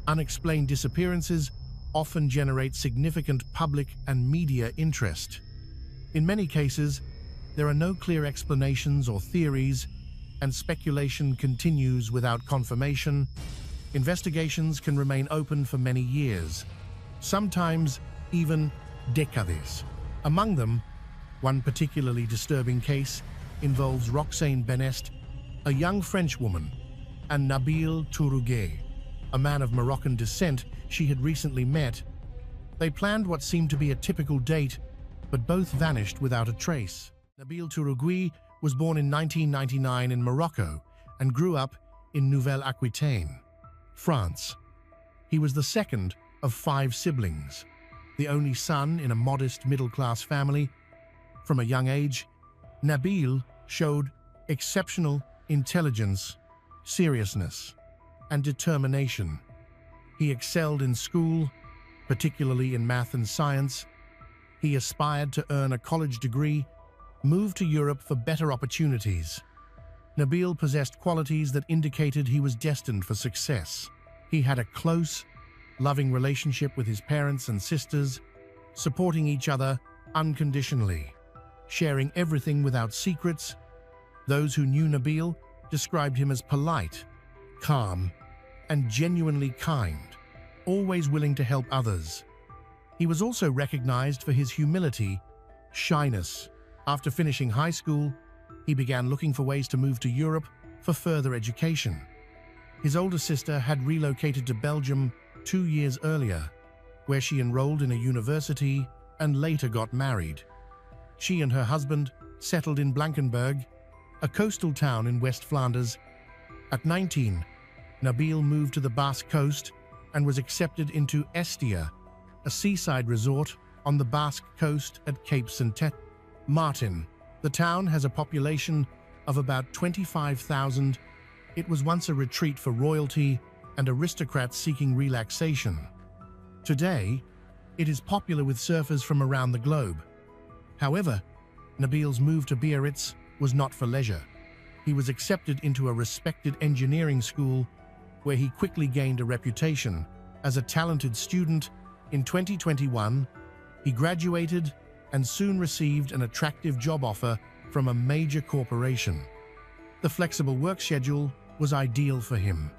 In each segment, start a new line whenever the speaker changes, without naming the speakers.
Unexplained disappearances often generate significant public and media interest. In many cases, there are no clear explanations or theories, and speculation continues without confirmation. Investigations can remain open for many years, sometimes even decades. Among them, one particularly disturbing case involves Roxane Benest, a young French woman, and Nabil Tourouguet, a man of Moroccan descent she had recently met. They planned what seemed to be a typical date, but both vanished without a trace. Nabil Tourouguet was born in 1999 in Morocco and grew up in Nouvelle-Aquitaine, France. He was the second of 5 siblings, the only son in a modest middle-class family. From a young age, Nabil showed exceptional intelligence, seriousness, and determination. He excelled in school, particularly in math and science. He aspired to earn a college degree, moved to Europe for better opportunities. Nabil possessed qualities that indicated he was destined for success. He had a close, loving relationship with his parents and sisters, supporting each other unconditionally, sharing everything without secrets. Those who knew Nabil described him as polite, calm, and genuinely kind, always willing to help others. He was also recognized for his humility, shyness. After finishing high school, he began looking for ways to move to Europe for further education. His older sister had relocated to Belgium 2 years earlier, where she enrolled in a university and later got married. She and her husband settled in Blankenberg, a coastal town in West Flanders. At 19, Nabil moved to the Basque coast and was accepted into Estia, a seaside resort on the Basque coast at Cape Saint-Martin. The town has a population of about 25,000. It was once a retreat for royalty and aristocrats seeking relaxation. Today, it is popular with surfers from around the globe. However, Nabil's move to Biarritz was not for leisure. He was accepted into a respected engineering school where he quickly gained a reputation as a talented student. In 2021, he graduated and soon received an attractive job offer from a major corporation. The flexible work schedule was ideal for him.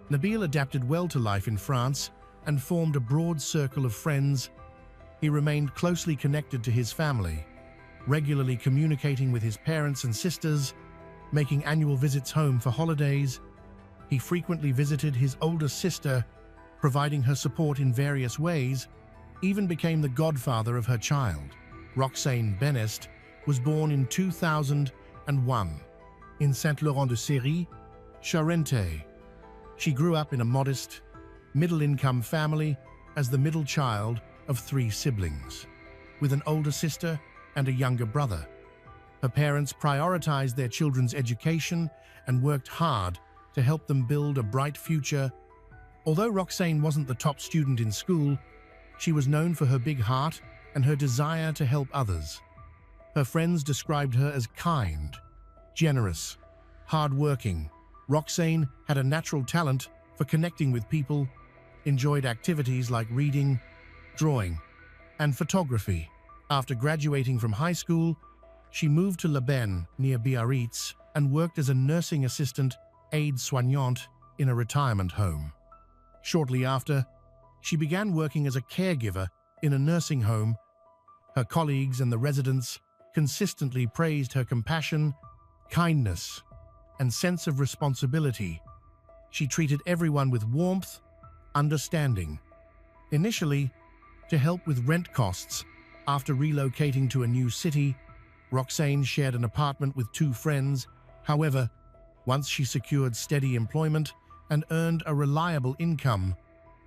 Nabil adapted well to life in France and formed a broad circle of friends. He remained closely connected to his family, regularly communicating with his parents and sisters, making annual visits home for holidays. He frequently visited his older sister, providing her support in various ways, even became the godfather of her child. Roxane Benest was born in 2001 in Saint-Laurent-de-Série, Charente. She grew up in a modest, middle-income family as the middle child of 3 siblings, with an older sister and a younger brother. Her parents prioritized their children's education and worked hard to help them build a bright future. Although Roxane wasn't the top student in school, she was known for her big heart and her desire to help others. Her friends described her as kind, generous, hardworking. Roxane had a natural talent for connecting with people, enjoyed activities like reading, drawing, and photography. After graduating from high school, she moved to Le Ben, near Biarritz, and worked as a nursing assistant, aide-soignante, in a retirement home. Shortly after, she began working as a caregiver in a nursing home. Her colleagues and the residents consistently praised her compassion, kindness, and sense of responsibility. She treated everyone with warmth, understanding. Initially, to help with rent costs, after relocating to a new city, Roxane shared an apartment with 2 friends. However, once she secured steady employment and earned a reliable income,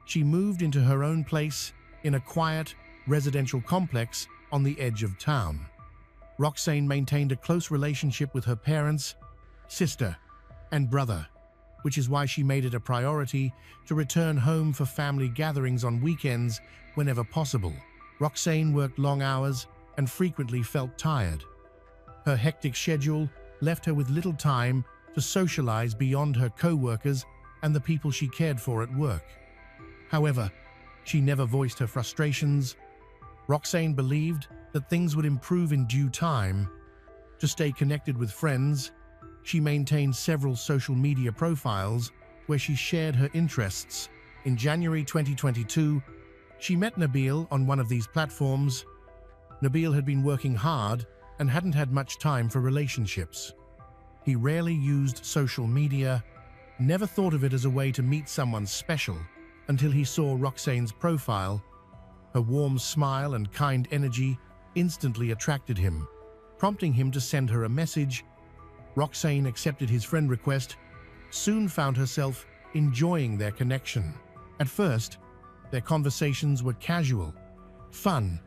she moved into her own place in a quiet, residential complex on the edge of town. Roxane maintained a close relationship with her parents, sister, and brother, which is why she made it a priority to return home for family gatherings on weekends whenever possible. Roxane worked long hours and frequently felt tired. Her hectic schedule left her with little time to socialize beyond her co-workers and the people she cared for at work. However, she never voiced her frustrations. Roxane believed that things would improve in due time. To stay connected with friends, she maintained several social media profiles where she shared her interests. In January 2022, she met Nabil on one of these platforms. Nabil had been working hard and hadn't had much time for relationships. He rarely used social media, never thought of it as a way to meet someone special until he saw Roxane's profile. Her warm smile and kind energy instantly attracted him, prompting him to send her a message. Roxane accepted his friend request, soon found herself enjoying their connection. At first, their conversations were casual, fun,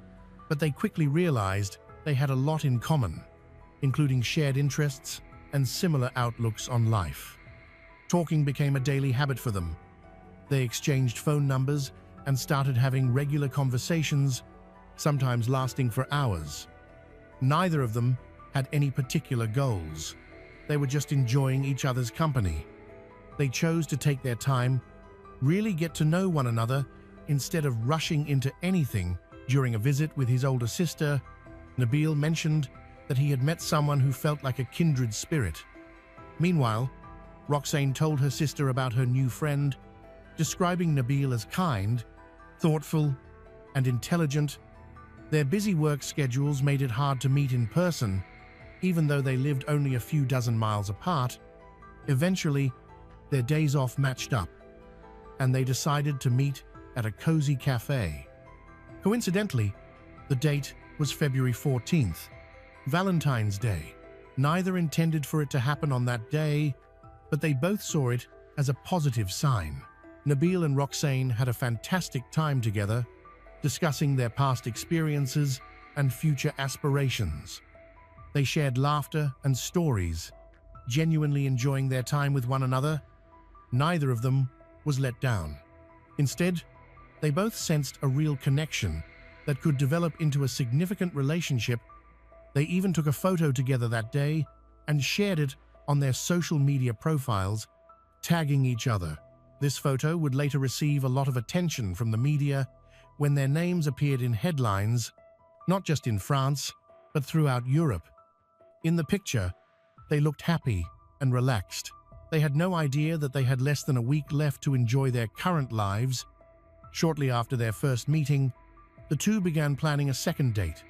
but they quickly realized they had a lot in common, including shared interests and similar outlooks on life. Talking became a daily habit for them. They exchanged phone numbers and started having regular conversations, sometimes lasting for hours. Neither of them had any particular goals. They were just enjoying each other's company. They chose to take their time, really get to know one another, instead of rushing into anything. During a visit with his older sister, Nabil mentioned that he had met someone who felt like a kindred spirit. Meanwhile, Roxane told her sister about her new friend, describing Nabil as kind, thoughtful, and intelligent. Their busy work schedules made it hard to meet in person, even though they lived only a few dozen miles apart. Eventually, their days off matched up, and they decided to meet at a cozy cafe. Coincidentally, the date was February 14th, Valentine's Day. Neither intended for it to happen on that day, but they both saw it as a positive sign. Nabil and Roxane had a fantastic time together, discussing their past experiences and future aspirations. They shared laughter and stories, genuinely enjoying their time with one another. Neither of them was let down. Instead, they both sensed a real connection that could develop into a significant relationship. They even took a photo together that day and shared it on their social media profiles, tagging each other. This photo would later receive a lot of attention from the media when their names appeared in headlines, not just in France, but throughout Europe. In the picture, they looked happy and relaxed. They had no idea that they had less than a week left to enjoy their current lives. Shortly after their first meeting, the two began planning a second date,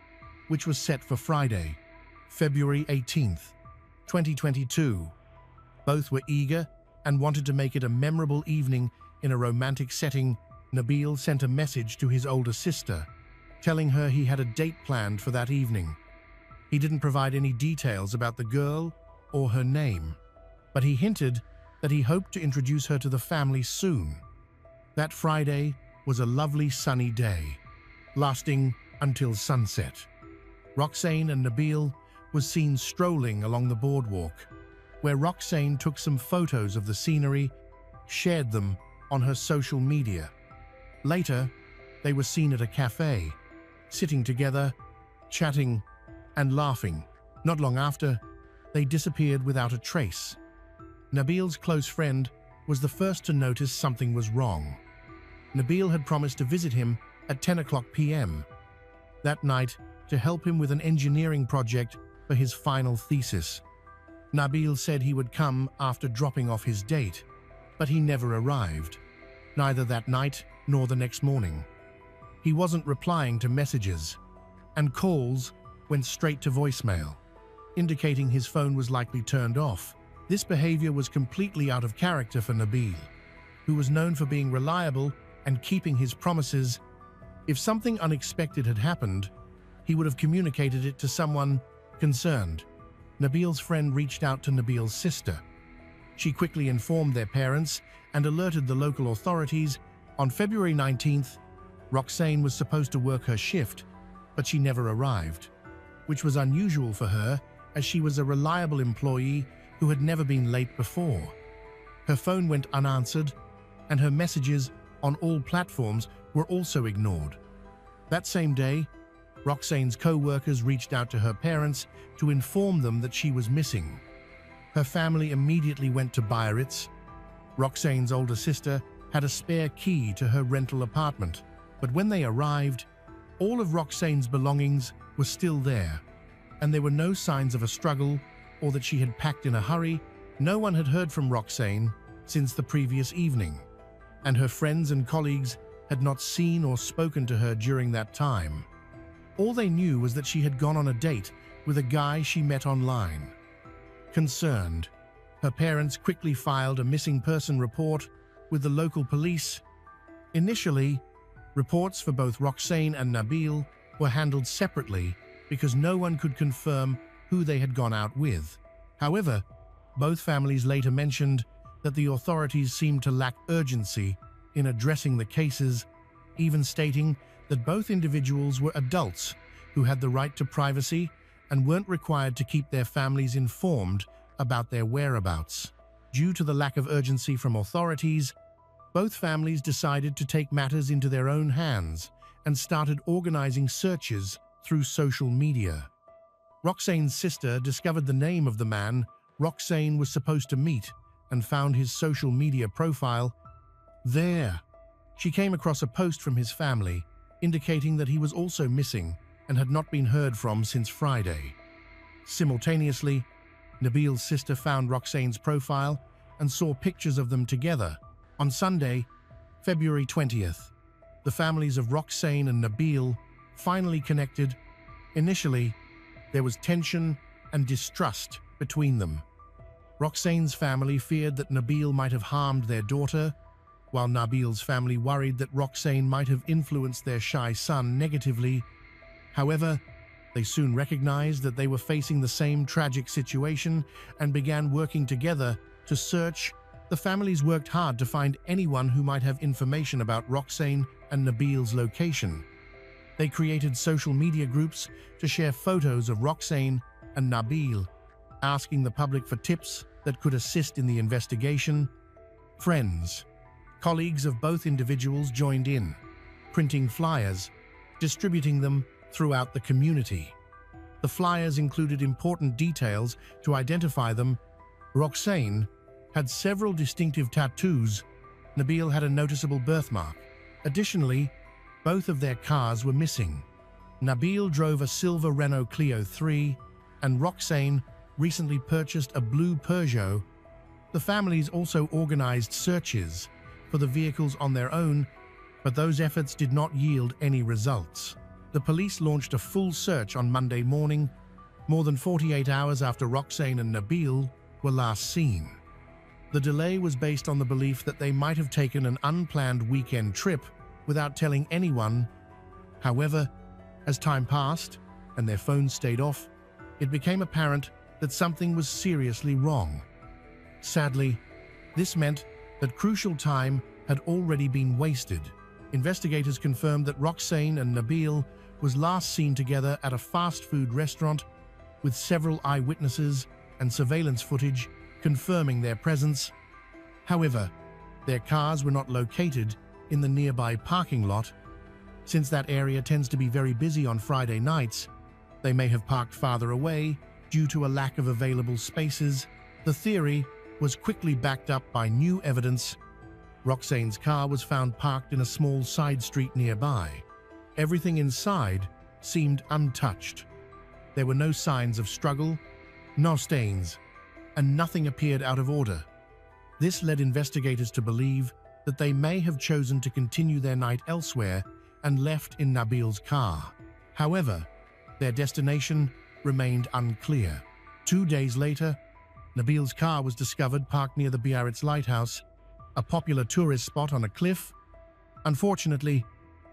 which was set for Friday, February 18th, 2022. Both were eager and wanted to make it a memorable evening in a romantic setting. Nabil sent a message to his older sister, telling her he had a date planned for that evening. He didn't provide any details about the girl or her name, but he hinted that he hoped to introduce her to the family soon. That Friday was a lovely sunny day, lasting until sunset. Roxane and Nabil was seen strolling along the boardwalk, where Roxane took some photos of the scenery, shared them on her social media. Later, they were seen at a cafe, sitting together, chatting and laughing. Not long after, they disappeared without a trace. Nabil's close friend was the first to notice something was wrong. Nabil had promised to visit him at 10 p.m. that night to help him with an engineering project for his final thesis. Nabil said he would come after dropping off his date, but he never arrived, neither that night nor the next morning. He wasn't replying to messages, and calls went straight to voicemail, indicating his phone was likely turned off. This behavior was completely out of character for Nabil, who was known for being reliable and keeping his promises. If something unexpected had happened, he would have communicated it to someone concerned. Nabil's friend reached out to Nabil's sister. She quickly informed their parents and alerted the local authorities. On February 19th, Roxane was supposed to work her shift, but she never arrived, which was unusual for her as she was a reliable employee who had never been late before. Her phone went unanswered, and her messages on all platforms were also ignored. That same day, Roxane's co-workers reached out to her parents to inform them that she was missing. Her family immediately went to Biarritz. Roxane's older sister had a spare key to her rental apartment. But when they arrived, all of Roxane's belongings were still there, and there were no signs of a struggle or that she had packed in a hurry. No one had heard from Roxane since the previous evening, and her friends and colleagues had not seen or spoken to her during that time. All they knew was that she had gone on a date with a guy she met online. Concerned, her parents quickly filed a missing person report with the local police. Initially, reports for both Roxane and Nabil were handled separately because no one could confirm who they had gone out with. However, both families later mentioned that the authorities seemed to lack urgency in addressing the cases, even stating that both individuals were adults who had the right to privacy and weren't required to keep their families informed about their whereabouts. Due to the lack of urgency from authorities, both families decided to take matters into their own hands and started organizing searches through social media. Roxane's sister discovered the name of the man Roxane was supposed to meet and found his social media profile. There, she came across a post from his family indicating that he was also missing and had not been heard from since Friday. Simultaneously, Nabil's sister found Roxane's profile and saw pictures of them together. On Sunday, February 20th, the families of Roxane and Nabil finally connected. Initially, there was tension and distrust between them. Roxane's family feared that Nabil might have harmed their daughter, while Nabil's family worried that Roxane might have influenced their shy son negatively. However, they soon recognized that they were facing the same tragic situation and began working together to search. The families worked hard to find anyone who might have information about Roxane and Nabil's location. They created social media groups to share photos of Roxane and Nabil, asking the public for tips that could assist in the investigation. Friends, colleagues of both individuals joined in, printing flyers, distributing them throughout the community. The flyers included important details to identify them. Roxane had several distinctive tattoos. Nabil had a noticeable birthmark. Additionally, both of their cars were missing. Nabil drove a silver Renault Clio 3, and Roxane recently purchased a blue Peugeot. The families also organized searches for the vehicles on their own, but those efforts did not yield any results. The police launched a full search on Monday morning, more than 48 hours after Roxane and Nabil were last seen. The delay was based on the belief that they might have taken an unplanned weekend trip without telling anyone. However, as time passed and their phones stayed off, it became apparent that something was seriously wrong. Sadly, this meant that crucial time had already been wasted. Investigators confirmed that Roxane and Nabil was last seen together at a fast food restaurant, with several eyewitnesses and surveillance footage confirming their presence. However, their cars were not located in the nearby parking lot. Since that area tends to be very busy on Friday nights, they may have parked farther away due to a lack of available spaces. The theory was quickly backed up by new evidence. Roxane's car was found parked in a small side street nearby. Everything inside seemed untouched. There were no signs of struggle, no stains, and nothing appeared out of order. This led investigators to believe that they may have chosen to continue their night elsewhere and left in Nabil's car. However, their destination remained unclear. 2 days later, Nabil's car was discovered parked near the Biarritz Lighthouse, a popular tourist spot on a cliff. Unfortunately,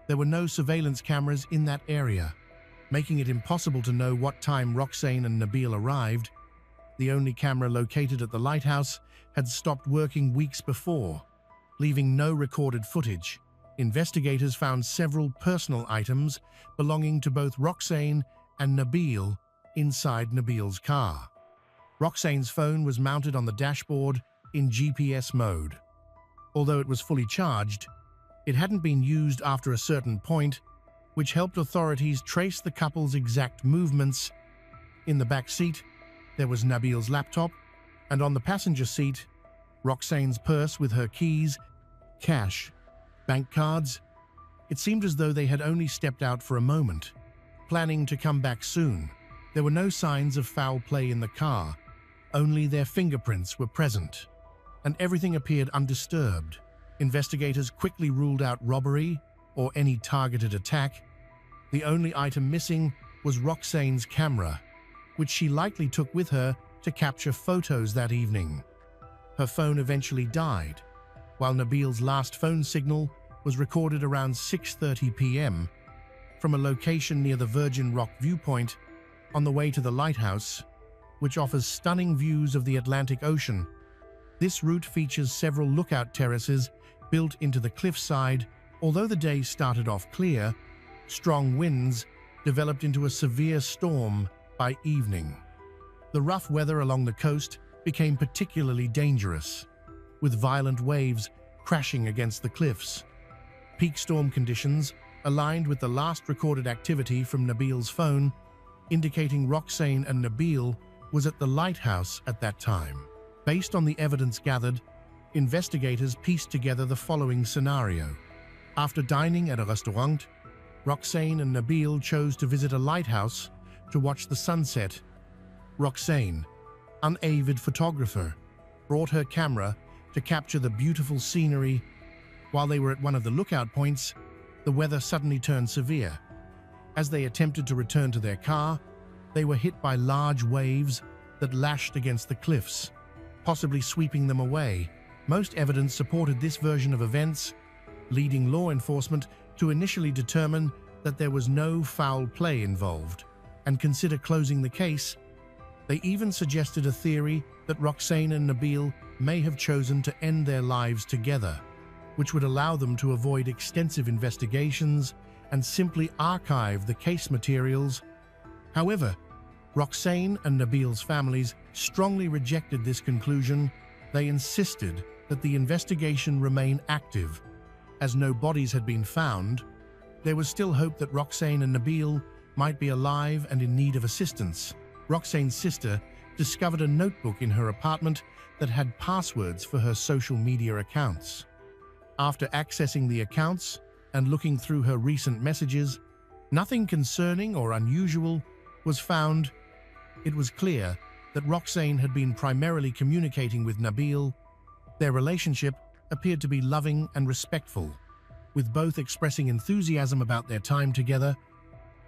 there were no surveillance cameras in that area, making it impossible to know what time Roxane and Nabil arrived. The only camera located at the lighthouse had stopped working weeks before, leaving no recorded footage. Investigators found several personal items belonging to both Roxane and Nabil inside Nabil's car. Roxane's phone was mounted on the dashboard in GPS mode. Although it was fully charged, it hadn't been used after a certain point, which helped authorities trace the couple's exact movements. In the back seat, there was Nabil's laptop, and on the passenger seat, Roxane's purse with her keys. cash, bank cards. It seemed as though they had only stepped out for a moment, planning to come back soon. There were no signs of foul play in the car, only their fingerprints were present, and everything appeared undisturbed. Investigators quickly ruled out robbery or any targeted attack. The only item missing was Roxane's camera, which she likely took with her to capture photos that evening. Her phone eventually died, while Nabil's last phone signal was recorded around 6:30 p.m. from a location near the Virgin Rock viewpoint on the way to the lighthouse, which offers stunning views of the Atlantic Ocean. This route features several lookout terraces built into the cliffside. Although the day started off clear, strong winds developed into a severe storm by evening. The rough weather along the coast became particularly dangerous, with violent waves crashing against the cliffs. Peak storm conditions aligned with the last recorded activity from Nabil's phone, indicating Roxane and Nabil was at the lighthouse at that time. Based on the evidence gathered, investigators pieced together the following scenario. After dining at a restaurant, Roxane and Nabil chose to visit a lighthouse to watch the sunset. Roxane, an avid photographer, brought her camera to capture the beautiful scenery. While they were at one of the lookout points, the weather suddenly turned severe. As they attempted to return to their car, they were hit by large waves that lashed against the cliffs, possibly sweeping them away. Most evidence supported this version of events, leading law enforcement to initially determine that there was no foul play involved and consider closing the case. They even suggested a theory that Roxane and Nabil may have chosen to end their lives together, which would allow them to avoid extensive investigations and simply archive the case materials. However, Roxane and Nabil's families strongly rejected this conclusion. They insisted that the investigation remain active. As no bodies had been found, there was still hope that Roxane and Nabil might be alive and in need of assistance. Roxane's sister discovered a notebook in her apartment that had passwords for her social media accounts. After accessing the accounts and looking through her recent messages, nothing concerning or unusual was found. It was clear that Roxane had been primarily communicating with Nabil. Their relationship appeared to be loving and respectful, with both expressing enthusiasm about their time together.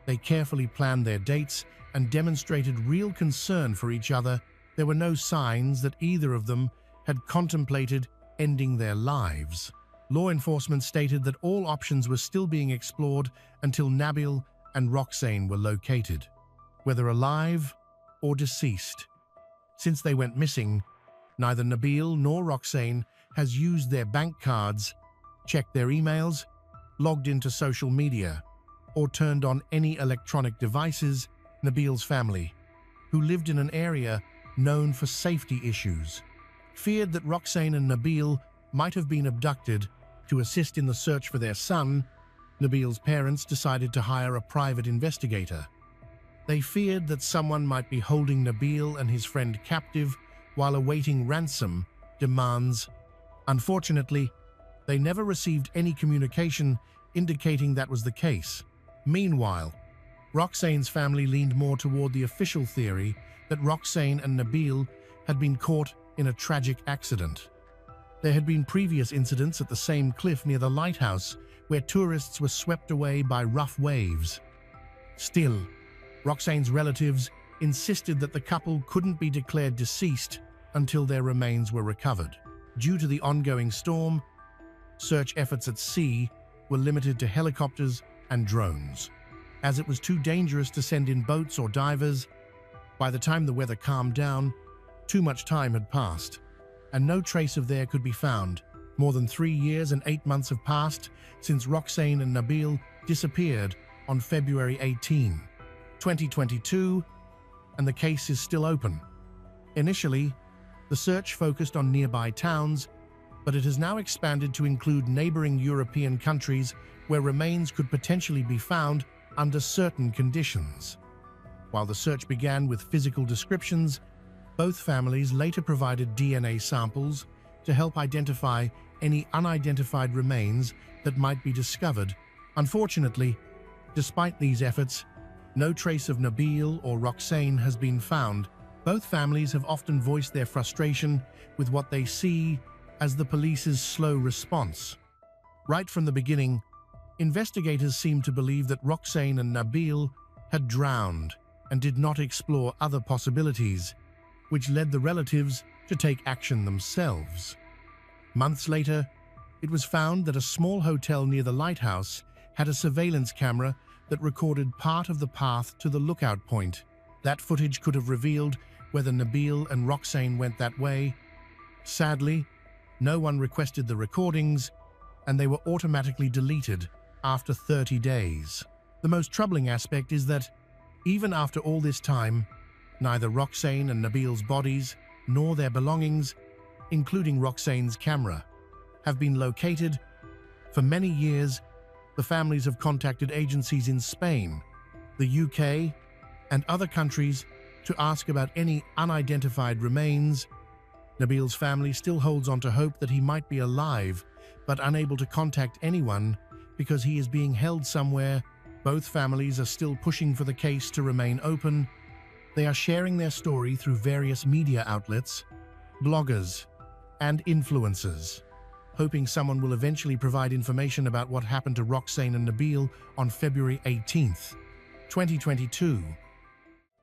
They carefully planned their dates and demonstrated real concern for each other. There were no signs that either of them had contemplated ending their lives. Law enforcement stated that all options were still being explored until Nabil and Roxane were located, whether alive or deceased. Since they went missing, neither Nabil nor Roxane has used their bank cards, checked their emails, logged into social media, or turned on any electronic devices. Nabil's family, who lived in an area known for safety issues, feared that Roxane and Nabil might have been abducted. To assist in the search for their son, Nabil's parents decided to hire a private investigator. They feared that someone might be holding Nabil and his friend captive while awaiting ransom demands. Unfortunately, they never received any communication indicating that was the case. Meanwhile, Roxane's family leaned more toward the official theory that Roxane and Nabil had been caught in a tragic accident. There had been previous incidents at the same cliff near the lighthouse where tourists were swept away by rough waves. Still, Roxane's relatives insisted that the couple couldn't be declared deceased until their remains were recovered. Due to the ongoing storm, search efforts at sea were limited to helicopters and drones, as it was too dangerous to send in boats or divers. By the time the weather calmed down, too much time had passed, and no trace of there could be found. More than 3 years and 8 months have passed since Roxane and Nabil disappeared on February 18, 2022, and the case is still open. Initially, the search focused on nearby towns, but it has now expanded to include neighboring European countries where remains could potentially be found under certain conditions. While the search began with physical descriptions, both families later provided DNA samples to help identify any unidentified remains that might be discovered. Unfortunately, despite these efforts, no trace of Nabil or Roxane has been found. Both families have often voiced their frustration with what they see as the police's slow response. Right from the beginning, investigators seemed to believe that Roxane and Nabil had drowned and did not explore other possibilities, which led the relatives to take action themselves. Months later, it was found that a small hotel near the lighthouse had a surveillance camera that recorded part of the path to the lookout point. That footage could have revealed whether Nabil and Roxane went that way. Sadly, no one requested the recordings, and they were automatically deleted after 30 days. The most troubling aspect is that, even after all this time, neither Roxane and Nabil's bodies nor their belongings, including Roxane's camera, have been located. For many years, the families have contacted agencies in Spain, the UK, and other countries to ask about any unidentified remains. Nabil's family still holds on to hope that he might be alive, but unable to contact anyone because he is being held somewhere. Both families are still pushing for the case to remain open. They are sharing their story through various media outlets, bloggers, and influencers, hoping someone will eventually provide information about what happened to Roxane and Nabil on February 18th, 2022.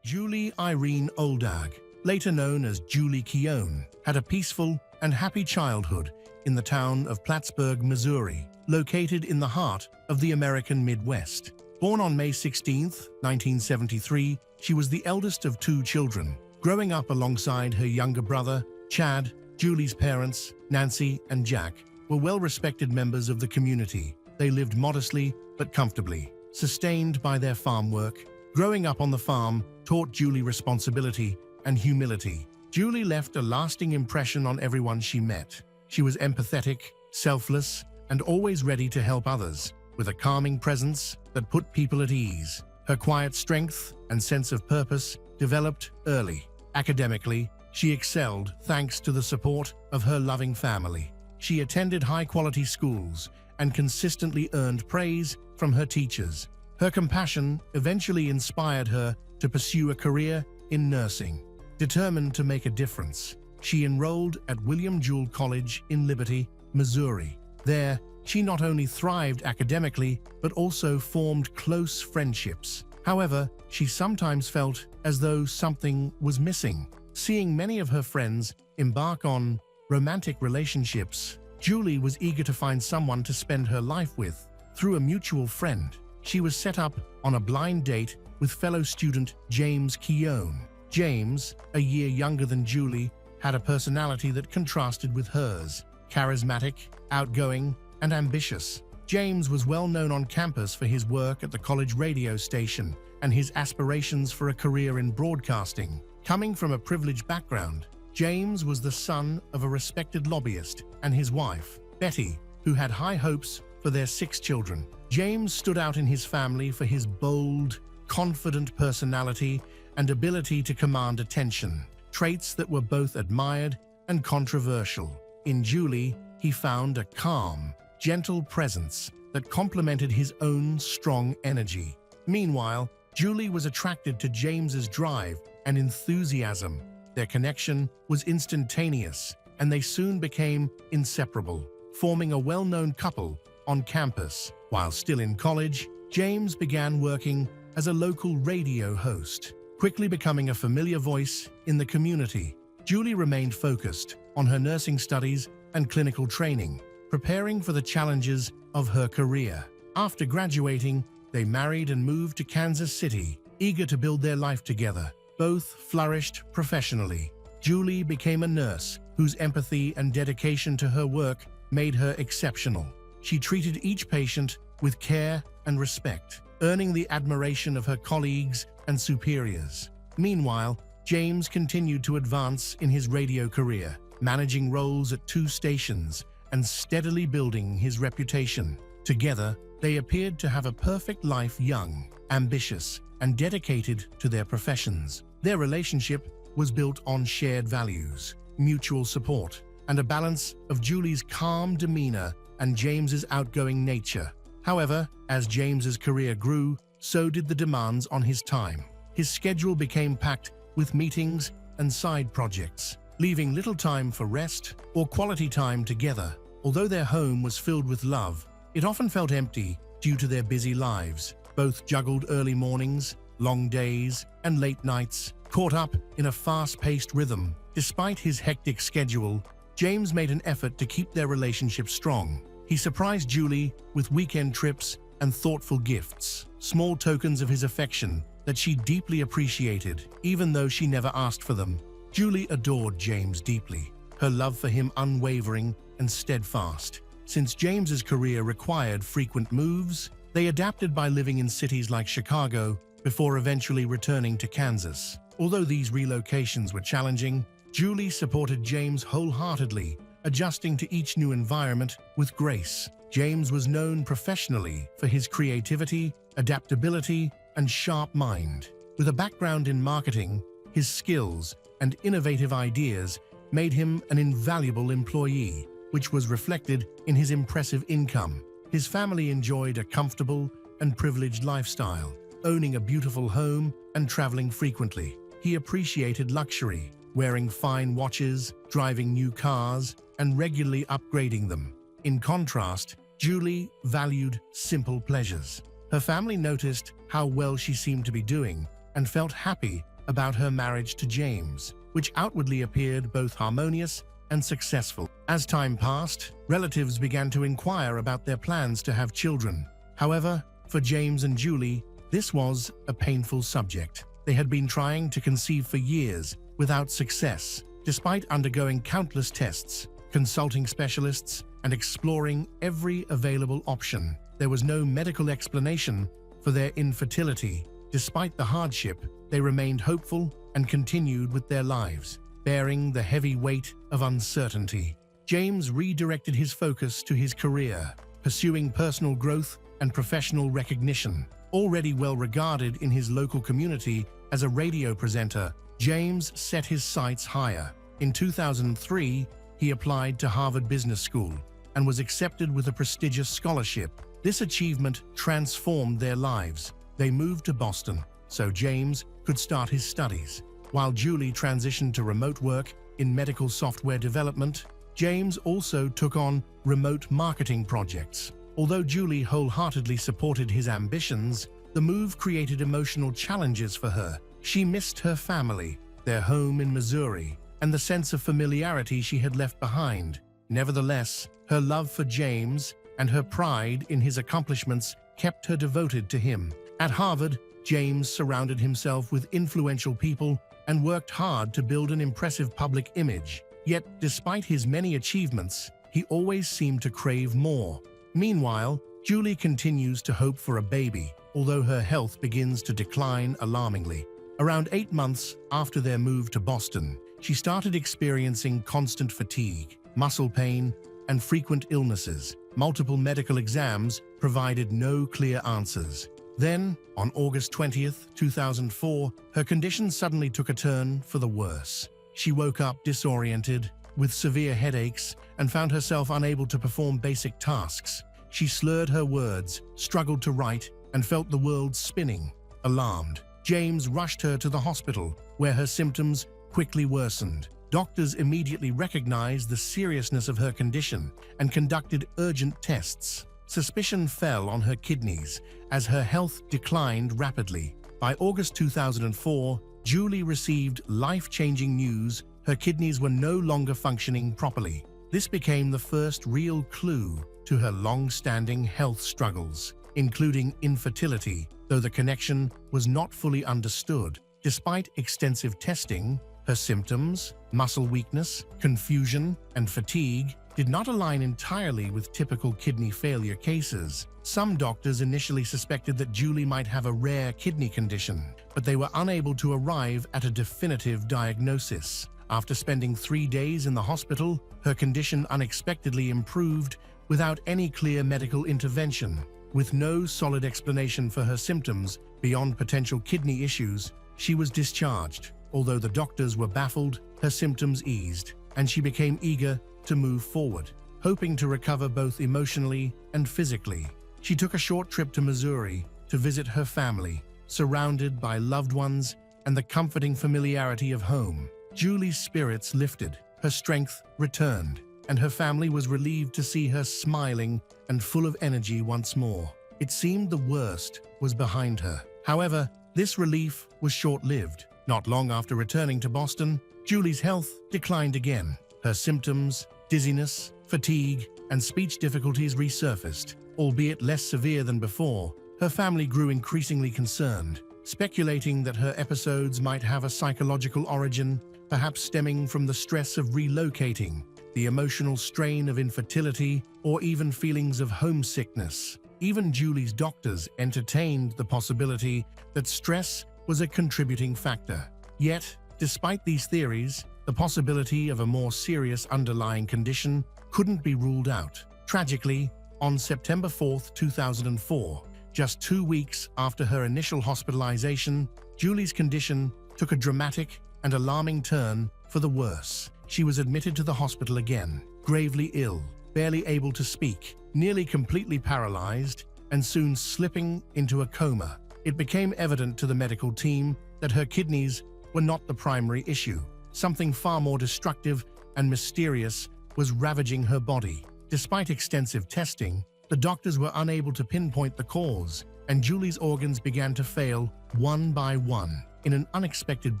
Julie Irene Oldag, later known as Julie Keown, had a peaceful and happy childhood in the town of Plattsburgh, Missouri, located in the heart of the American Midwest. Born on May 16, 1973, she was the eldest of two children. Growing up alongside her younger brother, Chad, Julie's parents, Nancy and Jack, were well-respected members of the community. They lived modestly but comfortably, sustained by their farm work. Growing up on the farm taught Julie responsibility and humility. Julie left a lasting impression on everyone she met. She was empathetic, selfless, and always ready to help others, with a calming presence that put people at ease. Her quiet strength and sense of purpose developed early. Academically, she excelled thanks to the support of her loving family. She attended high-quality schools and consistently earned praise from her teachers. Her compassion eventually inspired her to pursue a career in nursing. Determined to make a difference, she enrolled at William Jewell College in Liberty, Missouri. There, she not only thrived academically, but also formed close friendships. However, she sometimes felt as though something was missing. Seeing many of her friends embark on romantic relationships, Julie was eager to find someone to spend her life with. Through a mutual friend, she was set up on a blind date with fellow student James Keown. James, a year younger than Julie, had a personality that contrasted with hers. Charismatic, outgoing, and ambitious, James was well known on campus for his work at the college radio station and his aspirations for a career in broadcasting. Coming from a privileged background, James was the son of a respected lobbyist and his wife, Betty, who had high hopes for their 6 children. James stood out in his family for his bold, confident personality and ability to command attention, traits that were both admired and controversial. In Julie, he found a calm, gentle presence that complemented his own strong energy. Meanwhile, Julie was attracted to James's drive and enthusiasm. Their connection was instantaneous, and they soon became inseparable, forming a well-known couple on campus. While still in college, James began working as a local radio host, quickly becoming a familiar voice in the community. Julie remained focused on her nursing studies and clinical training, preparing for the challenges of her career. After graduating, they married and moved to Kansas City, eager to build their life together. Both flourished professionally. Julie became a nurse whose empathy and dedication to her work made her exceptional. She treated each patient with care and respect, earning the admiration of her colleagues and superiors. Meanwhile, James continued to advance in his radio career, managing roles at 2 stations and steadily building his reputation. Together, they appeared to have a perfect life, young, ambitious, and dedicated to their professions. Their relationship was built on shared values, mutual support, and a balance of Julie's calm demeanor and James's outgoing nature. However, as James's career grew, so did the demands on his time. His schedule became packed with meetings and side projects, leaving little time for rest or quality time together. Although their home was filled with love, it often felt empty due to their busy lives. Both juggled early mornings, long days, and late nights, caught up in a fast-paced rhythm. Despite his hectic schedule, James made an effort to keep their relationship strong. He surprised Julie with weekend trips and thoughtful gifts, small tokens of his affection that she deeply appreciated, even though she never asked for them. Julie adored James deeply, her love for him unwavering and steadfast. Since James's career required frequent moves, they adapted by living in cities like Chicago before eventually returning to Kansas. Although these relocations were challenging, Julie supported James wholeheartedly, adjusting to each new environment with grace. James was known professionally for his creativity, adaptability, and sharp mind. With a background in marketing, his skills and innovative ideas made him an invaluable employee, which was reflected in his impressive income. His family enjoyed a comfortable and privileged lifestyle, owning a beautiful home and traveling frequently. He appreciated luxury, wearing fine watches, driving new cars, and regularly upgrading them. In contrast, Julie valued simple pleasures. Her family noticed how well she seemed to be doing and felt happy about her marriage to James, which outwardly appeared both harmonious and successful. As time passed, relatives began to inquire about their plans to have children. However, for James and Julie, this was a painful subject. They had been trying to conceive for years without success, despite undergoing countless tests, consulting specialists, and exploring every available option. There was no medical explanation for their infertility. Despite the hardship, they remained hopeful and continued with their lives, bearing the heavy weight of uncertainty. James redirected his focus to his career, pursuing personal growth and professional recognition. Already well regarded in his local community as a radio presenter, James set his sights higher. In 2003, he applied to Harvard Business School and was accepted with a prestigious scholarship. This achievement transformed their lives. They moved to Boston so James could start his studies. While Julie transitioned to remote work in medical software development, James also took on remote marketing projects. Although Julie wholeheartedly supported his ambitions, the move created emotional challenges for her. She missed her family, their home in Missouri, and the sense of familiarity she had left behind. Nevertheless, her love for James and her pride in his accomplishments kept her devoted to him. At Harvard, James surrounded himself with influential people and worked hard to build an impressive public image. Yet, despite his many achievements, he always seemed to crave more. Meanwhile, Julie continues to hope for a baby, although her health begins to decline alarmingly. Around 8 months after their move to Boston, she started experiencing constant fatigue, muscle pain, and frequent illnesses. Multiple medical exams provided no clear answers. Then, on August 20th, 2004, her condition suddenly took a turn for the worse. She woke up disoriented, with severe headaches, and found herself unable to perform basic tasks. She slurred her words, struggled to write, and felt the world spinning. Alarmed, James rushed her to the hospital, where her symptoms quickly worsened. Doctors immediately recognized the seriousness of her condition and conducted urgent tests. Suspicion fell on her kidneys as her health declined rapidly. By August 2004, Julie received life-changing news: her kidneys were no longer functioning properly. This became the first real clue to her long-standing health struggles, including infertility, though the connection was not fully understood. Despite extensive testing, her symptoms, muscle weakness, confusion, and fatigue did not align entirely with typical kidney failure cases. Some doctors initially suspected that Julie might have a rare kidney condition, but they were unable to arrive at a definitive diagnosis. After spending 3 days in the hospital, her condition unexpectedly improved without any clear medical intervention. With no solid explanation for her symptoms beyond potential kidney issues, she was discharged. Although the doctors were baffled, her symptoms eased, and she became eager to move forward, hoping to recover both emotionally and physically. She took a short trip to Missouri to visit her family, surrounded by loved ones and the comforting familiarity of home. Julie's spirits lifted, her strength returned, and her family was relieved to see her smiling and full of energy once more. It seemed the worst was behind her. However, this relief was short-lived. Not long after returning to Boston, Julie's health declined again. Her symptoms, dizziness, fatigue, and speech difficulties resurfaced. Albeit less severe than before, her family grew increasingly concerned, speculating that her episodes might have a psychological origin, perhaps stemming from the stress of relocating, the emotional strain of infertility, or even feelings of homesickness. Even Julie's doctors entertained the possibility that stress was a contributing factor. Yet, despite these theories, the possibility of a more serious underlying condition couldn't be ruled out. Tragically, on September 4, 2004, just 2 weeks after her initial hospitalization, Julie's condition took a dramatic and alarming turn for the worse. She was admitted to the hospital again, gravely ill, barely able to speak, nearly completely paralyzed, and soon slipping into a coma. It became evident to the medical team that her kidneys were not the primary issue. Something far more destructive and mysterious was ravaging her body. Despite extensive testing, the doctors were unable to pinpoint the cause, and Julie's organs began to fail one by one. In an unexpected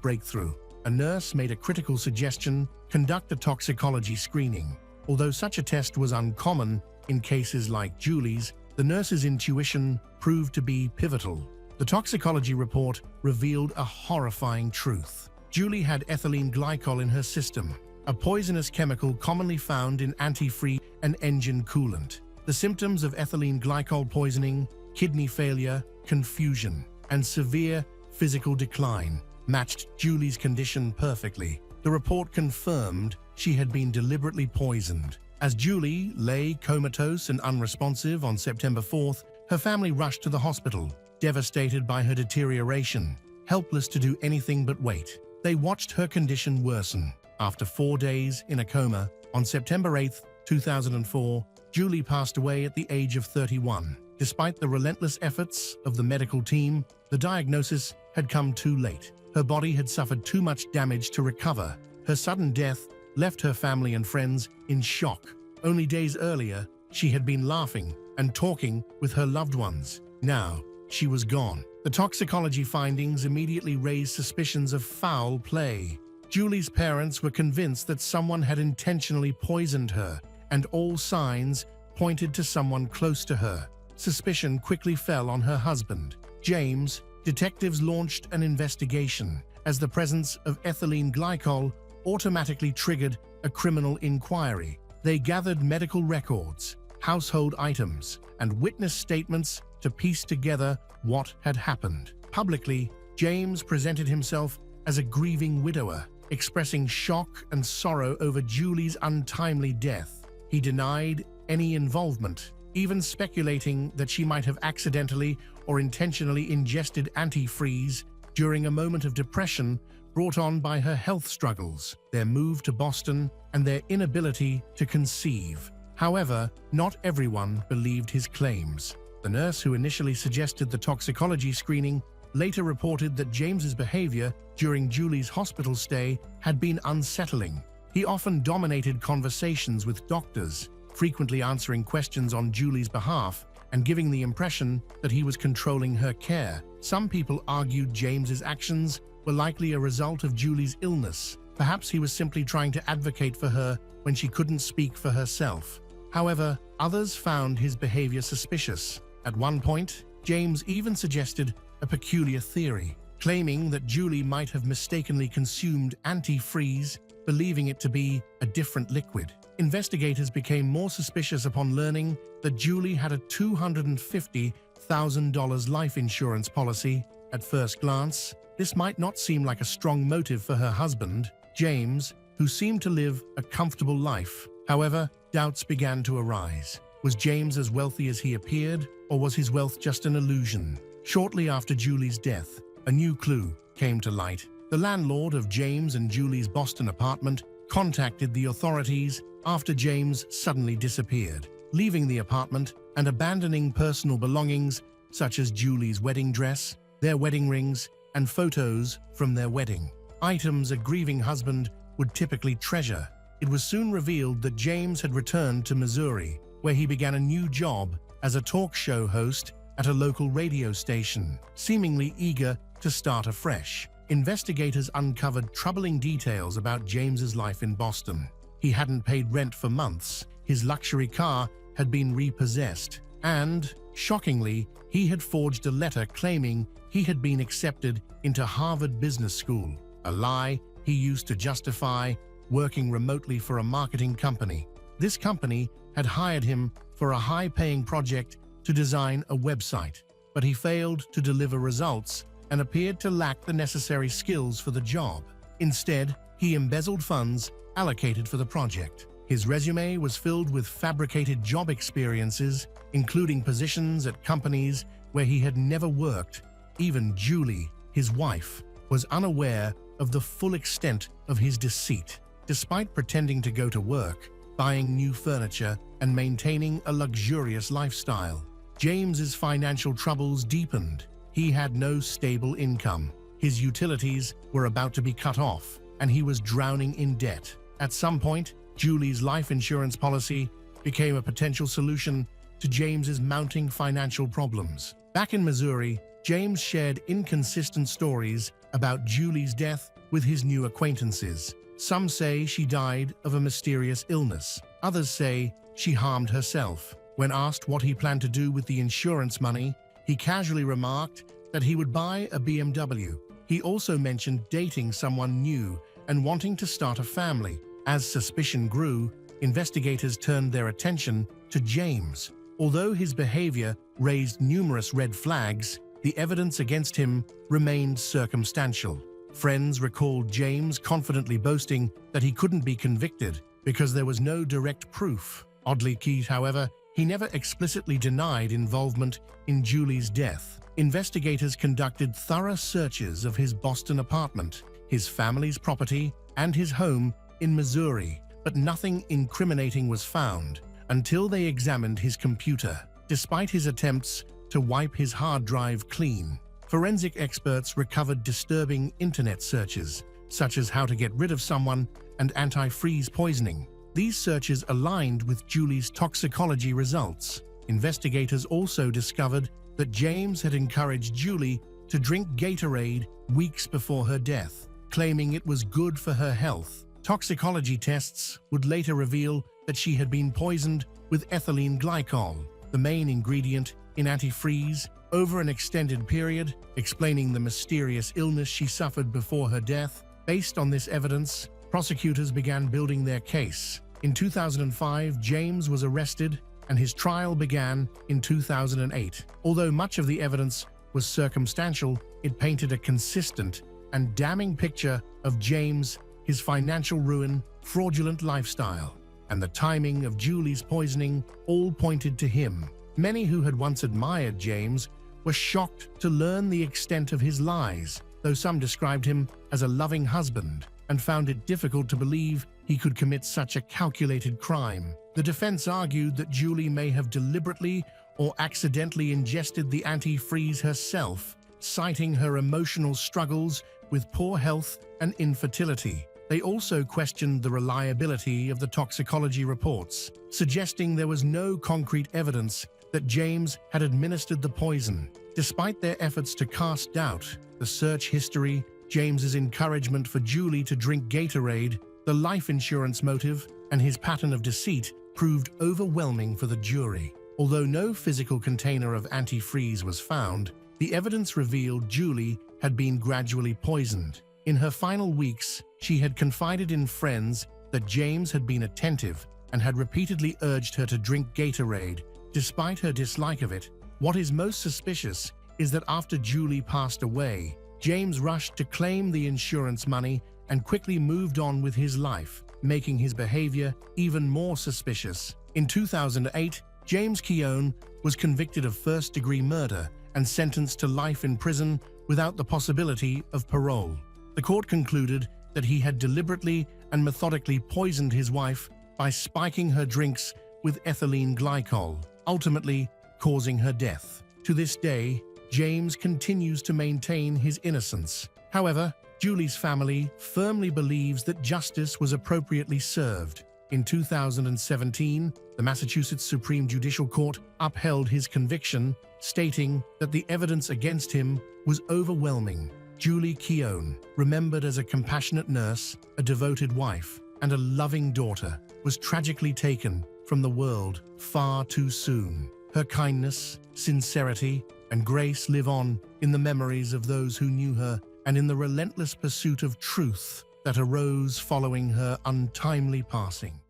breakthrough, a nurse made a critical suggestion: conduct a toxicology screening. Although such a test was uncommon in cases like Julie's, the nurse's intuition proved to be pivotal. The toxicology report revealed a horrifying truth. Julie had ethylene glycol in her system, a poisonous chemical commonly found in antifreeze and engine coolant. The symptoms of ethylene glycol poisoning, kidney failure, confusion, and severe physical decline matched Julie's condition perfectly. The report confirmed she had been deliberately poisoned. As Julie lay comatose and unresponsive on September 4th, her family rushed to the hospital, devastated by her deterioration, helpless to do anything but wait. They watched her condition worsen. After 4 days in a coma, on September 8, 2004, Julie passed away at the age of 31. Despite the relentless efforts of the medical team, the diagnosis had come too late. Her body had suffered too much damage to recover. Her sudden death left her family and friends in shock. Only days earlier, she had been laughing and talking with her loved ones. Now, she was gone. The toxicology findings immediately raised suspicions of foul play. Julie's parents were convinced that someone had intentionally poisoned her, and all signs pointed to someone close to her. Suspicion quickly fell on her husband, James. Detectives launched an investigation, as the presence of ethylene glycol automatically triggered a criminal inquiry. They gathered medical records, household items, and witness statements to piece together what had happened. Publicly, James presented himself as a grieving widower, expressing shock and sorrow over Julie's untimely death. He denied any involvement, even speculating that she might have accidentally or intentionally ingested antifreeze during a moment of depression brought on by her health struggles, their move to Boston, and their inability to conceive. However, not everyone believed his claims. The nurse who initially suggested the toxicology screening later reported that James's behavior during Julie's hospital stay had been unsettling. He often dominated conversations with doctors, frequently answering questions on Julie's behalf and giving the impression that he was controlling her care. Some people argued James's actions were likely a result of Julie's illness. Perhaps he was simply trying to advocate for her when she couldn't speak for herself. However, others found his behavior suspicious. At one point, James even suggested a peculiar theory, claiming that Julie might have mistakenly consumed antifreeze, believing it to be a different liquid. Investigators became more suspicious upon learning that Julie had a $250,000 life insurance policy. At first glance, this might not seem like a strong motive for her husband, James, who seemed to live a comfortable life. However, doubts began to arise. Was James as wealthy as he appeared, or was his wealth just an illusion? Shortly after Julie's death, a new clue came to light. The landlord of James and Julie's Boston apartment contacted the authorities after James suddenly disappeared, leaving the apartment and abandoning personal belongings such as Julie's wedding dress, their wedding rings, and photos from their wedding. Items a grieving husband would typically treasure. It was soon revealed that James had returned to Missouri, where he began a new job as a talk show host at a local radio station, seemingly eager to start afresh. Investigators uncovered troubling details about James's life in Boston. He hadn't paid rent for months, his luxury car had been repossessed, and, shockingly, he had forged a letter claiming he had been accepted into Harvard Business School, a lie he used to justify working remotely for a marketing company. This company had hired him for a high-paying project to design a website, but he failed to deliver results and appeared to lack the necessary skills for the job. Instead, he embezzled funds allocated for the project. His resume was filled with fabricated job experiences, including positions at companies where he had never worked. Even Julie, his wife, was unaware of the full extent of his deceit. Despite pretending to go to work, buying new furniture, and maintaining a luxurious lifestyle, James's financial troubles deepened. He had no stable income. His utilities were about to be cut off, and he was drowning in debt. At some point, Julie's life insurance policy became a potential solution to James's mounting financial problems. Back in Missouri, James shared inconsistent stories about Julie's death with his new acquaintances. Some say she died of a mysterious illness. Others say she harmed herself. When asked what he planned to do with the insurance money, he casually remarked that he would buy a BMW. He also mentioned dating someone new and wanting to start a family. As suspicion grew, investigators turned their attention to James. Although his behavior raised numerous red flags, the evidence against him remained circumstantial. Friends recalled James confidently boasting that he couldn't be convicted because there was no direct proof. Oddly, however, he never explicitly denied involvement in Julie's death. Investigators conducted thorough searches of his Boston apartment, his family's property, and his home in Missouri, but nothing incriminating was found until they examined his computer. Despite his attempts to wipe his hard drive clean, forensic experts recovered disturbing internet searches, such as how to get rid of someone and antifreeze poisoning. These searches aligned with Julie's toxicology results. Investigators also discovered that James had encouraged Julie to drink Gatorade weeks before her death, claiming it was good for her health. Toxicology tests would later reveal that she had been poisoned with ethylene glycol, the main ingredient in antifreeze, over an extended period, explaining the mysterious illness she suffered before her death. Based on this evidence, prosecutors began building their case. In 2005, James was arrested, and his trial began in 2008. Although much of the evidence was circumstantial, it painted a consistent and damning picture of James, his financial ruin, fraudulent lifestyle, and the timing of Julie's poisoning all pointed to him. Many who had once admired James were shocked to learn the extent of his lies, though some described him as a loving husband and found it difficult to believe he could commit such a calculated crime. The defense argued that Julie may have deliberately or accidentally ingested the antifreeze herself, citing her emotional struggles with poor health and infertility. They also questioned the reliability of the toxicology reports, suggesting there was no concrete evidence that James had administered the poison. Despite their efforts to cast doubt the search history, James's encouragement for Julie to drink Gatorade, the life insurance motive, and his pattern of deceit proved overwhelming for the jury. Although no physical container of antifreeze was found, the evidence revealed Julie had been gradually poisoned. In her final weeks, she had confided in friends that James had been attentive and had repeatedly urged her to drink Gatorade, despite her dislike of it. What is most suspicious is that after Julie passed away, James rushed to claim the insurance money and quickly moved on with his life, making his behavior even more suspicious. In 2008, James Keown was convicted of first-degree murder and sentenced to life in prison without the possibility of parole. The court concluded that he had deliberately and methodically poisoned his wife by spiking her drinks with ethylene glycol, ultimately causing her death. To this day, James continues to maintain his innocence. However, Julie's family firmly believes that justice was appropriately served. In 2017, the Massachusetts Supreme Judicial Court upheld his conviction, stating that the evidence against him was overwhelming. Julie Keown, remembered as a compassionate nurse, a devoted wife, and a loving daughter, was tragically taken from the world far too soon. Her kindness, sincerity, and grace live on in the memories of those who knew her and in the relentless pursuit of truth that arose following her untimely passing.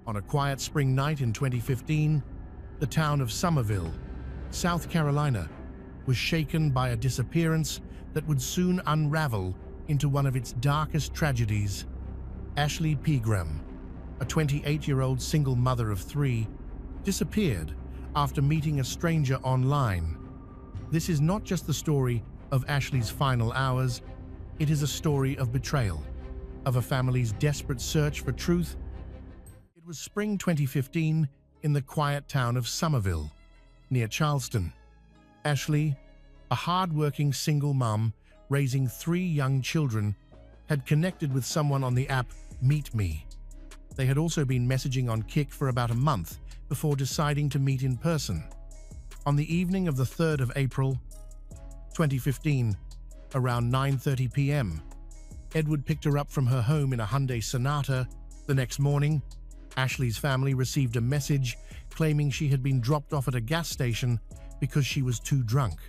On a quiet spring night in 2015, the town of Somerville, South Carolina, was shaken by a disappearance that would soon unravel into one of its darkest tragedies. Ashley Pegram, a 28-year-old single mother of 3, disappeared after meeting a stranger online. This is not just the story of Ashley's final hours, it is a story of betrayal, of a family's desperate search for truth. It was spring 2015 in the quiet town of Somerville, near Charleston. Ashley, a hard-working single mom raising 3 young children, had connected with someone on the app Meet Me. They had also been messaging on Kik for about a month before deciding to meet in person. On the evening of the 3rd of April, 2015, around 9:30 p.m., Edward picked her up from her home in a Hyundai Sonata. The next morning, Ashley's family received a message claiming she had been dropped off at a gas station because she was too drunk.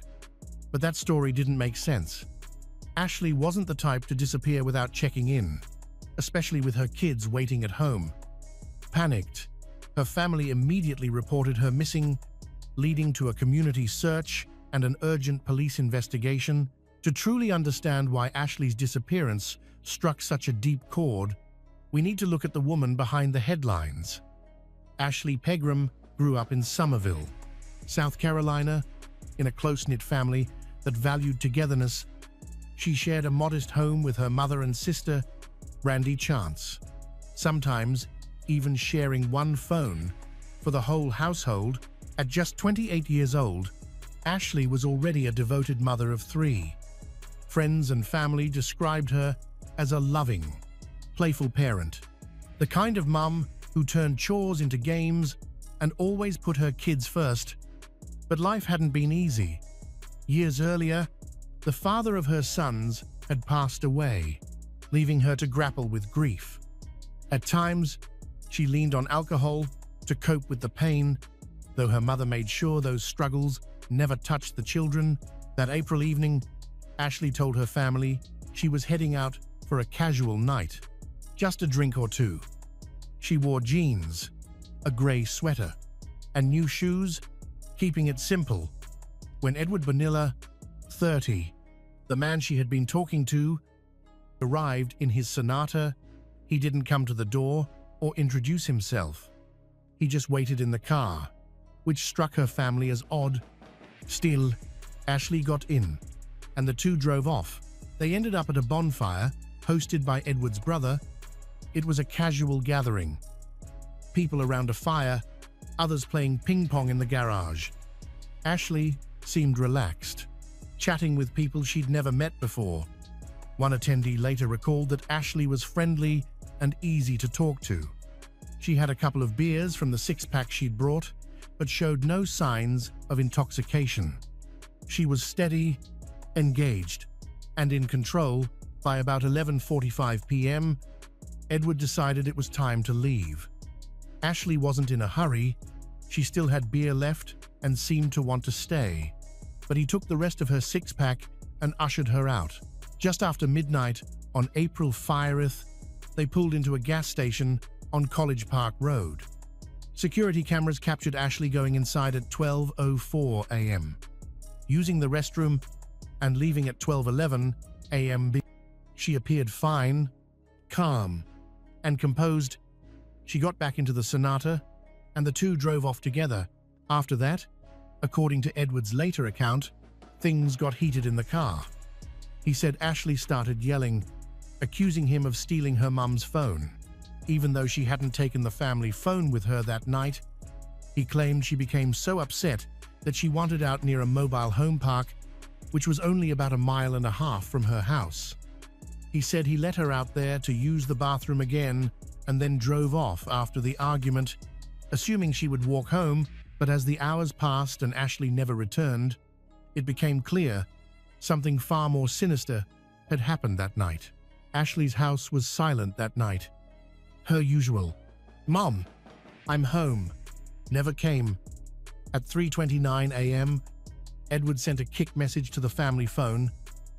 But that story didn't make sense. Ashley wasn't the type to disappear without checking in, especially with her kids waiting at home. Panicked, her family immediately reported her missing, leading to a community search and an urgent police investigation. To truly understand why Ashley's disappearance struck such a deep chord, we need to look at the woman behind the headlines. Ashley Pegram grew up in Somerville, South Carolina, in a close-knit family that valued togetherness. She shared a modest home with her mother and sister, Brandy Chance, sometimes even sharing one phone for the whole household. At just 28 years old, Ashley was already a devoted mother of 3. Friends and family described her as a loving, playful parent, the kind of mum who turned chores into games and always put her kids first. But life hadn't been easy. Years earlier, the father of her sons had passed away, leaving her to grapple with grief. At times, she leaned on alcohol to cope with the pain, though her mother made sure those struggles never touched the children. That April evening, Ashley told her family she was heading out for a casual night, just a drink or two. She wore jeans, a gray sweater, and new shoes, keeping it simple. When Edward Bonilla, 30, the man she had been talking to, arrived in his Sonata, he didn't come to the door or introduce himself. He just waited in the car, which struck her family as odd. Still, Ashley got in, and the two drove off. They ended up at a bonfire hosted by Edward's brother. It was a casual gathering. People around a fire, others playing ping pong in the garage. Ashley seemed relaxed, chatting with people she'd never met before. One attendee later recalled that Ashley was friendly and easy to talk to. She had a couple of beers from the 6-pack she'd brought, but showed no signs of intoxication. She was steady, engaged, and in control. By about 11:45 p.m., Edward decided it was time to leave. Ashley wasn't in a hurry. She still had beer left and seemed to want to stay, but he took the rest of her 6-pack and ushered her out. Just after midnight on April 5th, they pulled into a gas station on College Park Road. Security cameras captured Ashley going inside at 12:04 a.m., using the restroom, and leaving at 12:11 a.m. She appeared fine, calm, and composed. She got back into the Sonata, and the two drove off together. After that, according to Edward's later account, things got heated in the car. He said Ashley started yelling, accusing him of stealing her mum's phone. even though she hadn't taken the family phone with her that night. He claimed she became so upset that she wandered out near a mobile home park, which was only about 1.5 miles from her house. He said he let her out there to use the bathroom again and then drove off after the argument, assuming she would walk home, but as the hours passed and Ashley never returned, it became clear something far more sinister had happened that night. Ashley's house was silent that night. Her usual, "Mom, I'm home," never came. At 3:29 a.m., Edward sent a kick message to the family phone,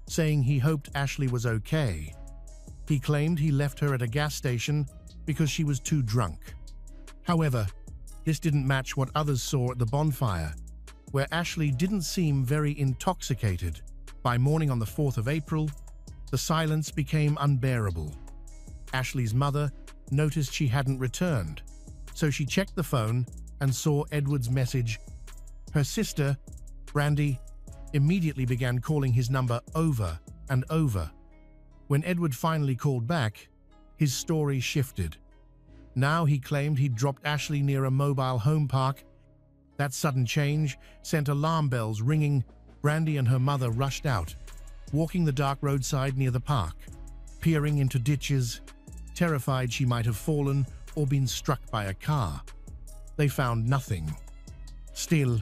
saying he hoped Ashley was okay. He claimed he left her at a gas station because she was too drunk. However, this didn't match what others saw at the bonfire, where Ashley didn't seem very intoxicated. By morning on the 4th of April, the silence became unbearable. Ashley's mother noticed she hadn't returned, so she checked the phone and saw Edward's message. Her sister, Brandy, immediately began calling his number over and over. When Edward finally called back, his story shifted. Now he claimed he'd dropped Ashley near a mobile home park. That sudden change sent alarm bells ringing. Brandy and her mother rushed out, walking the dark roadside near the park, peering into ditches, terrified she might have fallen or been struck by a car. They found nothing. Still,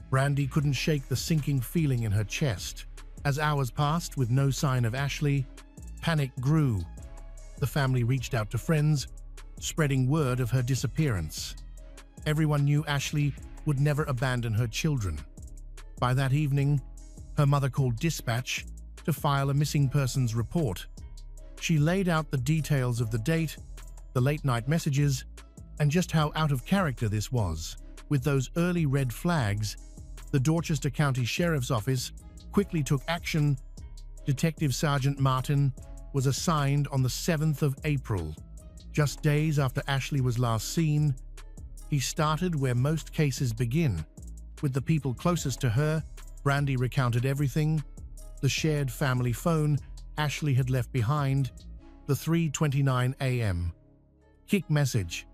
Brandy couldn't shake the sinking feeling in her chest. As hours passed with no sign of Ashley, panic grew. The family reached out to friends, spreading word of her disappearance. Everyone knew Ashley would never abandon her children. By that evening, her mother called dispatch to file a missing persons report. She laid out the details of the date, the late-night messages, and just how out of character this was. With those early red flags, the Dorchester County Sheriff's Office quickly took action. Detective Sergeant Martin was assigned on the 7th of April. Just days after Ashley was last seen, he started where most cases begin. With the people closest to her, Brandy recounted everything: the shared family phone Ashley had left behind, the 3:29 a.m. kick message,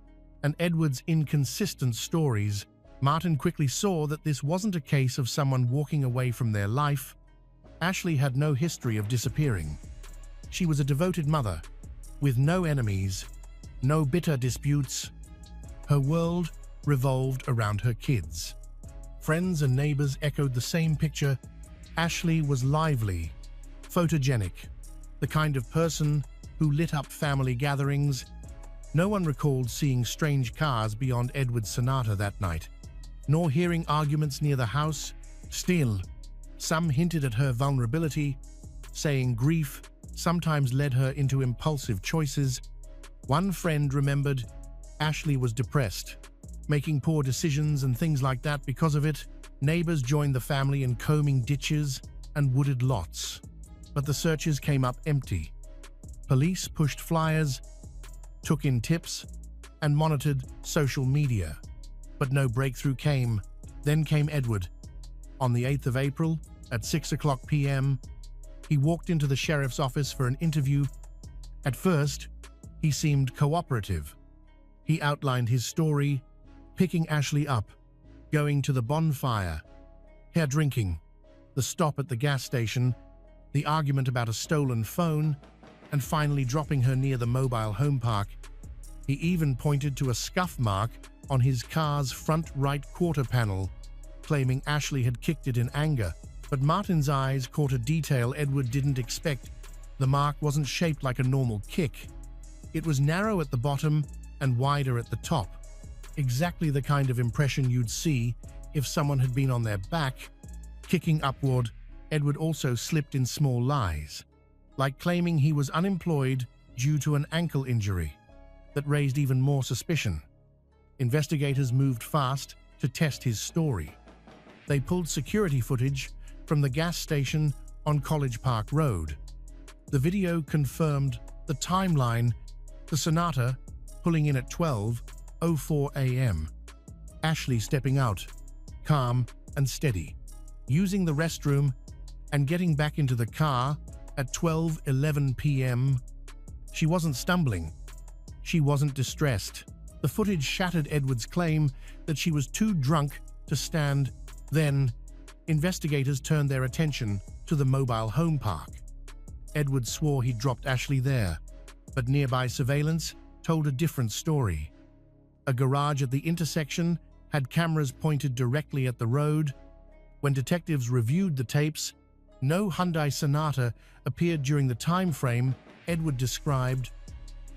and Edward's inconsistent stories. Martin quickly saw that this wasn't a case of someone walking away from their life. Ashley had no history of disappearing. She was a devoted mother, with no enemies, no bitter disputes. Her world revolved around her kids. Friends and neighbors echoed the same picture. Ashley was lively, photogenic, the kind of person who lit up family gatherings. No one recalled seeing strange cars beyond Edward's Sonata that night, nor hearing arguments near the house. Still, some hinted at her vulnerability, saying grief sometimes led her into impulsive choices. One friend remembered Ashley was depressed, making poor decisions and things like that because of it. Neighbors joined the family in combing ditches and wooded lots, but the searches came up empty. Police pushed flyers, took in tips, and monitored social media, but no breakthrough came. Then came Edward. On the 8th of April, at 6:00 p.m., he walked into the sheriff's office for an interview. At first, he seemed cooperative. He outlined his story, picking Ashley up, going to the bonfire, her drinking, the stop at the gas station, the argument about a stolen phone, and finally dropping her near the mobile home park. He even pointed to a scuff mark on his car's front right quarter panel, claiming Ashley had kicked it in anger. But Martin's eyes caught a detail Edward didn't expect. The mark wasn't shaped like a normal kick. It was narrow at the bottom and wider at the top, exactly the kind of impression you'd see if someone had been on their back, kicking upward. Edward also slipped in small lies, like claiming he was unemployed due to an ankle injury, that raised even more suspicion. Investigators moved fast to test his story. They pulled security footage from the gas station on College Park Road. The video confirmed the timeline: the Sonata pulling in at 12:04 a.m., Ashley stepping out, calm and steady, using the restroom and getting back into the car at 12:11 p.m. She wasn't stumbling. she wasn't distressed. The footage shattered Edward's claim that she was too drunk to stand. Then, investigators turned their attention to the mobile home park. Edward swore he dropped Ashley there, but nearby surveillance told a different story. A garage at the intersection had cameras pointed directly at the road. When detectives reviewed the tapes, no Hyundai Sonata appeared during the time frame Edward described.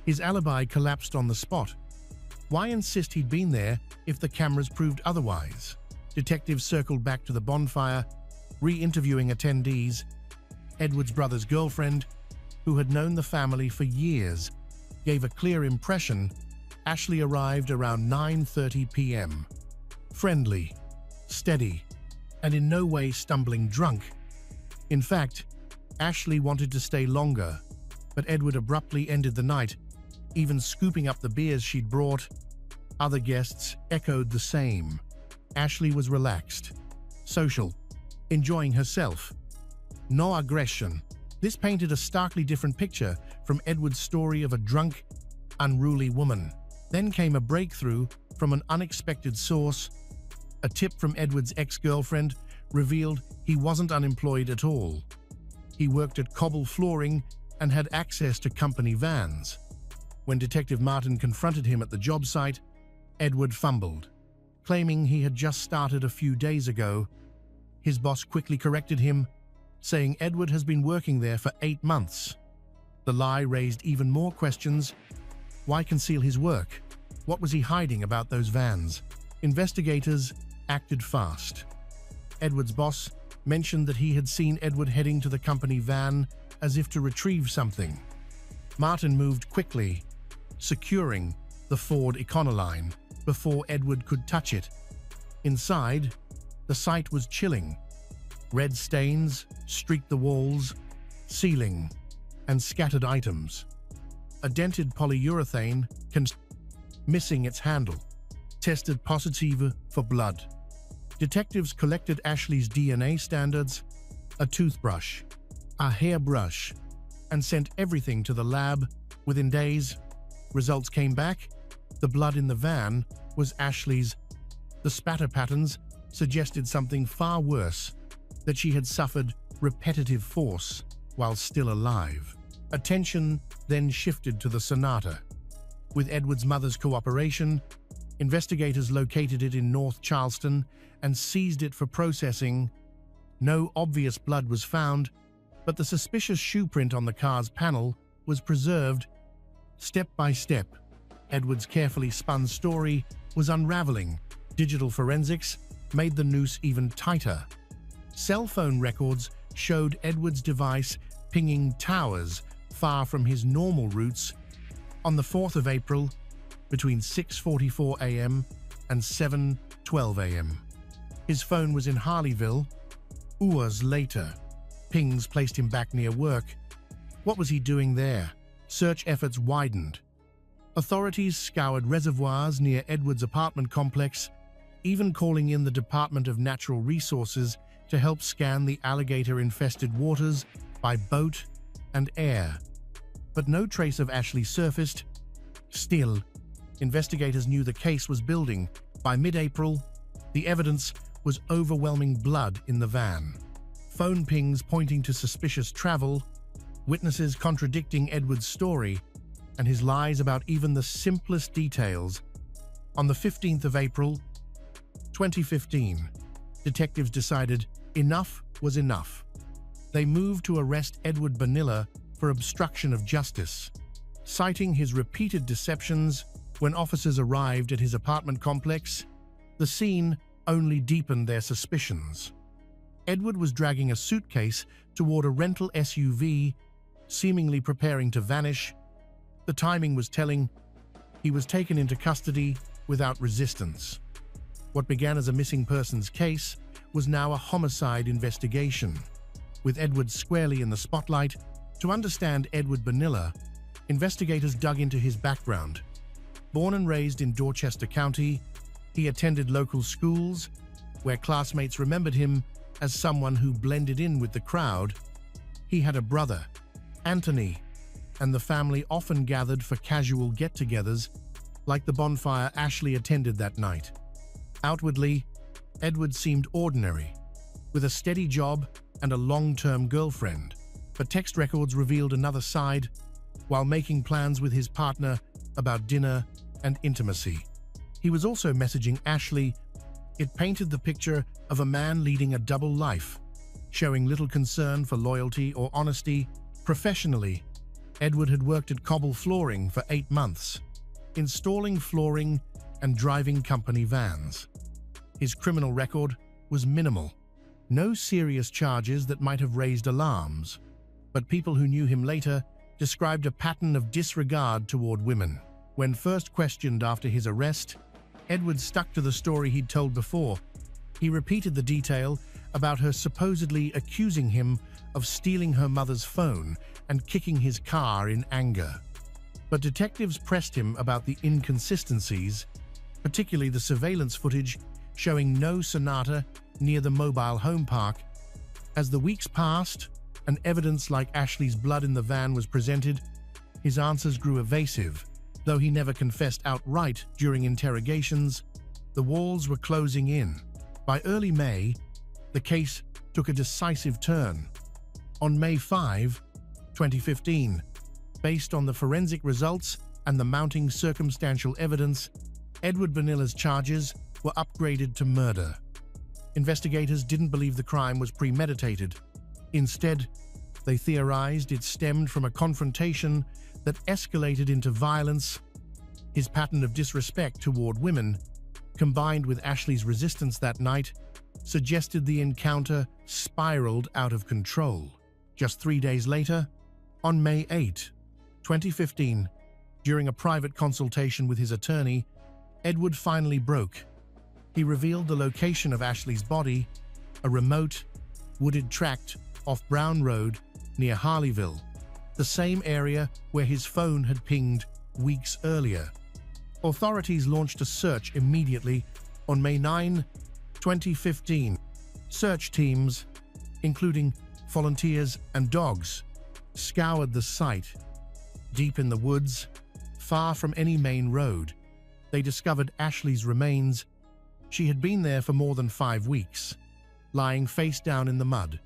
His alibi collapsed on the spot. Why insist he'd been there if the cameras proved otherwise? Detectives circled back to the bonfire, re-interviewing attendees. Edward's brother's girlfriend, who had known the family for years, gave a clear impression. Ashley arrived around 9:30 p.m. Friendly, steady, and in no way stumbling drunk. In fact, Ashley wanted to stay longer, but Edward abruptly ended the night, even scooping up the beers she'd brought. Other guests echoed the same. Ashley was relaxed, social, enjoying herself. No aggression. This painted a starkly different picture from Edward's story of a drunk, unruly woman. Then came a breakthrough from an unexpected source. A tip from Edward's ex-girlfriend revealed he wasn't unemployed at all. He worked at Cobble Flooring and had access to company vans. When Detective Martin confronted him at the job site, Edward fumbled, claiming he had just started a few days ago. His boss quickly corrected him, saying Edward has been working there for 8 months. The lie raised even more questions. Why conceal his work? What was he hiding about those vans? Investigators acted fast. Edward's boss mentioned that he had seen Edward heading to the company van as if to retrieve something. Martin moved quickly, securing the Ford Econoline before Edward could touch it. Inside, the sight was chilling. Red stains streaked the walls, ceiling, and scattered items. A dented polyurethane missing its handle, tested positive for blood. Detectives collected Ashley's DNA standards, a toothbrush, a hairbrush, and sent everything to the lab. Within days, results came back. The blood in the van was Ashley's. The spatter patterns suggested something far worse, that she had suffered repetitive force while still alive. Attention then shifted to the Sonata. With Edward's mother's cooperation, investigators located it in North Charleston and seized it for processing. No obvious blood was found, but the suspicious shoe print on the car's panel was preserved. Step by step, Edward's carefully spun story was unraveling. Digital forensics made the noose even tighter. Cell phone records showed Edward's device pinging towers far from his normal routes. On the 4th of April, between 6:44 a.m. and 7:12 a.m., his phone was in Harleyville. Hours later, pings placed him back near work. What was he doing there? Search efforts widened. Authorities scoured reservoirs near Edward's apartment complex, even calling in the Department of Natural Resources to help scan the alligator-infested waters by boat and air. But no trace of Ashley surfaced. Still, investigators knew the case was building. By mid-April, the evidence was overwhelming: blood in the van, phone pings pointing to suspicious travel, witnesses contradicting Edward's story, and his lies about even the simplest details. On the 15th of April, 2015, detectives decided enough was enough. They moved to arrest Edward Bonilla for obstruction of justice, citing his repeated deceptions. When officers arrived at his apartment complex, the scene only deepened their suspicions. Edward was dragging a suitcase toward a rental SUV, seemingly preparing to vanish. The timing was telling. He was taken into custody without resistance. What began as a missing persons case was now a homicide investigation, with Edward squarely in the spotlight. To understand Edward Bonilla, investigators dug into his background. Born and raised in Dorchester County, he attended local schools, where classmates remembered him as someone who blended in with the crowd. He had a brother, Anthony, and the family often gathered for casual get-togethers, like the bonfire Ashley attended that night. Outwardly, Edward seemed ordinary, with a steady job and a long-term girlfriend, but text records revealed another side, while making plans with his partner about dinner and intimacy. He was also messaging Ashley. It painted the picture of a man leading a double life, showing little concern for loyalty or honesty. Professionally, Edward had worked at Cobble Flooring for 8 months, installing flooring and driving company vans. His criminal record was minimal. No serious charges that might have raised alarms, but people who knew him later described a pattern of disregard toward women. When first questioned after his arrest, Edward stuck to the story he'd told before. He repeated the detail about her supposedly accusing him of stealing her mother's phone and kicking his car in anger. But detectives pressed him about the inconsistencies, particularly the surveillance footage showing no Sonata near the mobile home park. As the weeks passed and evidence like Ashley's blood in the van was presented, his answers grew evasive. Though he never confessed outright during interrogations, the walls were closing in. By early May, the case took a decisive turn. On May 5, 2015, based on the forensic results and the mounting circumstantial evidence, Edward Bonilla's charges were upgraded to murder. Investigators didn't believe the crime was premeditated. Instead, they theorized it stemmed from a confrontation that escalated into violence. His pattern of disrespect toward women, combined with Ashley's resistance that night, suggested the encounter spiraled out of control. Just 3 days later, on May 8, 2015, during a private consultation with his attorney, Edward finally broke. He revealed the location of Ashley's body, a remote, wooded tract off Brown Road near Harleyville, the same area where his phone had pinged weeks earlier. Authorities launched a search immediately on May 9, 2015. Search teams, including volunteers and dogs, scoured the site. Deep in the woods, far from any main road, they discovered Ashley's remains. She had been there for more than 5 weeks, lying face down in the mud.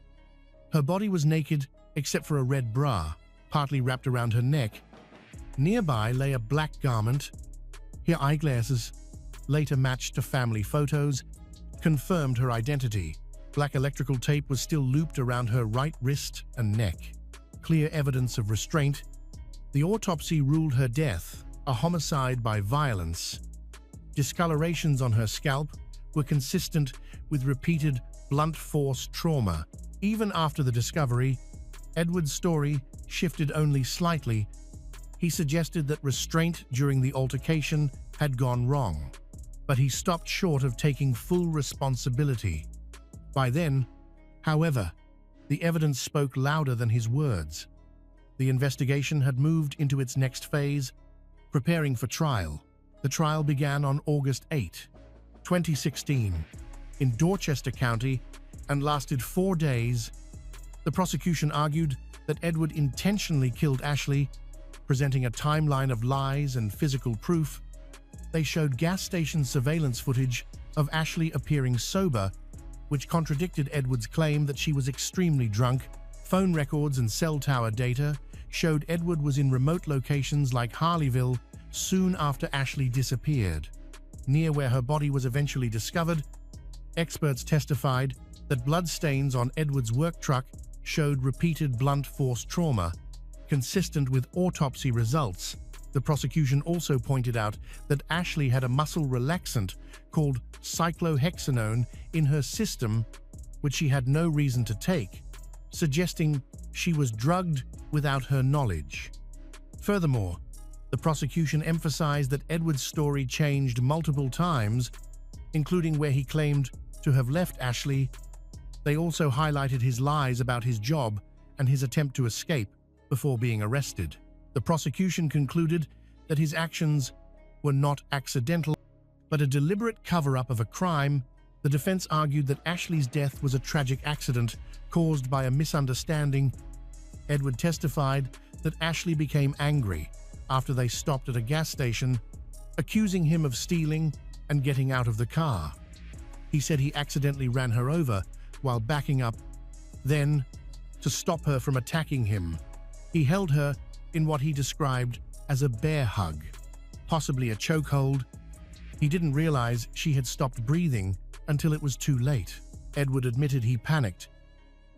Her body was naked except for a red bra, partly wrapped around her neck. Nearby lay a black garment. Her eyeglasses, later matched to family photos, confirmed her identity. Black electrical tape was still looped around her right wrist and neck. Clear evidence of restraint. The autopsy ruled her death a homicide by violence. Discolorations on her scalp were consistent with repeated blunt force trauma. Even after the discovery, Edward's story shifted only slightly. He suggested that restraint during the altercation had gone wrong, but he stopped short of taking full responsibility. By then, however, the evidence spoke louder than his words. The investigation had moved into its next phase, preparing for trial. The trial began on August 8, 2016, in Dorchester County and lasted 4 days. The prosecution argued that Edward intentionally killed Ashley, presenting a timeline of lies and physical proof. They showed gas station surveillance footage of Ashley appearing sober, which contradicted Edward's claim that she was extremely drunk. Phone records and cell tower data showed Edward was in remote locations like Harleyville soon after Ashley disappeared. Near where her body was eventually discovered, experts testified that bloodstains on Edward's work truck showed repeated blunt force trauma, consistent with autopsy results. The prosecution also pointed out that Ashley had a muscle relaxant called cyclohexanone in her system, which she had no reason to take, suggesting she was drugged without her knowledge. Furthermore, the prosecution emphasized that Edward's story changed multiple times, including where he claimed to have left Ashley. They also highlighted his lies about his job and his attempt to escape before being arrested. The prosecution concluded that his actions were not accidental, but a deliberate cover-up of a crime. The defense argued that Ashley's death was a tragic accident caused by a misunderstanding. Edward testified that Ashley became angry after they stopped at a gas station, accusing him of stealing and getting out of the car. He said he accidentally ran her over while backing up. Then, to stop her from attacking him, he held her in what he described as a bear hug, possibly a chokehold. He didn't realize she had stopped breathing until it was too late. Edward admitted he panicked.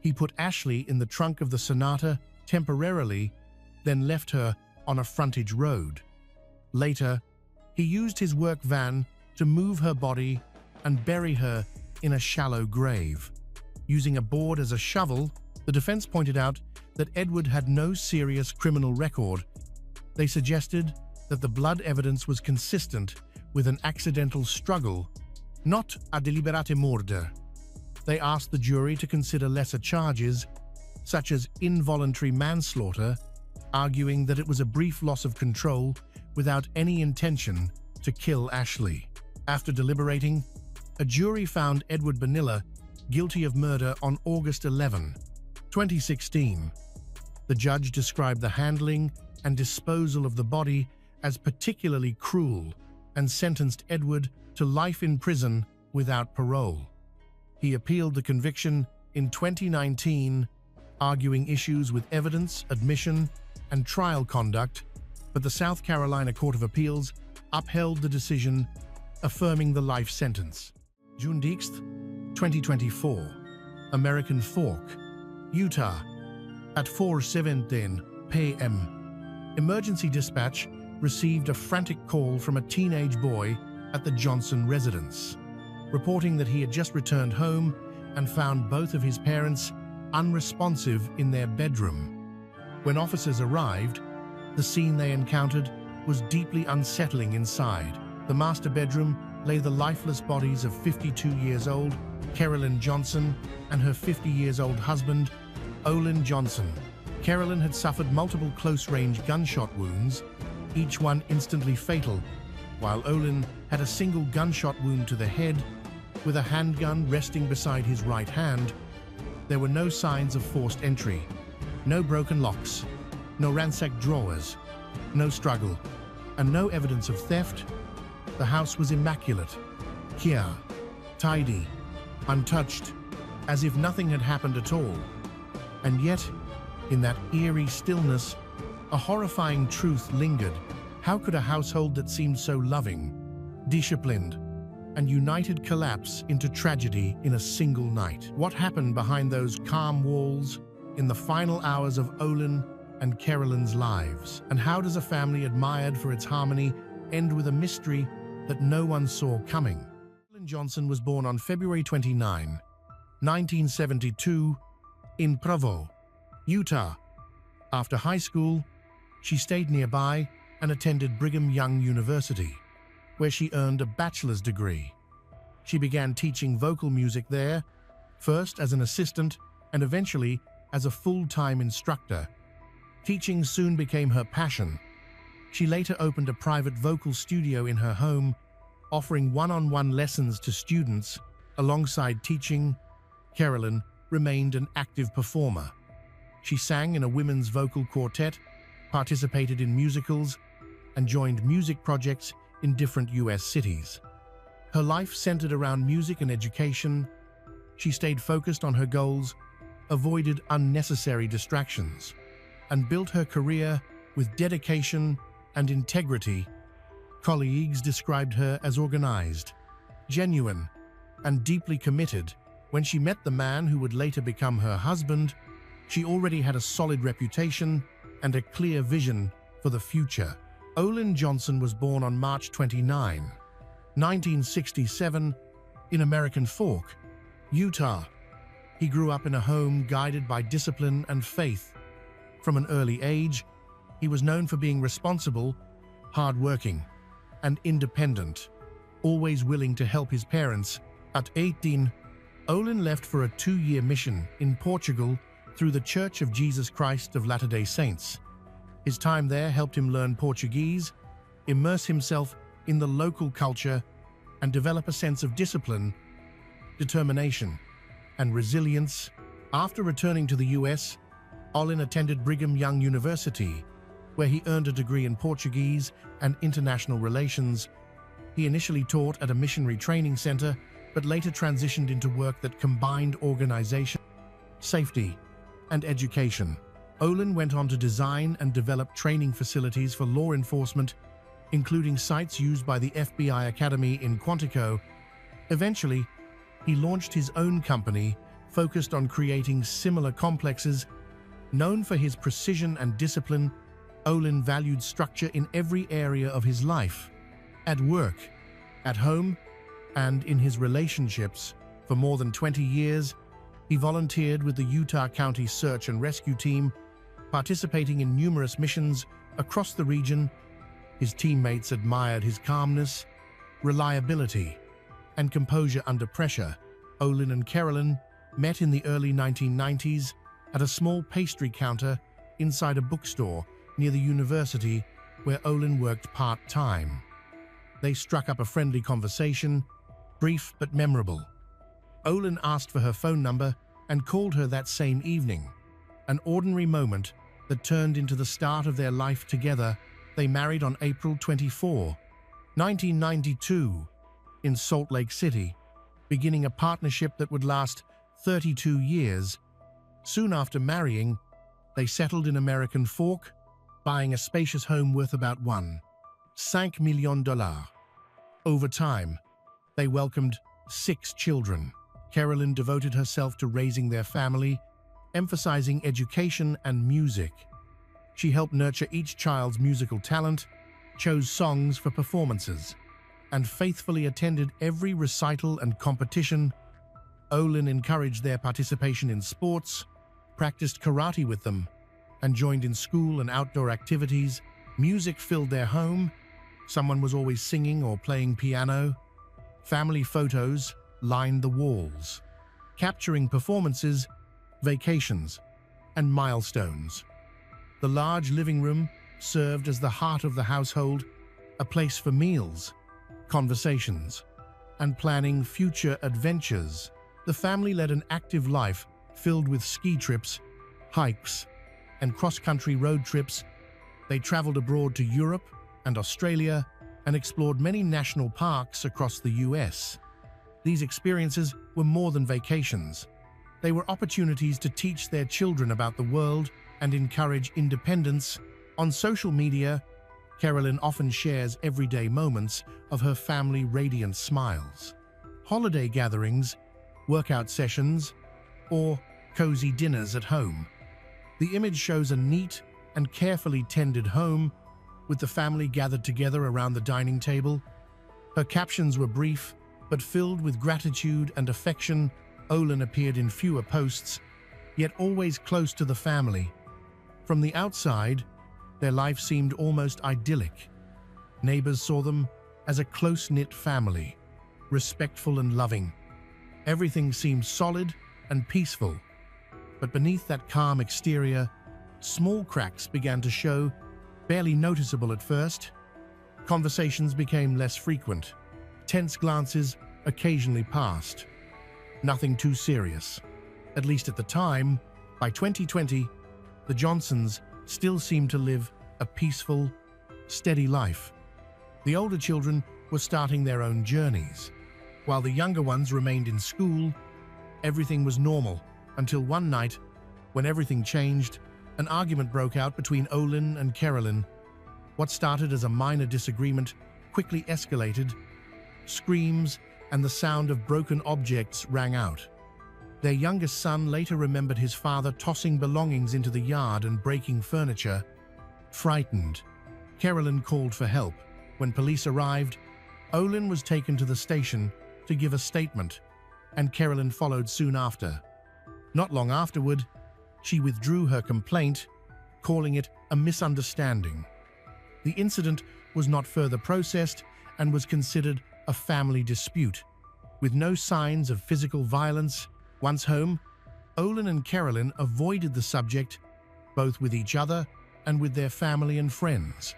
He put Ashley in the trunk of the Sonata temporarily, then left her on a frontage road. Later, he used his work van to move her body and bury her in a shallow grave. Using a board as a shovel, the defense pointed out that Edward had no serious criminal record. They suggested that the blood evidence was consistent with an accidental struggle, not a deliberate murder. They asked the jury to consider lesser charges, such as involuntary manslaughter, arguing that it was a brief loss of control without any intention to kill Ashley. After deliberating, a jury found Edward Bonilla guilty of murder on August 11, 2016. The judge described the handling and disposal of the body as particularly cruel and sentenced Edward to life in prison without parole. He appealed the conviction in 2019, arguing issues with evidence, admission, and trial conduct, but the South Carolina Court of Appeals upheld the decision, affirming the life sentence. June 6, 2024, American Fork, Utah, at 4:17 p.m. Emergency dispatch received a frantic call from a teenage boy at the Johnson residence, reporting that he had just returned home and found both of his parents unresponsive in their bedroom. When officers arrived, the scene they encountered was deeply unsettling inside. The master bedroom lay the lifeless bodies of 52-years-old Carolyn Johnson and her 50-years-old husband, Olin Johnson. Carolyn had suffered multiple close-range gunshot wounds, each one instantly fatal, while Olin had a single gunshot wound to the head, with a handgun resting beside his right hand. There were no signs of forced entry, no broken locks, no ransacked drawers, no struggle, and no evidence of theft. The house was immaculate, clear, tidy, untouched, as if nothing had happened at all. And yet, in that eerie stillness, a horrifying truth lingered. How could a household that seemed so loving, disciplined, and united collapse into tragedy in a single night? What happened behind those calm walls in the final hours of Olin and Carolyn's lives? And how does a family admired for its harmony end with a mystery that no one saw coming? Olin Johnson was born on February 29, 1972, in Provo, Utah. After high school, she stayed nearby and attended Brigham Young University, where she earned a bachelor's degree. She began teaching vocal music there, first as an assistant and eventually as a full-time instructor. Teaching soon became her passion. She later opened a private vocal studio in her home, offering one-on-one lessons to students. Alongside teaching, Carolyn remained an active performer. She sang in a women's vocal quartet, participated in musicals, and joined music projects in different U.S. cities. Her life centered around music and education. She stayed focused on her goals, avoided unnecessary distractions, and built her career with dedication and integrity. Colleagues described her as organized, genuine, and deeply committed. When she met the man who would later become her husband, she already had a solid reputation and a clear vision for the future. Olin Johnson was born on March 29, 1967, in American Fork, Utah. He grew up in a home guided by discipline and faith. From an early age, he was known for being responsible, hardworking, and independent, always willing to help his parents. At 18, Olin left for a 2-year mission in Portugal through the Church of Jesus Christ of Latter-day Saints. His time there helped him learn Portuguese, immerse himself in the local culture, and develop a sense of discipline, determination, and resilience. After returning to the U.S., Olin attended Brigham Young University, where he earned a degree in Portuguese and international relations. He initially taught at a missionary training center, but later transitioned into work that combined organization, safety, and education. Olin went on to design and develop training facilities for law enforcement, including sites used by the FBI Academy in Quantico. Eventually, he launched his own company focused on creating similar complexes. Known for his precision and discipline, Olin valued structure in every area of his life, at work, at home, and in his relationships. For more than 20 years, he volunteered with the Utah County Search and Rescue Team, participating in numerous missions across the region. His teammates admired his calmness, reliability, and composure under pressure. Olin and Carolyn met in the early 1990s at a small pastry counter inside a bookstore near the university where Olin worked part-time. They struck up a friendly conversation, brief but memorable. Olin asked for her phone number and called her that same evening. An ordinary moment that turned into the start of their life together. They married on April 24, 1992, in Salt Lake City, beginning a partnership that would last 32 years. Soon after marrying, they settled in American Fork, buying a spacious home worth about $1.5 million. Over time, they welcomed 6 children. Carolyn devoted herself to raising their family, emphasizing education and music. She helped nurture each child's musical talent, chose songs for performances, and faithfully attended every recital and competition. Olin encouraged their participation in sports, practiced karate with them, and joined in school and outdoor activities. Music filled their home. Someone was always singing or playing piano. Family photos lined the walls, capturing performances, vacations, and milestones. The large living room served as the heart of the household, a place for meals, conversations, and planning future adventures. The family led an active life filled with ski trips, hikes, and cross-country road trips. They traveled abroad to Europe and Australia and explored many national parks across the US. These experiences were more than vacations. They were opportunities to teach their children about the world and encourage independence. On social media, Carolyn often shares everyday moments of her family radiant smiles. Holiday gatherings, workout sessions, or cozy dinners at home. The image shows a neat and carefully tended home, with the family gathered together around the dining table. Her captions were brief, but filled with gratitude and affection. Olin appeared in fewer posts, yet always close to the family. From the outside, their life seemed almost idyllic. Neighbors saw them as a close-knit family, respectful and loving. Everything seemed solid and peaceful. But beneath that calm exterior, small cracks began to show, barely noticeable at first. Conversations became less frequent. Tense glances occasionally passed. Nothing too serious. At least at the time, by 2020, the Johnsons still seemed to live a peaceful, steady life. The older children were starting their own journeys. While the younger ones remained in school, everything was normal until one night, when everything changed. An argument broke out between Olin and Carolyn. What started as a minor disagreement quickly escalated. Screams and the sound of broken objects rang out. Their youngest son later remembered his father tossing belongings into the yard and breaking furniture. Frightened, Carolyn called for help. When police arrived, Olin was taken to the station to give a statement, and Carolyn followed soon after. Not long afterward, she withdrew her complaint, calling it a misunderstanding. The incident was not further processed and was considered a family dispute. With no signs of physical violence, once home, Olin and Carolyn avoided the subject, both with each other and with their family and friends.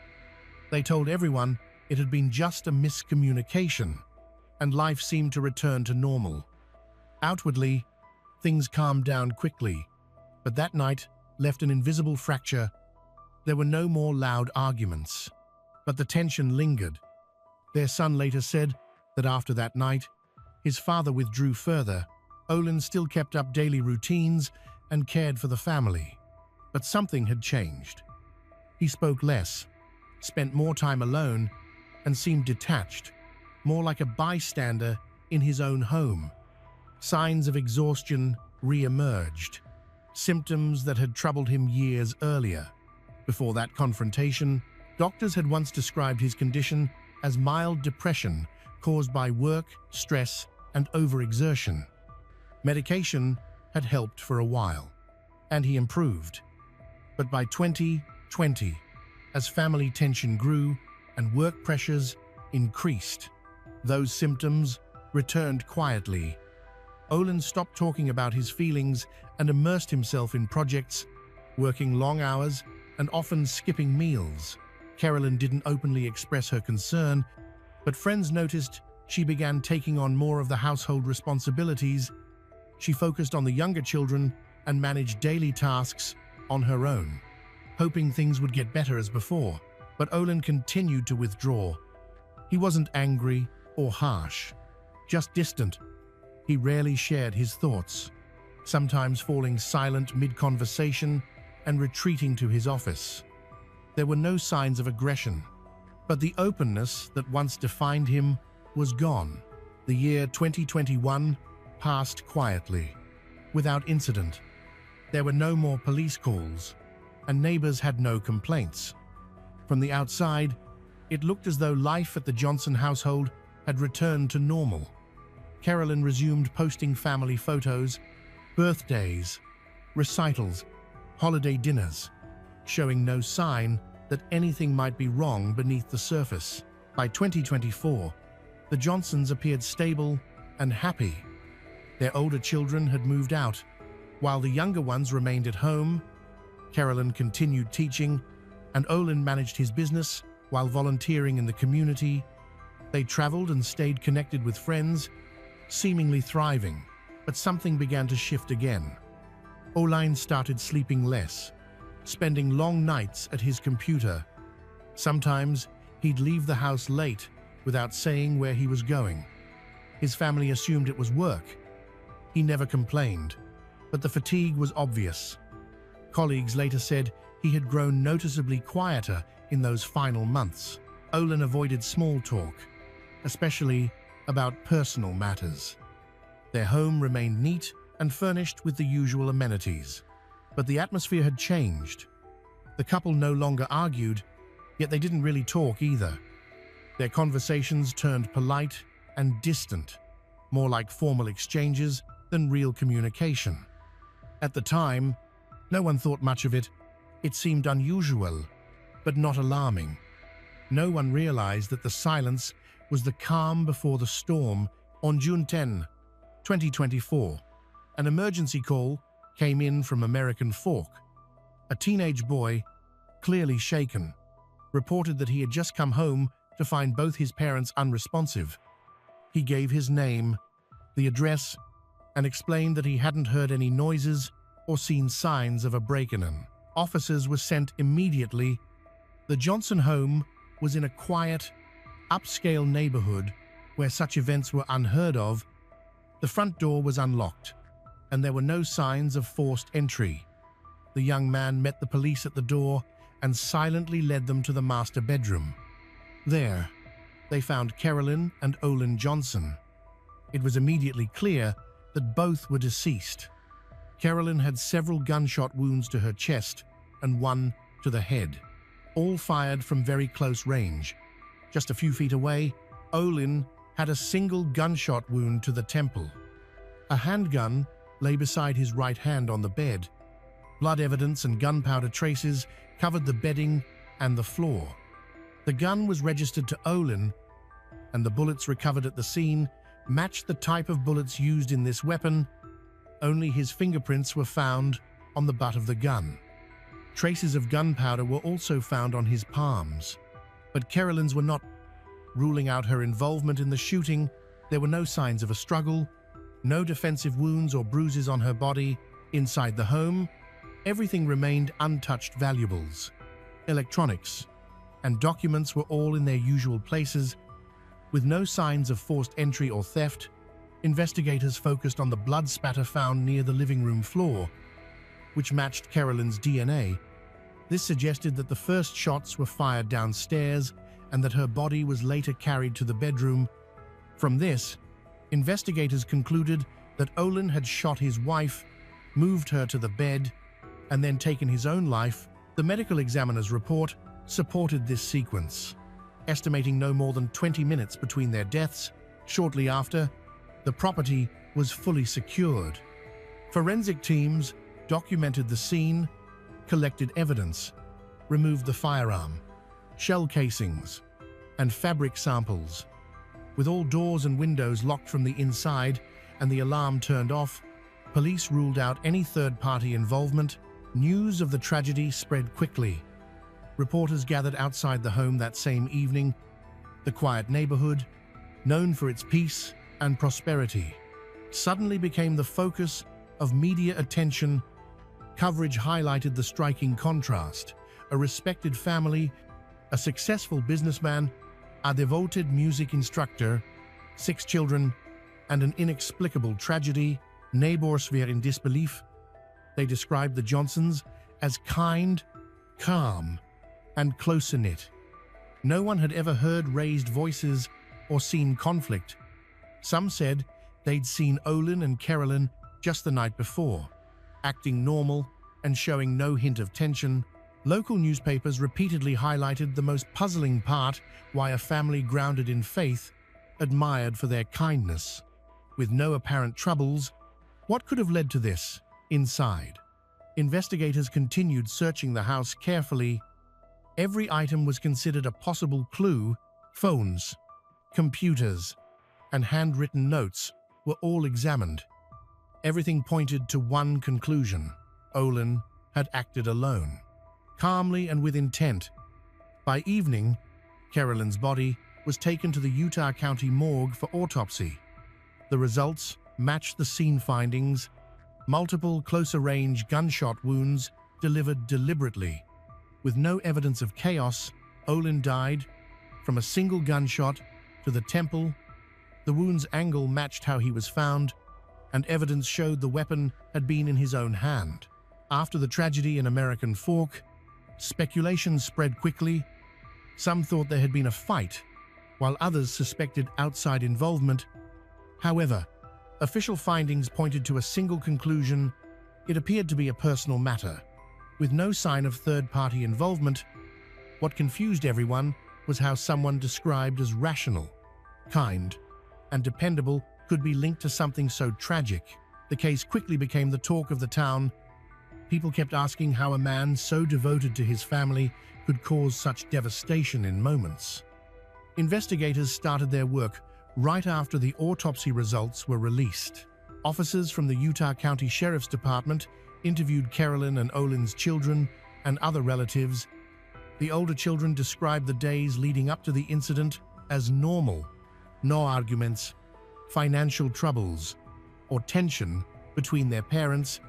They told everyone it had been just a miscommunication, and life seemed to return to normal. Outwardly, things calmed down quickly, but that night, left an invisible fracture. There were no more loud arguments, but the tension lingered. Their son later said that after that night, his father withdrew further. Olin still kept up daily routines and cared for the family, but something had changed. He spoke less, spent more time alone, and seemed detached, more like a bystander in his own home. Signs of exhaustion re-emerged, symptoms that had troubled him years earlier. Before that confrontation, doctors had once described his condition as mild depression caused by work, stress, and overexertion. Medication had helped for a while, and he improved. But by 2020, as family tension grew and work pressures increased, those symptoms returned quietly. Olin stopped talking about his feelings and immersed himself in projects, working long hours and often skipping meals. Carolyn didn't openly express her concern, but friends noticed she began taking on more of the household responsibilities. She focused on the younger children and managed daily tasks on her own, hoping things would get better as before. But Olin continued to withdraw. He wasn't angry or harsh, just distant. He rarely shared his thoughts, sometimes falling silent mid-conversation and retreating to his office. There were no signs of aggression, but the openness that once defined him was gone. The year 2021 passed quietly, without incident. There were no more police calls, and neighbors had no complaints. From the outside, it looked as though life at the Johnson household had returned to normal. Carolyn resumed posting family photos, birthdays, recitals, holiday dinners, showing no sign that anything might be wrong beneath the surface. By 2024, the Johnsons appeared stable and happy. Their older children had moved out, while the younger ones remained at home. Carolyn continued teaching, and Olin managed his business while volunteering in the community. They traveled and stayed connected with friends, seemingly thriving, but something began to shift again. Olin started sleeping less, spending long nights at his computer. Sometimes he'd leave the house late without saying where he was going. His family assumed it was work. He never complained, but the fatigue was obvious. Colleagues later said he had grown noticeably quieter in those final months. Olin avoided small talk, especially about personal matters. Their home remained neat and furnished with the usual amenities. But the atmosphere had changed. The couple no longer argued, yet they didn't really talk either. Their conversations turned polite and distant, more like formal exchanges than real communication. At the time, no one thought much of it. It seemed unusual, but not alarming. No one realized that the silence was the calm before the storm. On June 10, 2024, an emergency call came in from American Fork. A teenage boy, clearly shaken, reported that he had just come home to find both his parents unresponsive. He gave his name, the address, and explained that he hadn't heard any noises or seen signs of a break-in. Officers were sent immediately. The Johnson home was in a quiet, upscale neighborhood where such events were unheard of. The front door was unlocked, and there were no signs of forced entry. The young man met the police at the door and silently led them to the master bedroom. There, they found Carolyn and Olin Johnson. It was immediately clear that both were deceased. Carolyn had several gunshot wounds to her chest and one to the head, all fired from very close range. Just a few feet away, Olin had a single gunshot wound to the temple. A handgun lay beside his right hand on the bed. Blood evidence and gunpowder traces covered the bedding and the floor. The gun was registered to Olin, and the bullets recovered at the scene matched the type of bullets used in this weapon. Only his fingerprints were found on the butt of the gun. Traces of gunpowder were also found on his palms, but Carolyn's were not. Ruling out her involvement in the shooting, there were no signs of a struggle, no defensive wounds or bruises on her body. Inside the home, Everything remained untouched. Valuables, electronics, and documents were all in their usual places, with no signs of forced entry or theft. Investigators focused on the blood spatter found near the living room floor, which matched Carolyn's DNA. This suggested that the first shots were fired downstairs and that her body was later carried to the bedroom. From this, investigators concluded that Olin had shot his wife, moved her to the bed, and then taken his own life. The medical examiner's report supported this sequence, estimating no more than 20 minutes between their deaths. Shortly after, the property was fully secured. Forensic teams documented the scene, collected evidence, removed the firearm, shell casings, and fabric samples. With all doors and windows locked from the inside and the alarm turned off, police ruled out any third-party involvement. News of the tragedy spread quickly. Reporters gathered outside the home that same evening. The quiet neighborhood, known for its peace and prosperity, suddenly became the focus of media attention. Coverage highlighted the striking contrast: a respected family, a successful businessman, a devoted music instructor, 6 children, and an inexplicable tragedy. Neighbors were in disbelief. They described the Johnsons as kind, calm, and close-knit. No one had ever heard raised voices or seen conflict. Some said they'd seen Olin and Carolyn just the night before, acting normal and showing no hint of tension. Local newspapers repeatedly highlighted the most puzzling part: why a family grounded in faith, admired for their kindness, with no apparent troubles. What could have led to this? Inside, investigators continued searching the house carefully. Every item was considered a possible clue. Phones, computers, and handwritten notes were all examined. Everything pointed to one conclusion: Olin had acted alone, calmly and with intent. By evening, Carolyn's body was taken to the Utah County morgue for autopsy. The results matched the scene findings: multiple closer-range gunshot wounds delivered deliberately. With no evidence of chaos, Olin died from a single gunshot to the temple. The wound's angle matched how he was found, and evidence showed the weapon had been in his own hand. After the tragedy in American Fork, speculation spread quickly. Some thought there had been a fight, while others suspected outside involvement. However, official findings pointed to a single conclusion: it appeared to be a personal matter, with no sign of third-party involvement. What confused everyone was how someone described as rational, kind, and dependable could be linked to something so tragic. The case quickly became the talk of the town. People kept asking how a man so devoted to his family could cause such devastation in moments. Investigators started their work right after the autopsy results were released. Officers from the Utah County Sheriff's Department interviewed Carolyn and Olin's children and other relatives. The older children described the days leading up to the incident as normal. No arguments, financial troubles, or tension between their parents.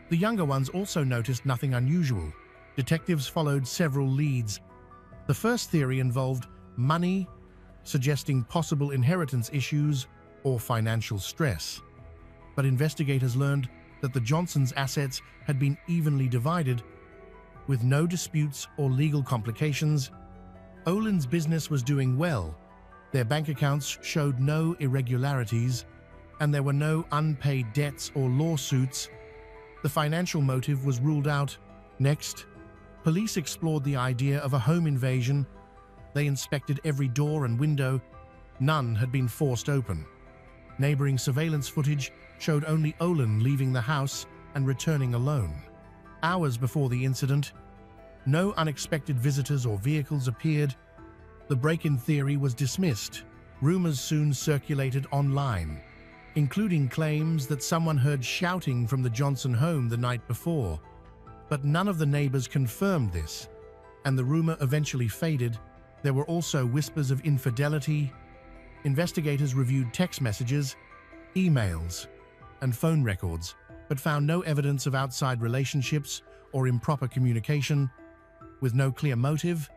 The younger ones also noticed nothing unusual. Detectives followed several leads. The first theory involved money, suggesting possible inheritance issues or financial stress. But investigators learned that the Johnsons' assets had been evenly divided, with no disputes or legal complications. Olin's business was doing well. Their bank accounts showed no irregularities, and there were no unpaid debts or lawsuits. The financial motive was ruled out. Next, police explored the idea of a home invasion. They inspected every door and window. None had been forced open. Neighboring surveillance footage showed only Olin leaving the house and returning alone. Hours before the incident, no unexpected visitors or vehicles appeared. The break-in theory was dismissed. Rumors soon circulated online, including claims that someone heard shouting from the Johnson home the night before. But none of the neighbors confirmed this, and the rumor eventually faded. There were also whispers of infidelity. Investigators reviewed text messages, emails, and phone records, but found no evidence of outside relationships or improper communication. With no clear motive,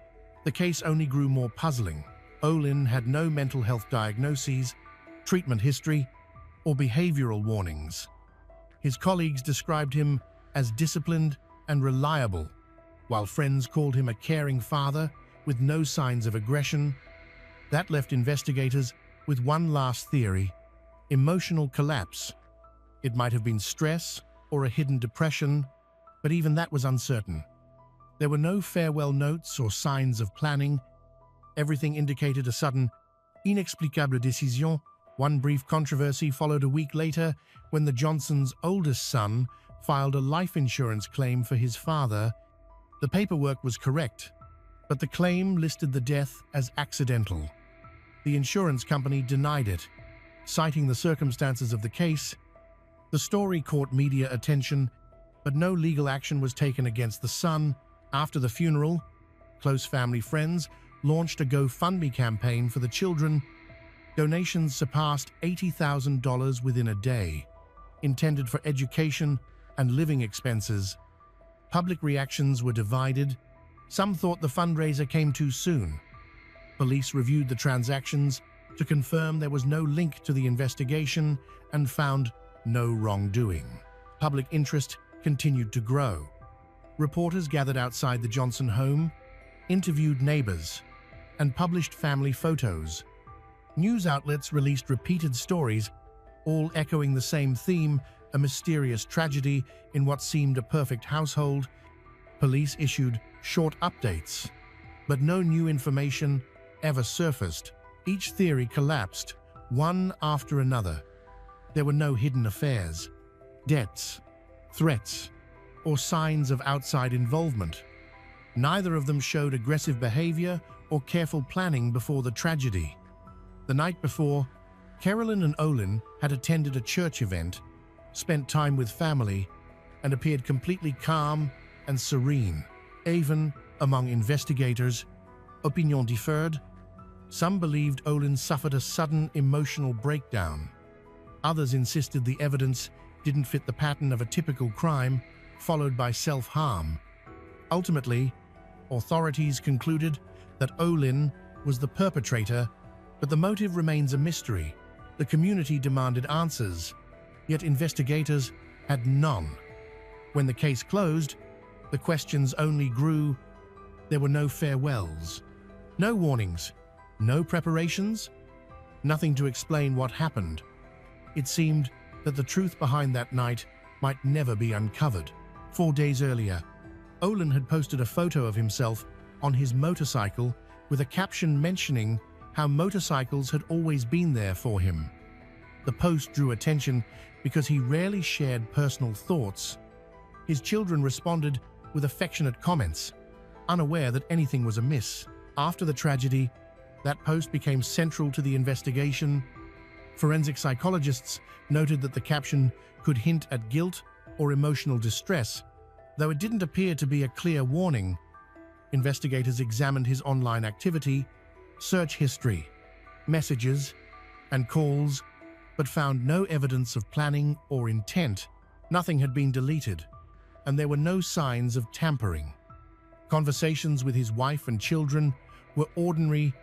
the case only grew more puzzling. Olin had no mental health diagnoses, treatment history, or behavioral warnings. His colleagues described him as disciplined and reliable, while friends called him a caring father with no signs of aggression. That left investigators with one last theory: emotional collapse. It might have been stress or a hidden depression, but even that was uncertain. There were no farewell notes or signs of planning. Everything indicated a sudden, inexplicable décision. One brief controversy followed a week later when the Johnsons' oldest son filed a life insurance claim for his father. The paperwork was correct, but the claim listed the death as accidental. The insurance company denied it, citing the circumstances of the case. The story caught media attention, but no legal action was taken against the son. After the funeral, close family friends launched a GoFundMe campaign for the children. Donations surpassed $80,000 within a day, intended for education and living expenses. Public reactions were divided. Some thought the fundraiser came too soon. Police reviewed the transactions to confirm there was no link to the investigation and found no wrongdoing. Public interest continued to grow. Reporters gathered outside the Johnson home, interviewed neighbors, and published family photos. News outlets released repeated stories, all echoing the same theme: a mysterious tragedy in what seemed a perfect household. Police issued short updates, but no new information ever surfaced. Each theory collapsed, one after another. There were no hidden affairs, debts, threats, or signs of outside involvement. Neither of them showed aggressive behavior or careful planning before the tragedy. The night before, Carolyn and Olin had attended a church event, spent time with family, and appeared completely calm and serene. Even among investigators, opinion differed. Some believed Olin suffered a sudden emotional breakdown. Others insisted the evidence didn't fit the pattern of a typical crime, followed by self-harm. Ultimately, authorities concluded that Olin was the perpetrator, but the motive remains a mystery. The community demanded answers, yet investigators had none. When the case closed, the questions only grew. There were no farewells, no warnings, no preparations, nothing to explain what happened. It seemed that the truth behind that night might never be uncovered. 4 days earlier, Olin had posted a photo of himself on his motorcycle with a caption mentioning how motorcycles had always been there for him. The post drew attention because he rarely shared personal thoughts. His children responded with affectionate comments, unaware that anything was amiss. After the tragedy, that post became central to the investigation. Forensic psychologists noted that the caption could hint at guilt or emotional distress, though it didn't appear to be a clear warning. Investigators examined his online activity, search history, messages, and calls, but found no evidence of planning or intent. Nothing had been deleted, and there were no signs of tampering. Conversations with his wife and children were ordinary,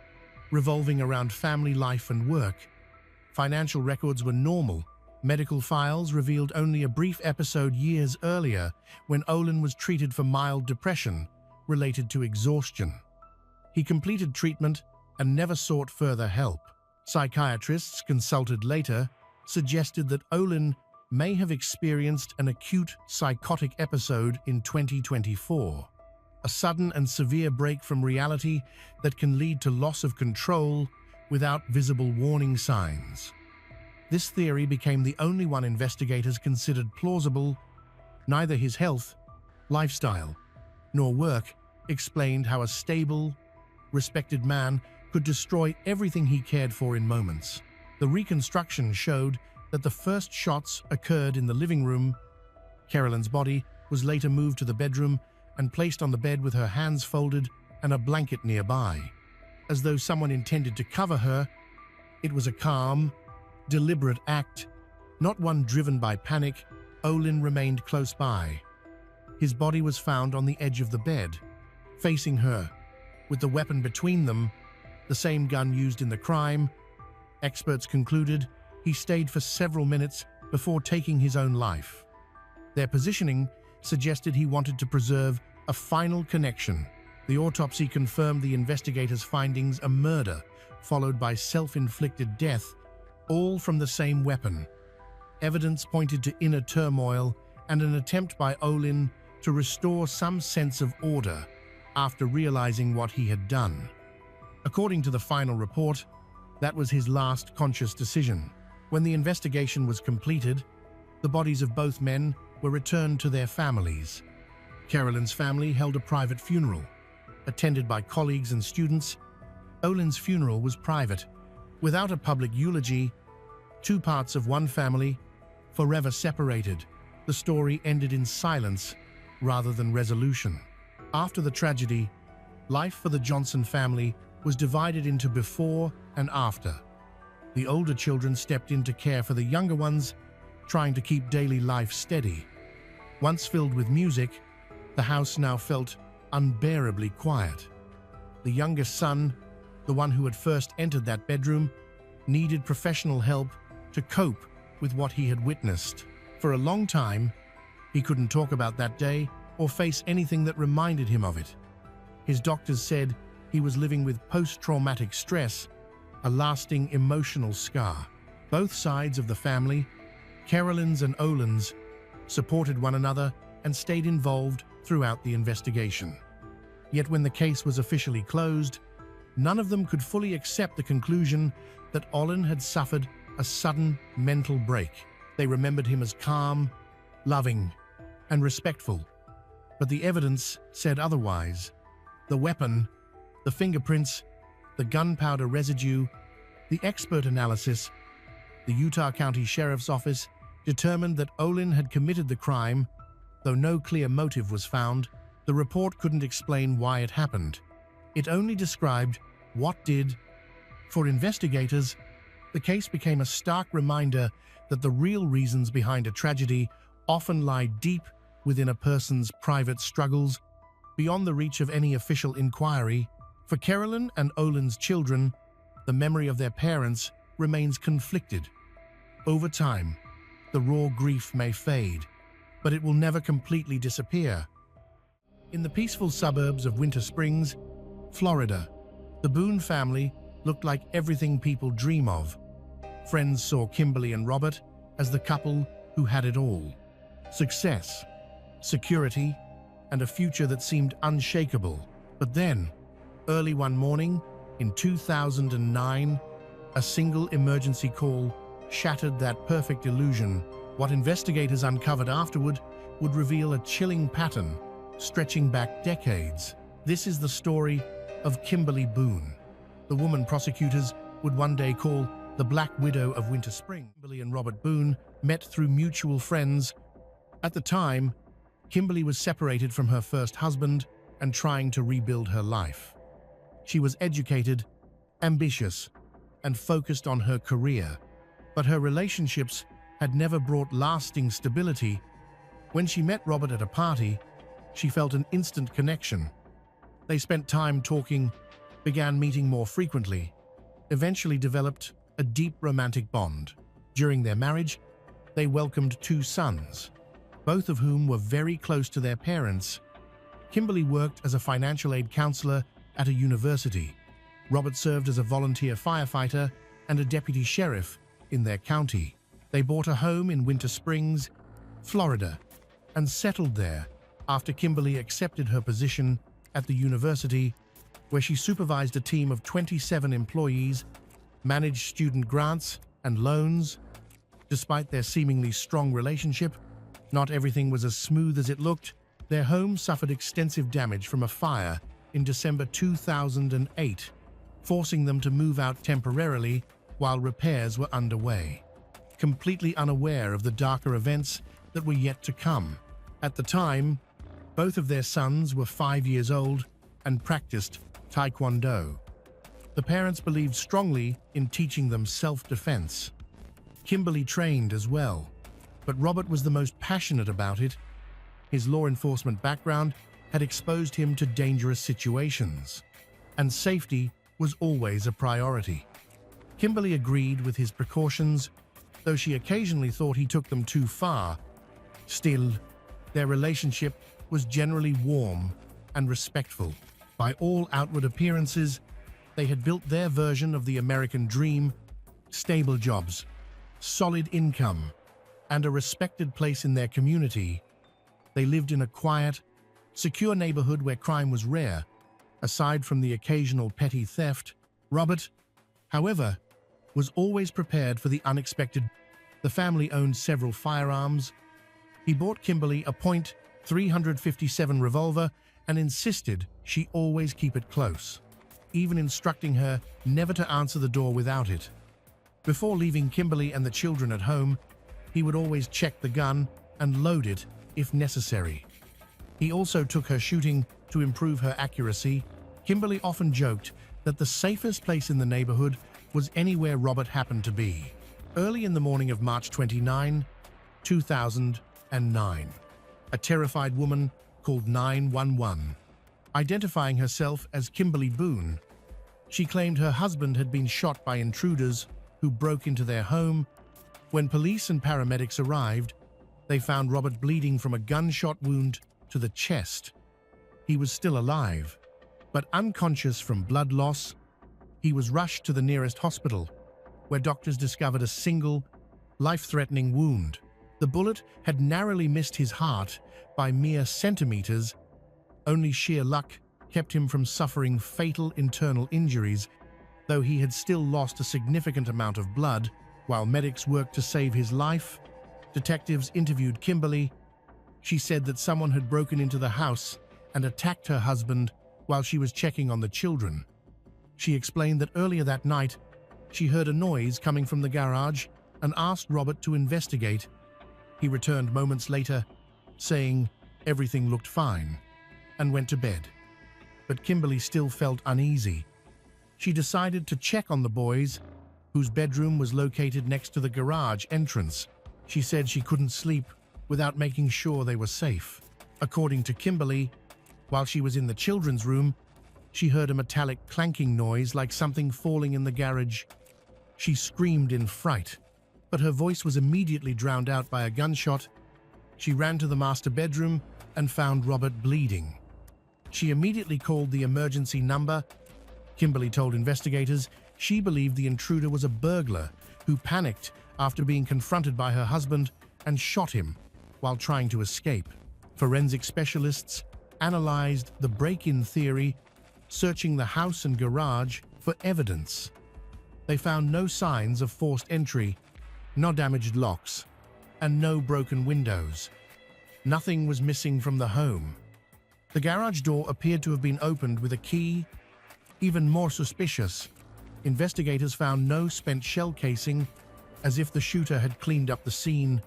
revolving around family life and work. Financial records were normal. Medical files revealed only a brief episode years earlier when Olin was treated for mild depression related to exhaustion. He completed treatment and never sought further help. Psychiatrists consulted later suggested that Olin may have experienced an acute psychotic episode in 2024, a sudden and severe break from reality that can lead to loss of control without visible warning signs. This theory became the only one investigators considered plausible. Neither his health, lifestyle, nor work explained how a stable, respected man could destroy everything he cared for in moments. The reconstruction showed that the first shots occurred in the living room. Carolyn's body was later moved to the bedroom and placed on the bed with her hands folded and a blanket nearby. As though someone intended to cover her, it was a calm, deliberate act, not one driven by panic. Olin remained close by, His body was found on the edge of the bed, facing her, with the weapon between them, the same gun used in the crime. Experts concluded he stayed for several minutes before taking his own life. Their positioning suggested he wanted to preserve a final connection. The autopsy confirmed the investigators' findings: a murder, followed by self-inflicted death, all from the same weapon. Evidence pointed to inner turmoil and an attempt by Olin to restore some sense of order after realizing what he had done. According to the final report, that was his last conscious decision. When the investigation was completed, the bodies of both men were returned to their families. Carolyn's family held a private funeral, attended by colleagues and students. Olin's funeral was private, without a public eulogy. Two parts of one family, forever separated. The story ended in silence rather than resolution. After the tragedy, life for the Johnson family was divided into before and after. The older children stepped in to care for the younger ones, trying to keep daily life steady. Once filled with music, the house now felt unbearably quiet. The youngest son, the one who had first entered that bedroom, needed professional help to cope with what he had witnessed. For a long time, he couldn't talk about that day or face anything that reminded him of it. His doctors said he was living with post-traumatic stress, a lasting emotional scar. Both sides of the family, Carolyn's and Olin's, supported one another and stayed involved throughout the investigation. Yet when the case was officially closed, none of them could fully accept the conclusion that Olin had suffered a sudden mental break. They remembered him as calm, loving, and respectful. But the evidence said otherwise. The weapon, the fingerprints, the gunpowder residue, the expert analysis, the Utah County Sheriff's Office determined that Olin had committed the crime. Though no clear motive was found, the report couldn't explain why it happened. It only described what did. For investigators, the case became a stark reminder that the real reasons behind a tragedy often lie deep within a person's private struggles, beyond the reach of any official inquiry. For Carolyn and Olin's children, the memory of their parents remains conflicted. Over time, the raw grief may fade, but it will never completely disappear. In the peaceful suburbs of Winter Springs, Florida, the Boone family looked like everything people dream of. Friends saw Kimberly and Robert as the couple who had it all: success, security, and a future that seemed unshakable. But then, early one morning in 2009, a single emergency call shattered that perfect illusion. What investigators uncovered afterward would reveal a chilling pattern stretching back decades. This is the story of Kimberly Boone, the woman prosecutors would one day call the Black Widow of Winter Spring. Kimberly and Robert Boone met through mutual friends. At the time, Kimberly was separated from her first husband and trying to rebuild her life. She was educated, ambitious, and focused on her career, but her relationships had never brought lasting stability. When she met Robert at a party, she felt an instant connection. They spent time talking, began meeting more frequently, eventually developed a deep romantic bond. During their marriage, they welcomed two sons, both of whom were very close to their parents. Kimberly worked as a financial aid counselor at a university. Robert served as a volunteer firefighter and a deputy sheriff in their county. They bought a home in Winter Springs, Florida, and settled there after Kimberly accepted her position at the university, where she supervised a team of 27 employees, managed student grants and loans. Despite their seemingly strong relationship, not everything was as smooth as it looked. Their home suffered extensive damage from a fire in December 2008, forcing them to move out temporarily while repairs were underway. Completely unaware of the darker events that were yet to come. At the time, both of their sons were 5 years old and practiced Taekwondo. The parents believed strongly in teaching them self-defense. Kimberly trained as well, but Robert was the most passionate about it. His law enforcement background had exposed him to dangerous situations, and safety was always a priority. Kimberly agreed with his precautions, though she occasionally thought he took them too far. Still, their relationship was generally warm and respectful. By all outward appearances, they had built their version of the American dream: stable jobs, solid income, and a respected place in their community. They lived in a quiet, secure neighborhood where crime was rare. Aside from the occasional petty theft, Robert, however, was always prepared for the unexpected. The family owned several firearms. He bought Kimberly a .357 revolver and insisted she always keep it close, even instructing her never to answer the door without it. Before leaving Kimberly and the children at home, he would always check the gun and load it if necessary. He also took her shooting to improve her accuracy. Kimberly often joked that the safest place in the neighborhood was anywhere Robert happened to be. Early in the morning of March 29, 2009, a terrified woman called 911, identifying herself as Kimberly Boone. She claimed her husband had been shot by intruders who broke into their home. When police and paramedics arrived, they found Robert bleeding from a gunshot wound to the chest. He was still alive, but unconscious from blood loss. He was rushed to the nearest hospital, where doctors discovered a single, life-threatening wound. The bullet had narrowly missed his heart by mere centimeters. Only sheer luck kept him from suffering fatal internal injuries, though he had still lost a significant amount of blood. While medics worked to save his life, detectives interviewed Kimberly. She said that someone had broken into the house and attacked her husband while she was checking on the children. She explained that earlier that night, she heard a noise coming from the garage and asked Robert to investigate. He returned moments later, saying everything looked fine, and went to bed. But Kimberly still felt uneasy. She decided to check on the boys, whose bedroom was located next to the garage entrance. She said she couldn't sleep without making sure they were safe. According to Kimberly, while she was in the children's room, she heard a metallic clanking noise like something falling in the garage. She screamed in fright, but her voice was immediately drowned out by a gunshot. She ran to the master bedroom and found Robert bleeding. She immediately called the emergency number. Kimberly told investigators she believed the intruder was a burglar who panicked after being confronted by her husband and shot him while trying to escape. Forensic specialists analyzed the break-in theory, searching the house and garage for evidence. They found no signs of forced entry, no damaged locks, and no broken windows. Nothing was missing from the home. The garage door appeared to have been opened with a key. Even more suspicious, investigators found no spent shell casing, as if the shooter had cleaned up the scene,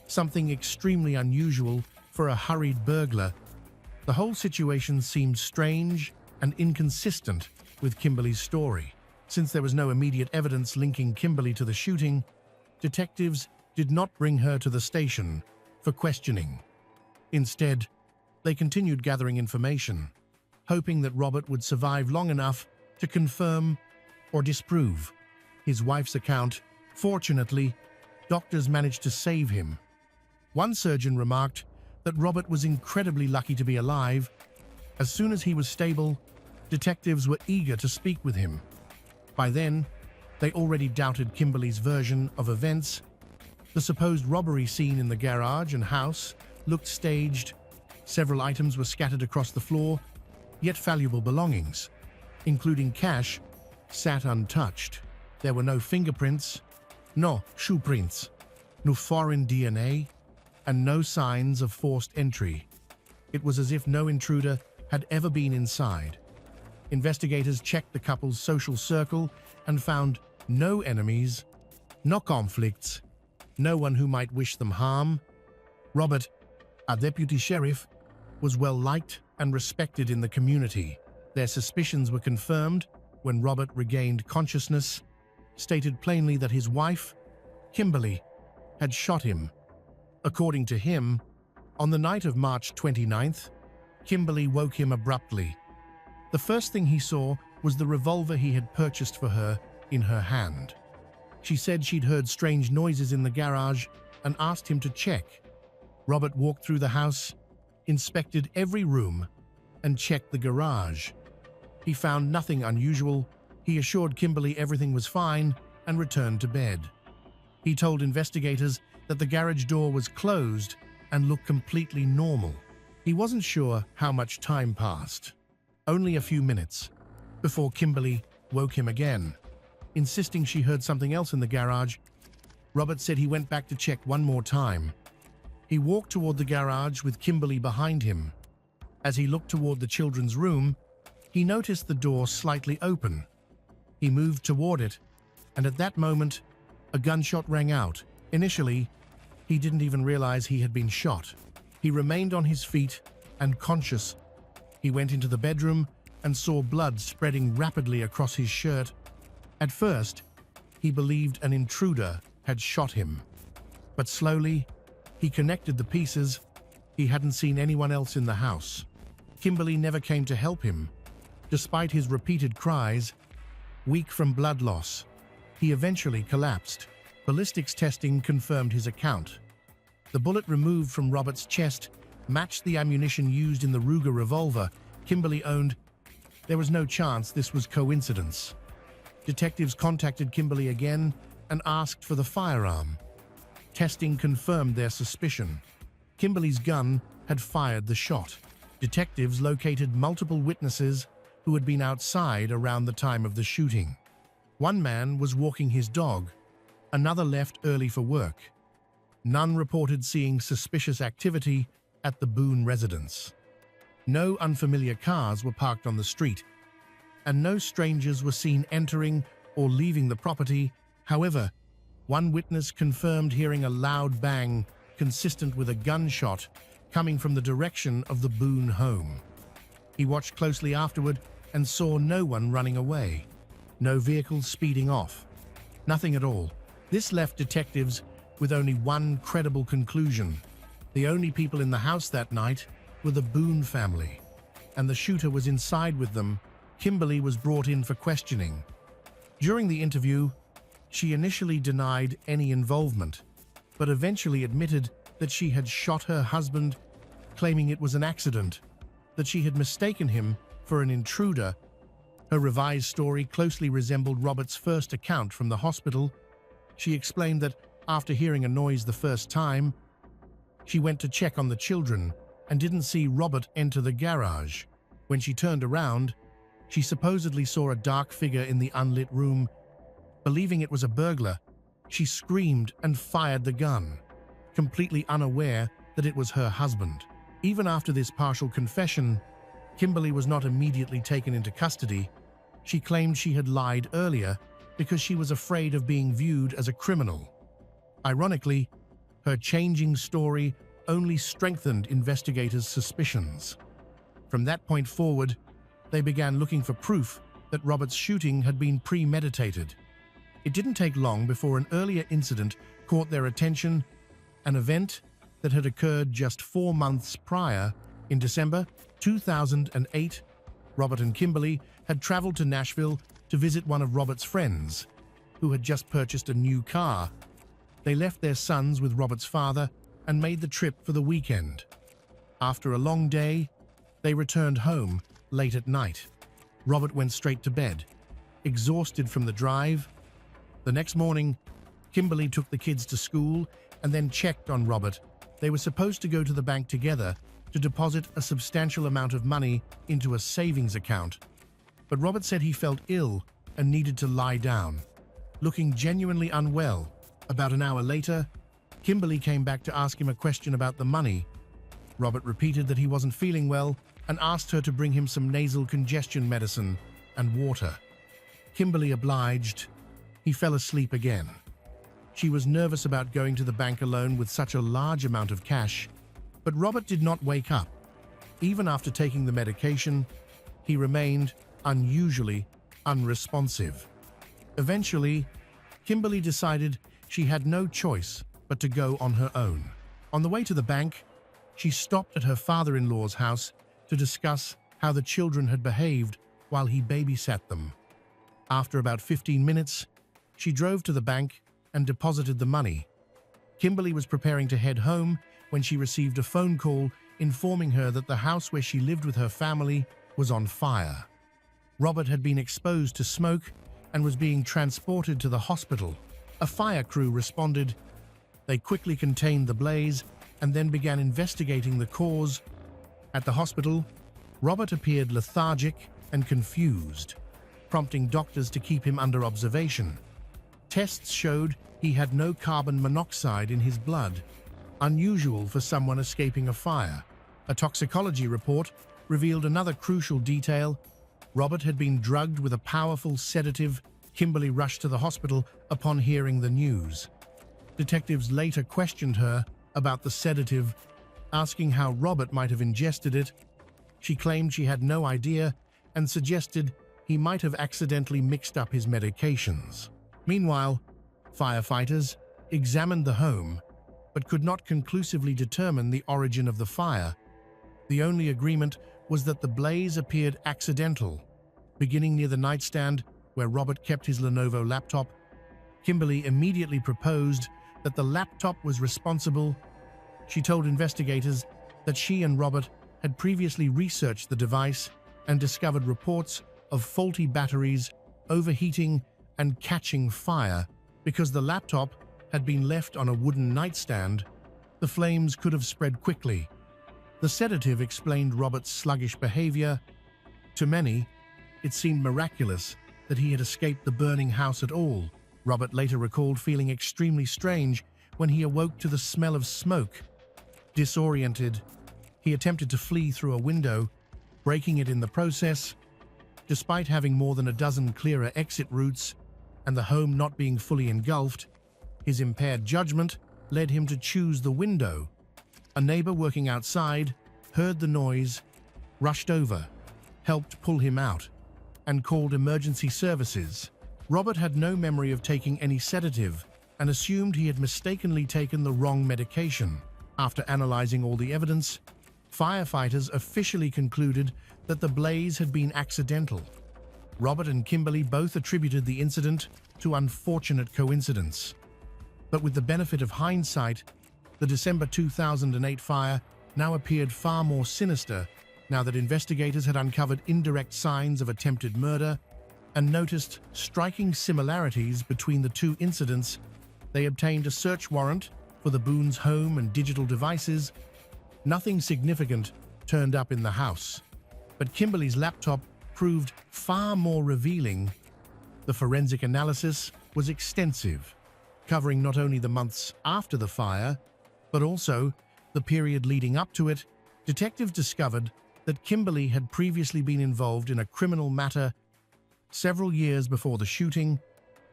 something extremely unusual for a hurried burglar. The whole situation seemed strange and inconsistent with Kimberly's story. Since there was no immediate evidence linking Kimberly to the shooting, detectives did not bring her to the station for questioning. Instead, they continued gathering information, hoping that Robert would survive long enough to confirm or disprove his wife's account. Fortunately, doctors managed to save him. One surgeon remarked that Robert was incredibly lucky to be alive. As soon as he was stable, detectives were eager to speak with him. By then, they already doubted Kimberly's version of events. The supposed robbery scene in the garage and house looked staged. Several items were scattered across the floor, yet valuable belongings, including cash, sat untouched. There were no fingerprints, no shoe prints, no foreign DNA, and no signs of forced entry. It was as if no intruder had ever been inside. Investigators checked the couple's social circle and found no enemies, no conflicts, no one who might wish them harm. Robert, a deputy sheriff, was well liked and respected in the community. Their suspicions were confirmed when Robert regained consciousness, stated plainly that his wife, Kimberly, had shot him. According to him, On the night of March 29th, Kimberly woke him abruptly. The first thing he saw was the revolver he had purchased for her in her hand. She said she'd heard strange noises in the garage and asked him to check. Robert walked through the house, inspected every room, and checked the garage. He found nothing unusual. He assured Kimberly everything was fine and returned to bed. He told investigators that the garage door was closed and looked completely normal. He wasn't sure how much time passed. Only a few minutes, before Kimberly woke him again, insisting she heard something else in the garage. Robert said he went back to check one more time. He walked toward the garage with Kimberly behind him. As he looked toward the children's room, he noticed the door slightly open. He moved toward it, and at that moment, a gunshot rang out. Initially, he didn't even realize he had been shot. He remained on his feet and conscious. He went into the bedroom and saw blood spreading rapidly across his shirt. At first, he believed an intruder had shot him. But slowly, he connected the pieces. He hadn't seen anyone else in the house. Kimberly never came to help him. Despite his repeated cries, weak from blood loss, he eventually collapsed. Ballistics testing confirmed his account. The bullet removed from Robert's chest matched the ammunition used in the Ruger revolver Kimberly owned. There was no chance this was coincidence. Detectives contacted Kimberly again and asked for the firearm. Testing confirmed their suspicion. Kimberly's gun had fired the shot. Detectives located multiple witnesses who had been outside around the time of the shooting. One man was walking his dog. Another left early for work. None reported seeing suspicious activity at the Boone residence. No unfamiliar cars were parked on the street, and no strangers were seen entering or leaving the property. However, one witness confirmed hearing a loud bang consistent with a gunshot coming from the direction of the Boone home. He watched closely afterward and saw no one running away. No vehicles speeding off. Nothing at all. This left detectives with only one credible conclusion. The only people in the house that night were the Boone family, and the shooter was inside with them. Kimberly was brought in for questioning. During the interview, she initially denied any involvement, but eventually admitted that she had shot her husband, claiming it was an accident, that she had mistaken him for an intruder. Her revised story closely resembled Robert's first account from the hospital. She explained that after hearing a noise the first time, she went to check on the children and didn't see Robert enter the garage. When she turned around, she supposedly saw a dark figure in the unlit room. Believing it was a burglar, she screamed and fired the gun, completely unaware that it was her husband. Even after this partial confession, Kimberly was not immediately taken into custody. She claimed she had lied earlier because she was afraid of being viewed as a criminal. Ironically, her changing story only strengthened investigators' suspicions. From that point forward, they began looking for proof that Robert's shooting had been premeditated. It didn't take long before an earlier incident caught their attention, an event that had occurred just 4 months prior. In December 2008, Robert and Kimberly had traveled to Nashville to visit one of Robert's friends, who had just purchased a new car. They left their sons with Robert's father and made the trip for the weekend. After a long day, they returned home late at night. Robert went straight to bed, exhausted from the drive. The next morning, Kimberly took the kids to school and then checked on Robert. They were supposed to go to the bank together to deposit a substantial amount of money into a savings account. But Robert said he felt ill and needed to lie down, looking genuinely unwell. About an hour later, Kimberly came back to ask him a question about the money. Robert repeated that he wasn't feeling well and asked her to bring him some nasal congestion medicine and water. Kimberly obliged. He fell asleep again. She was nervous about going to the bank alone with such a large amount of cash, but Robert did not wake up. Even after taking the medication, he remained unusually unresponsive. Eventually, Kimberly decided she had no choice but to go on her own. On the way to the bank, she stopped at her father-in-law's house to discuss how the children had behaved while he babysat them. After about 15 minutes, she drove to the bank and deposited the money. Kimberly was preparing to head home when she received a phone call informing her that the house where she lived with her family was on fire. Robert had been exposed to smoke and was being transported to the hospital. A fire crew responded. They quickly contained the blaze and then began investigating the cause. At the hospital, Robert appeared lethargic and confused, prompting doctors to keep him under observation. Tests showed he had no carbon monoxide in his blood, unusual for someone escaping a fire. A toxicology report revealed another crucial detail. Robert had been drugged with a powerful sedative. Kimberly rushed to the hospital upon hearing the news. Detectives later questioned her about the sedative, asking how Robert might have ingested it. She claimed she had no idea and suggested he might have accidentally mixed up his medications. Meanwhile, firefighters examined the home but could not conclusively determine the origin of the fire. The only agreement was that the blaze appeared accidental, beginning near the nightstand where Robert kept his Lenovo laptop. Kimberly immediately proposed that the laptop was responsible. She told investigators that she and Robert had previously researched the device and discovered reports of faulty batteries, overheating, and catching fire. Because the laptop had been left on a wooden nightstand, the flames could have spread quickly. The sedative explained Robert's sluggish behavior. To many, it seemed miraculous that he had escaped the burning house at all. Robert later recalled feeling extremely strange when he awoke to the smell of smoke. Disoriented, he attempted to flee through a window, breaking it in the process. Despite having more than a dozen clearer exit routes and the home not being fully engulfed, his impaired judgment led him to choose the window. A neighbor working outside heard the noise, rushed over, helped pull him out, and called emergency services. Robert had no memory of taking any sedative and assumed he had mistakenly taken the wrong medication. After analyzing all the evidence, firefighters officially concluded that the blaze had been accidental. Robert and Kimberly both attributed the incident to unfortunate coincidence. But with the benefit of hindsight, the December 2008 fire now appeared far more sinister now that investigators had uncovered indirect signs of attempted murder and noticed striking similarities between the two incidents. They obtained a search warrant for the Boone's home and digital devices. Nothing significant turned up in the house, but Kimberly's laptop proved far more revealing. The forensic analysis was extensive, covering not only the months after the fire, but also the period leading up to it. Detectives discovered that Kimberly had previously been involved in a criminal matter. Several years before the shooting,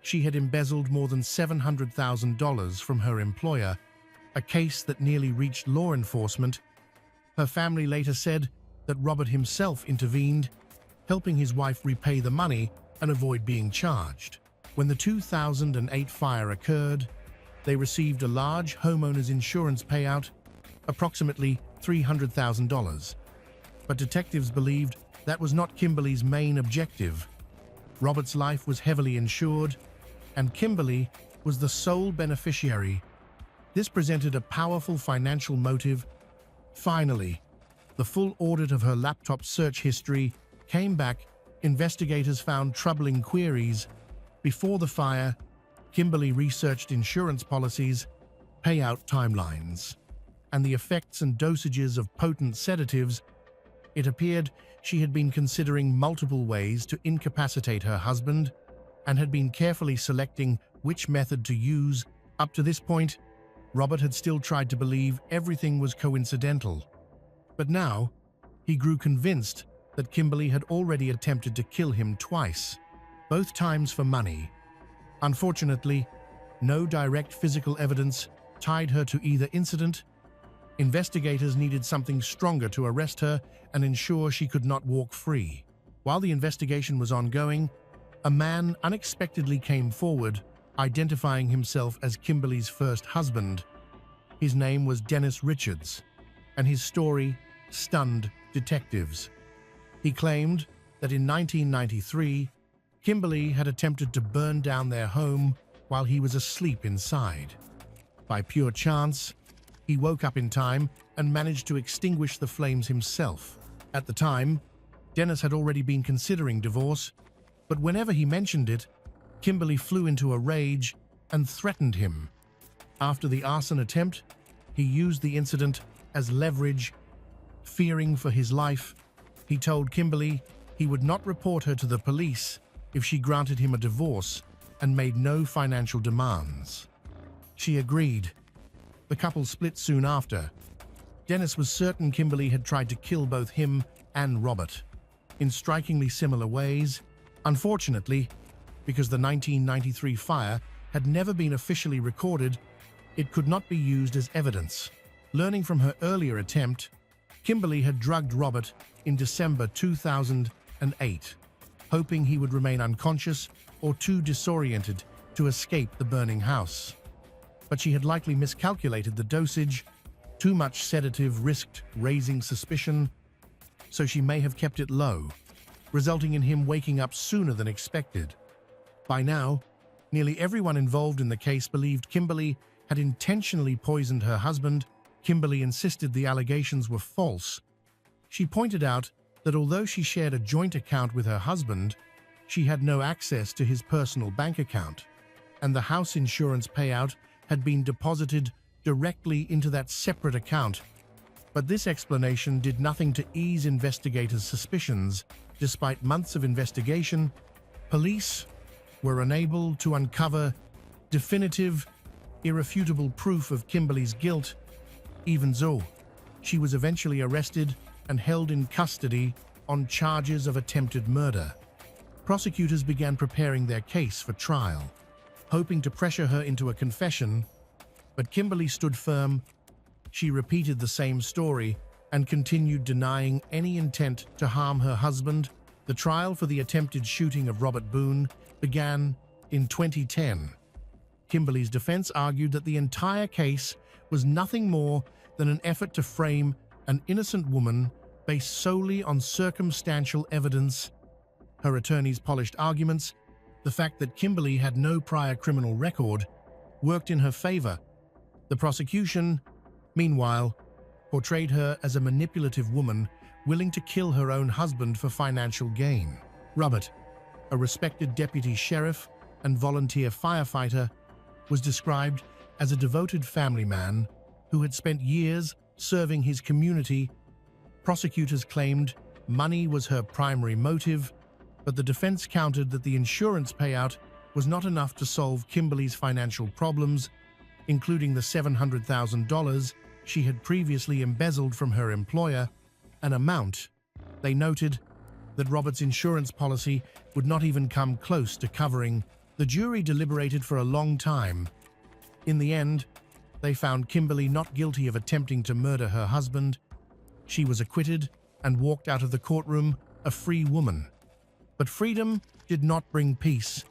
she had embezzled more than $700,000 from her employer, a case that nearly reached law enforcement. Her family later said that Robert himself intervened, helping his wife repay the money and avoid being charged. When the 2008 fire occurred, they received a large homeowner's insurance payout, approximately $300,000. But detectives believed that was not Kimberly's main objective. Robert's life was heavily insured, and Kimberly was the sole beneficiary. This presented a powerful financial motive. Finally, the full audit of her laptop search history came back. Investigators found troubling queries. Before the fire, Kimberly researched insurance policies, payout timelines, and the effects and dosages of potent sedatives. It appeared she had been considering multiple ways to incapacitate her husband and had been carefully selecting which method to use. Up to this point, Robert had still tried to believe everything was coincidental. But now, he grew convinced that Kimberly had already attempted to kill him twice, both times for money. Unfortunately, no direct physical evidence tied her to either incident. Investigators needed something stronger to arrest her and ensure she could not walk free. While the investigation was ongoing, a man unexpectedly came forward, identifying himself as Kimberly's first husband. His name was Dennis Richards, and his story stunned detectives. He claimed that in 1993, Kimberly had attempted to burn down their home while he was asleep inside. By pure chance, he woke up in time and managed to extinguish the flames himself. At the time, Dennis had already been considering divorce, but whenever he mentioned it, Kimberly flew into a rage and threatened him. After the arson attempt, he used the incident as leverage. Fearing for his life, he told Kimberly he would not report her to the police if she granted him a divorce and made no financial demands. She agreed. The couple split soon after. Dennis was certain Kimberly had tried to kill both him and Robert in strikingly similar ways. Unfortunately, because the 1993 fire had never been officially recorded, it could not be used as evidence. Learning from her earlier attempt, Kimberly had drugged Robert in December 2008, hoping he would remain unconscious or too disoriented to escape the burning house. But she had likely miscalculated the dosage. Too much sedative risked raising suspicion, so she may have kept it low, resulting in him waking up sooner than expected. By now, nearly everyone involved in the case believed Kimberly had intentionally poisoned her husband. Kimberly insisted the allegations were false. She pointed out that although she shared a joint account with her husband, she had no access to his personal bank account, and the house insurance payout had been deposited directly into that separate account. But this explanation did nothing to ease investigators' suspicions. Despite months of investigation, police were unable to uncover definitive, irrefutable proof of Kimberly's guilt. Even so, she was eventually arrested and held in custody on charges of attempted murder. Prosecutors began preparing their case for trial, hoping to pressure her into a confession, but Kimberly stood firm. She repeated the same story and continued denying any intent to harm her husband. The trial for the attempted shooting of Robert Boone began in 2010. Kimberly's defense argued that the entire case was nothing more than an effort to frame an innocent woman based solely on circumstantial evidence. Her attorneys polished arguments. The fact that Kimberly had no prior criminal record worked in her favor. The prosecution, meanwhile, portrayed her as a manipulative woman willing to kill her own husband for financial gain. Robert, a respected deputy sheriff and volunteer firefighter, was described as a devoted family man who had spent years serving his community. Prosecutors claimed money was her primary motive, but the defense countered that the insurance payout was not enough to solve Kimberly's financial problems, including the $700,000 she had previously embezzled from her employer, an amount. They noted that Robert's insurance policy would not even come close to covering. The jury deliberated for a long time. In the end, they found Kimberly not guilty of attempting to murder her husband. She was acquitted and walked out of the courtroom a free woman. But freedom did not bring peace.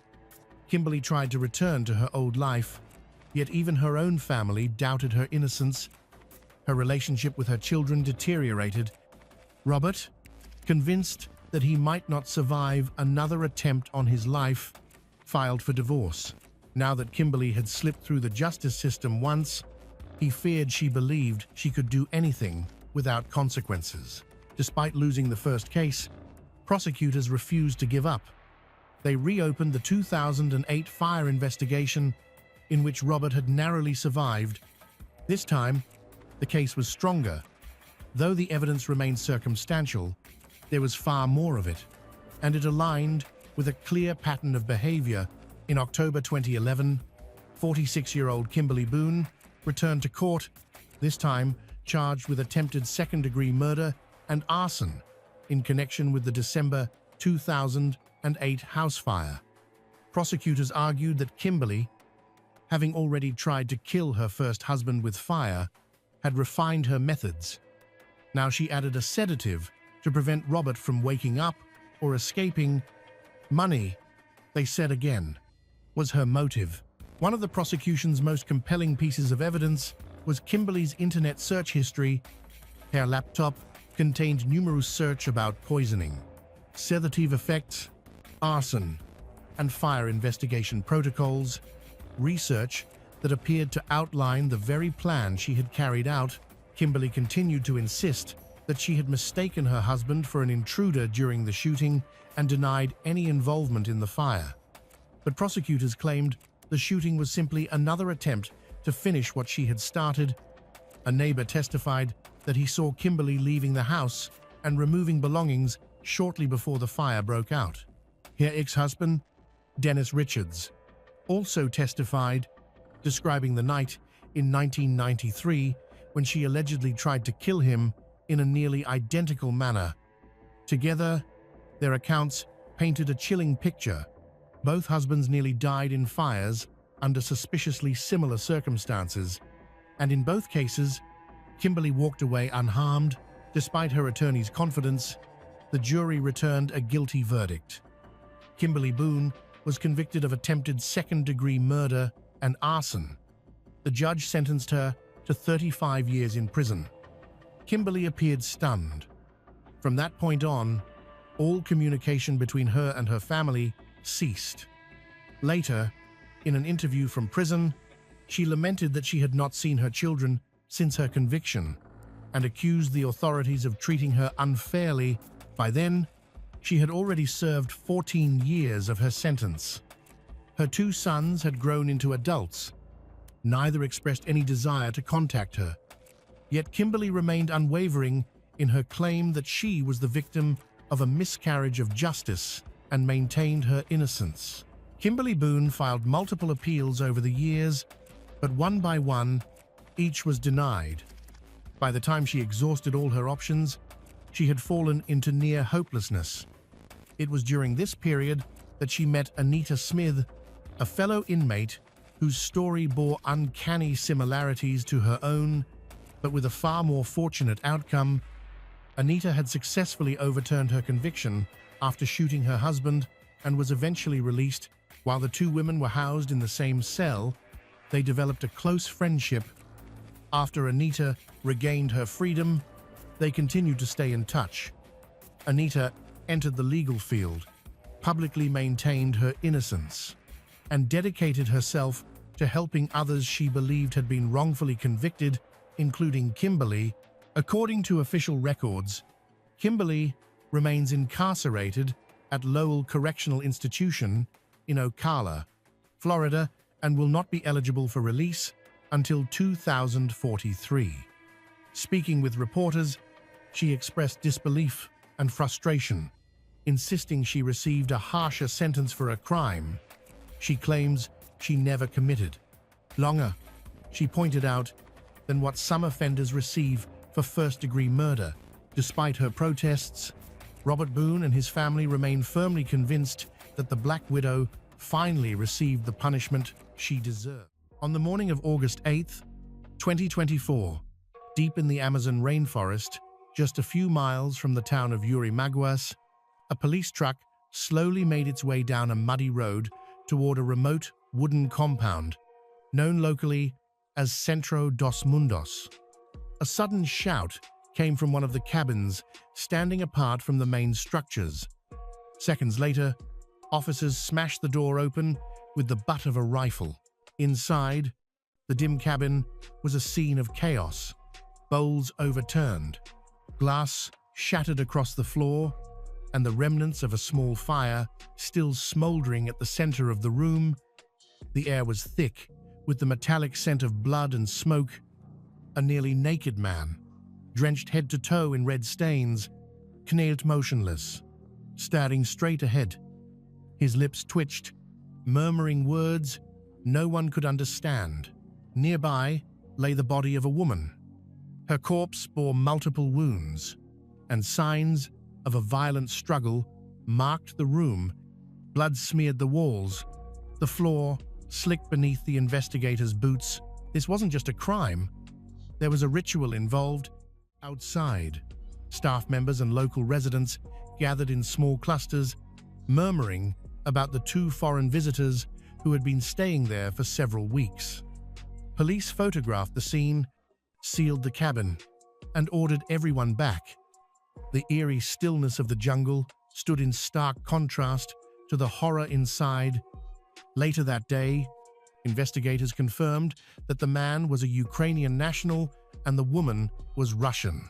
Kimberly tried to return to her old life, yet even her own family doubted her innocence. Her relationship with her children deteriorated. Robert, convinced that he might not survive another attempt on his life, filed for divorce. Now that Kimberly had slipped through the justice system once, he feared she believed she could do anything without consequences. Despite losing the first case, prosecutors refused to give up. They reopened the 2008 fire investigation, in which Robert had narrowly survived. This time, the case was stronger. Though the evidence remained circumstantial, there was far more of it, and it aligned with a clear pattern of behavior. In October 2011, 46-year-old Kimberly Boone returned to court, this time charged with attempted second-degree murder and arson in connection with the December 2008 house fire. Prosecutors argued that Kimberly, having already tried to kill her first husband with fire, had refined her methods. Now she added a sedative to prevent Robert from waking up or escaping. Money, they said again, was her motive. One of the prosecution's most compelling pieces of evidence was Kimberly's internet search history. Her laptop contained numerous search about poisoning, sedative effects, arson, and fire investigation protocols, research that appeared to outline the very plan she had carried out. Kimberly continued to insist that she had mistaken her husband for an intruder during the shooting and denied any involvement in the fire. But prosecutors claimed the shooting was simply another attempt to finish what she had started. A neighbor testified that he saw Kimberly leaving the house and removing belongings shortly before the fire broke out. Her ex-husband, Dennis Richards, also testified, describing the night in 1993 when she allegedly tried to kill him in a nearly identical manner. Together, their accounts painted a chilling picture. Both husbands nearly died in fires under suspiciously similar circumstances, and in both cases, Kimberly walked away unharmed. Despite her attorney's confidence, the jury returned a guilty verdict. Kimberly Boone was convicted of attempted second-degree murder and arson. The judge sentenced her to 35 years in prison. Kimberly appeared stunned. From that point on, all communication between her and her family ceased. Later, in an interview from prison, she lamented that she had not seen her children since her conviction and accused the authorities of treating her unfairly. By then, she had already served 14 years of her sentence. Her two sons had grown into adults. Neither expressed any desire to contact her. Yet Kimberly remained unwavering in her claim that she was the victim of a miscarriage of justice and maintained her innocence. Kimberly Boone filed multiple appeals over the years, but one by one, each was denied. By the time she exhausted all her options, she had fallen into near hopelessness. It was during this period that she met Anita Smith, a fellow inmate whose story bore uncanny similarities to her own, but with a far more fortunate outcome. Anita had successfully overturned her conviction after shooting her husband and was eventually released. While the two women were housed in the same cell, they developed a close friendship. After Anita regained her freedom, they continued to stay in touch. Anita entered the legal field, publicly maintained her innocence, and dedicated herself to helping others she believed had been wrongfully convicted, including Kimberly. According to official records, Kimberly remains incarcerated at Lowell Correctional Institution in Ocala, Florida, and will not be eligible for release until 2043. Speaking with reporters, she expressed disbelief and frustration, insisting she received a harsher sentence for a crime she claims she never committed. Longer, she pointed out, than what some offenders receive for first-degree murder. Despite her protests, Robert Boone and his family remain firmly convinced that the Black Widow finally received the punishment she deserved. On the morning of August 8, 2024, deep in the Amazon rainforest, just a few miles from the town of Yurimaguas, a police truck slowly made its way down a muddy road toward a remote wooden compound, known locally as Centro dos Mundos. A sudden shout came from one of the cabins standing apart from the main structures. Seconds later, officers smashed the door open with the butt of a rifle. Inside, the dim cabin was a scene of chaos. Bowls overturned, glass shattered across the floor, and the remnants of a small fire still smoldering at the center of the room. The air was thick with the metallic scent of blood and smoke. A nearly naked man, drenched head to toe in red stains, knelt motionless, staring straight ahead. His lips twitched, murmuring words no one could understand. Nearby lay the body of a woman. Her corpse bore multiple wounds, and signs of a violent struggle marked the room. Blood smeared the walls, the floor slick beneath the investigators' boots. This wasn't just a crime. There was a ritual involved. Outside, staff members and local residents gathered in small clusters, murmuring about the two foreign visitors who had been staying there for several weeks. Police photographed the scene, sealed the cabin, and ordered everyone back. The eerie stillness of the jungle stood in stark contrast to the horror inside. Later that day, investigators confirmed that the man was a Ukrainian national and the woman was Russian.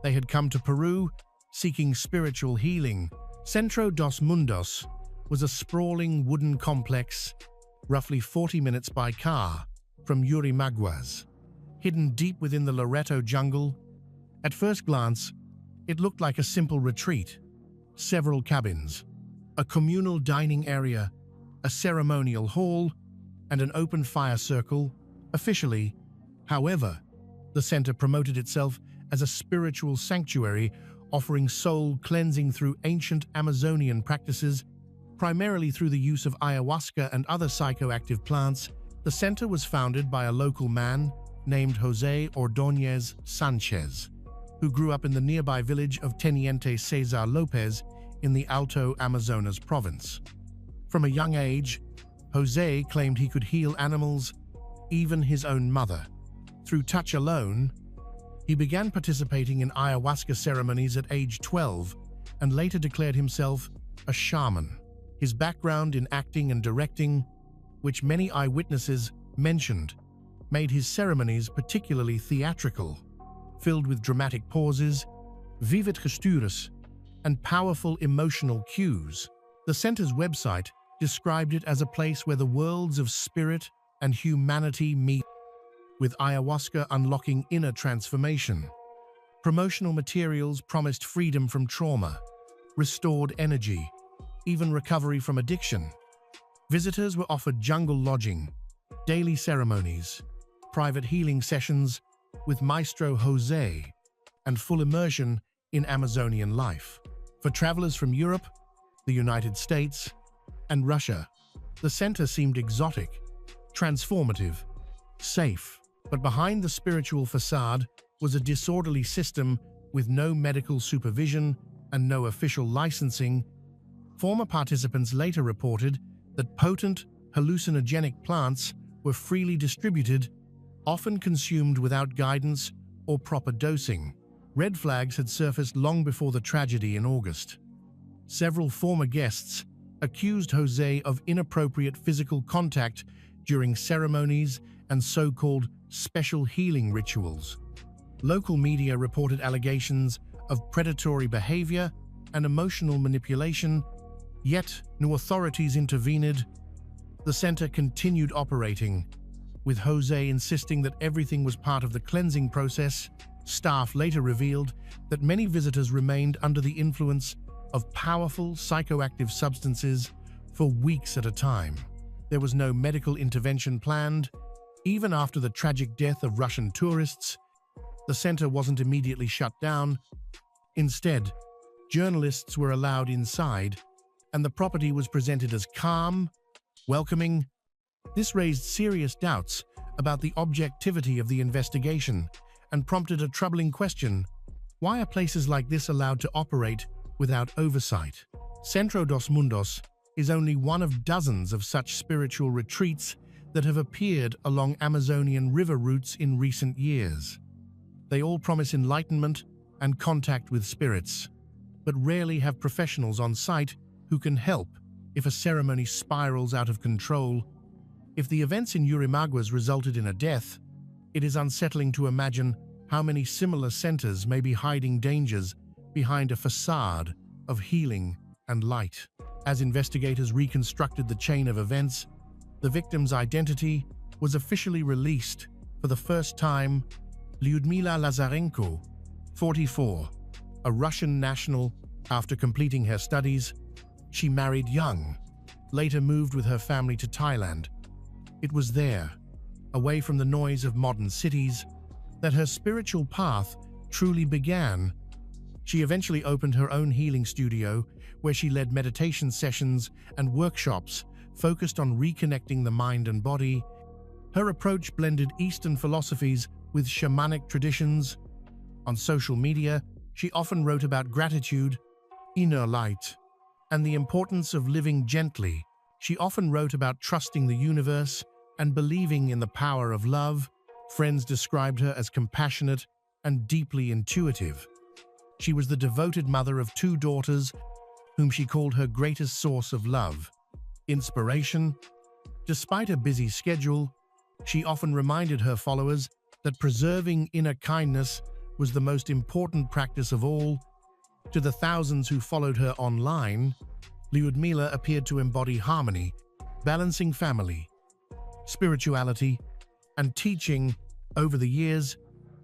They had come to Peru seeking spiritual healing. Centro dos Mundos was a sprawling wooden complex, roughly 40 minutes by car from Yurimaguas, hidden deep within the Loreto jungle. At first glance, it looked like a simple retreat. Several cabins, a communal dining area, a ceremonial hall, and an open fire circle. Officially, however, the center promoted itself as a spiritual sanctuary offering soul cleansing through ancient Amazonian practices, primarily through the use of ayahuasca and other psychoactive plants. The center was founded by a local man named Jose Ordóñez Sanchez, who grew up in the nearby village of Teniente Cesar Lopez in the Alto Amazonas province. From a young age, Jose claimed he could heal animals, even his own mother. Through touch alone, he began participating in ayahuasca ceremonies at age 12 and later declared himself a shaman. His background in acting and directing, which many eyewitnesses mentioned, made his ceremonies particularly theatrical, filled with dramatic pauses, vivid gestures, and powerful emotional cues. The center's website described it as a place where the worlds of spirit and humanity meet, with ayahuasca unlocking inner transformation. Promotional materials promised freedom from trauma, restored energy, even recovery from addiction. Visitors were offered jungle lodging, daily ceremonies, private healing sessions with Maestro Jose, and full immersion in Amazonian life. For travelers from Europe, the United States, and Russia, the center seemed exotic, transformative, safe. But behind the spiritual facade was a disorderly system with no medical supervision and no official licensing. Former participants later reported that potent, hallucinogenic plants were freely distributed, often consumed without guidance or proper dosing. Red flags had surfaced long before the tragedy in August. Several former guests accused Jose of inappropriate physical contact during ceremonies and so-called special healing rituals. Local media reported allegations of predatory behavior and emotional manipulation, yet no authorities intervened. The center continued operating, with Jose insisting that everything was part of the cleansing process. Staff later revealed that many visitors remained under the influence of powerful psychoactive substances for weeks at a time. There was no medical intervention planned. Even after the tragic death of Russian tourists, the center wasn't immediately shut down. Instead, journalists were allowed inside, and the property was presented as calm, welcoming. This raised serious doubts about the objectivity of the investigation and prompted a troubling question: why are places like this allowed to operate without oversight? Centro dos Mundos is only one of dozens of such spiritual retreats that have appeared along Amazonian river routes in recent years. They all promise enlightenment and contact with spirits, but rarely have professionals on site who can help if a ceremony spirals out of control. If the events in Yurimaguas resulted in a death, it is unsettling to imagine how many similar centers may be hiding dangers behind a facade of healing and light. As investigators reconstructed the chain of events, the victim's identity was officially released for the first time. Lyudmila Lazarenko, 44, a Russian national. After completing her studies, she married young, later moved with her family to Thailand. It was there, away from the noise of modern cities, that her spiritual path truly began. She eventually opened her own healing studio, where she led meditation sessions and workshops focused on reconnecting the mind and body. Her approach blended Eastern philosophies with shamanic traditions. On social media, she often wrote about gratitude, inner light, and the importance of living gently. She often wrote about trusting the universe and believing in the power of love. Friends described her as compassionate and deeply intuitive. She was the devoted mother of 2 daughters, whom she called her greatest source of love, inspiration. Despite a busy schedule, she often reminded her followers that preserving inner kindness was the most important practice of all. To the thousands who followed her online, Lyudmila appeared to embody harmony, balancing family, spirituality, and teaching. Over the years,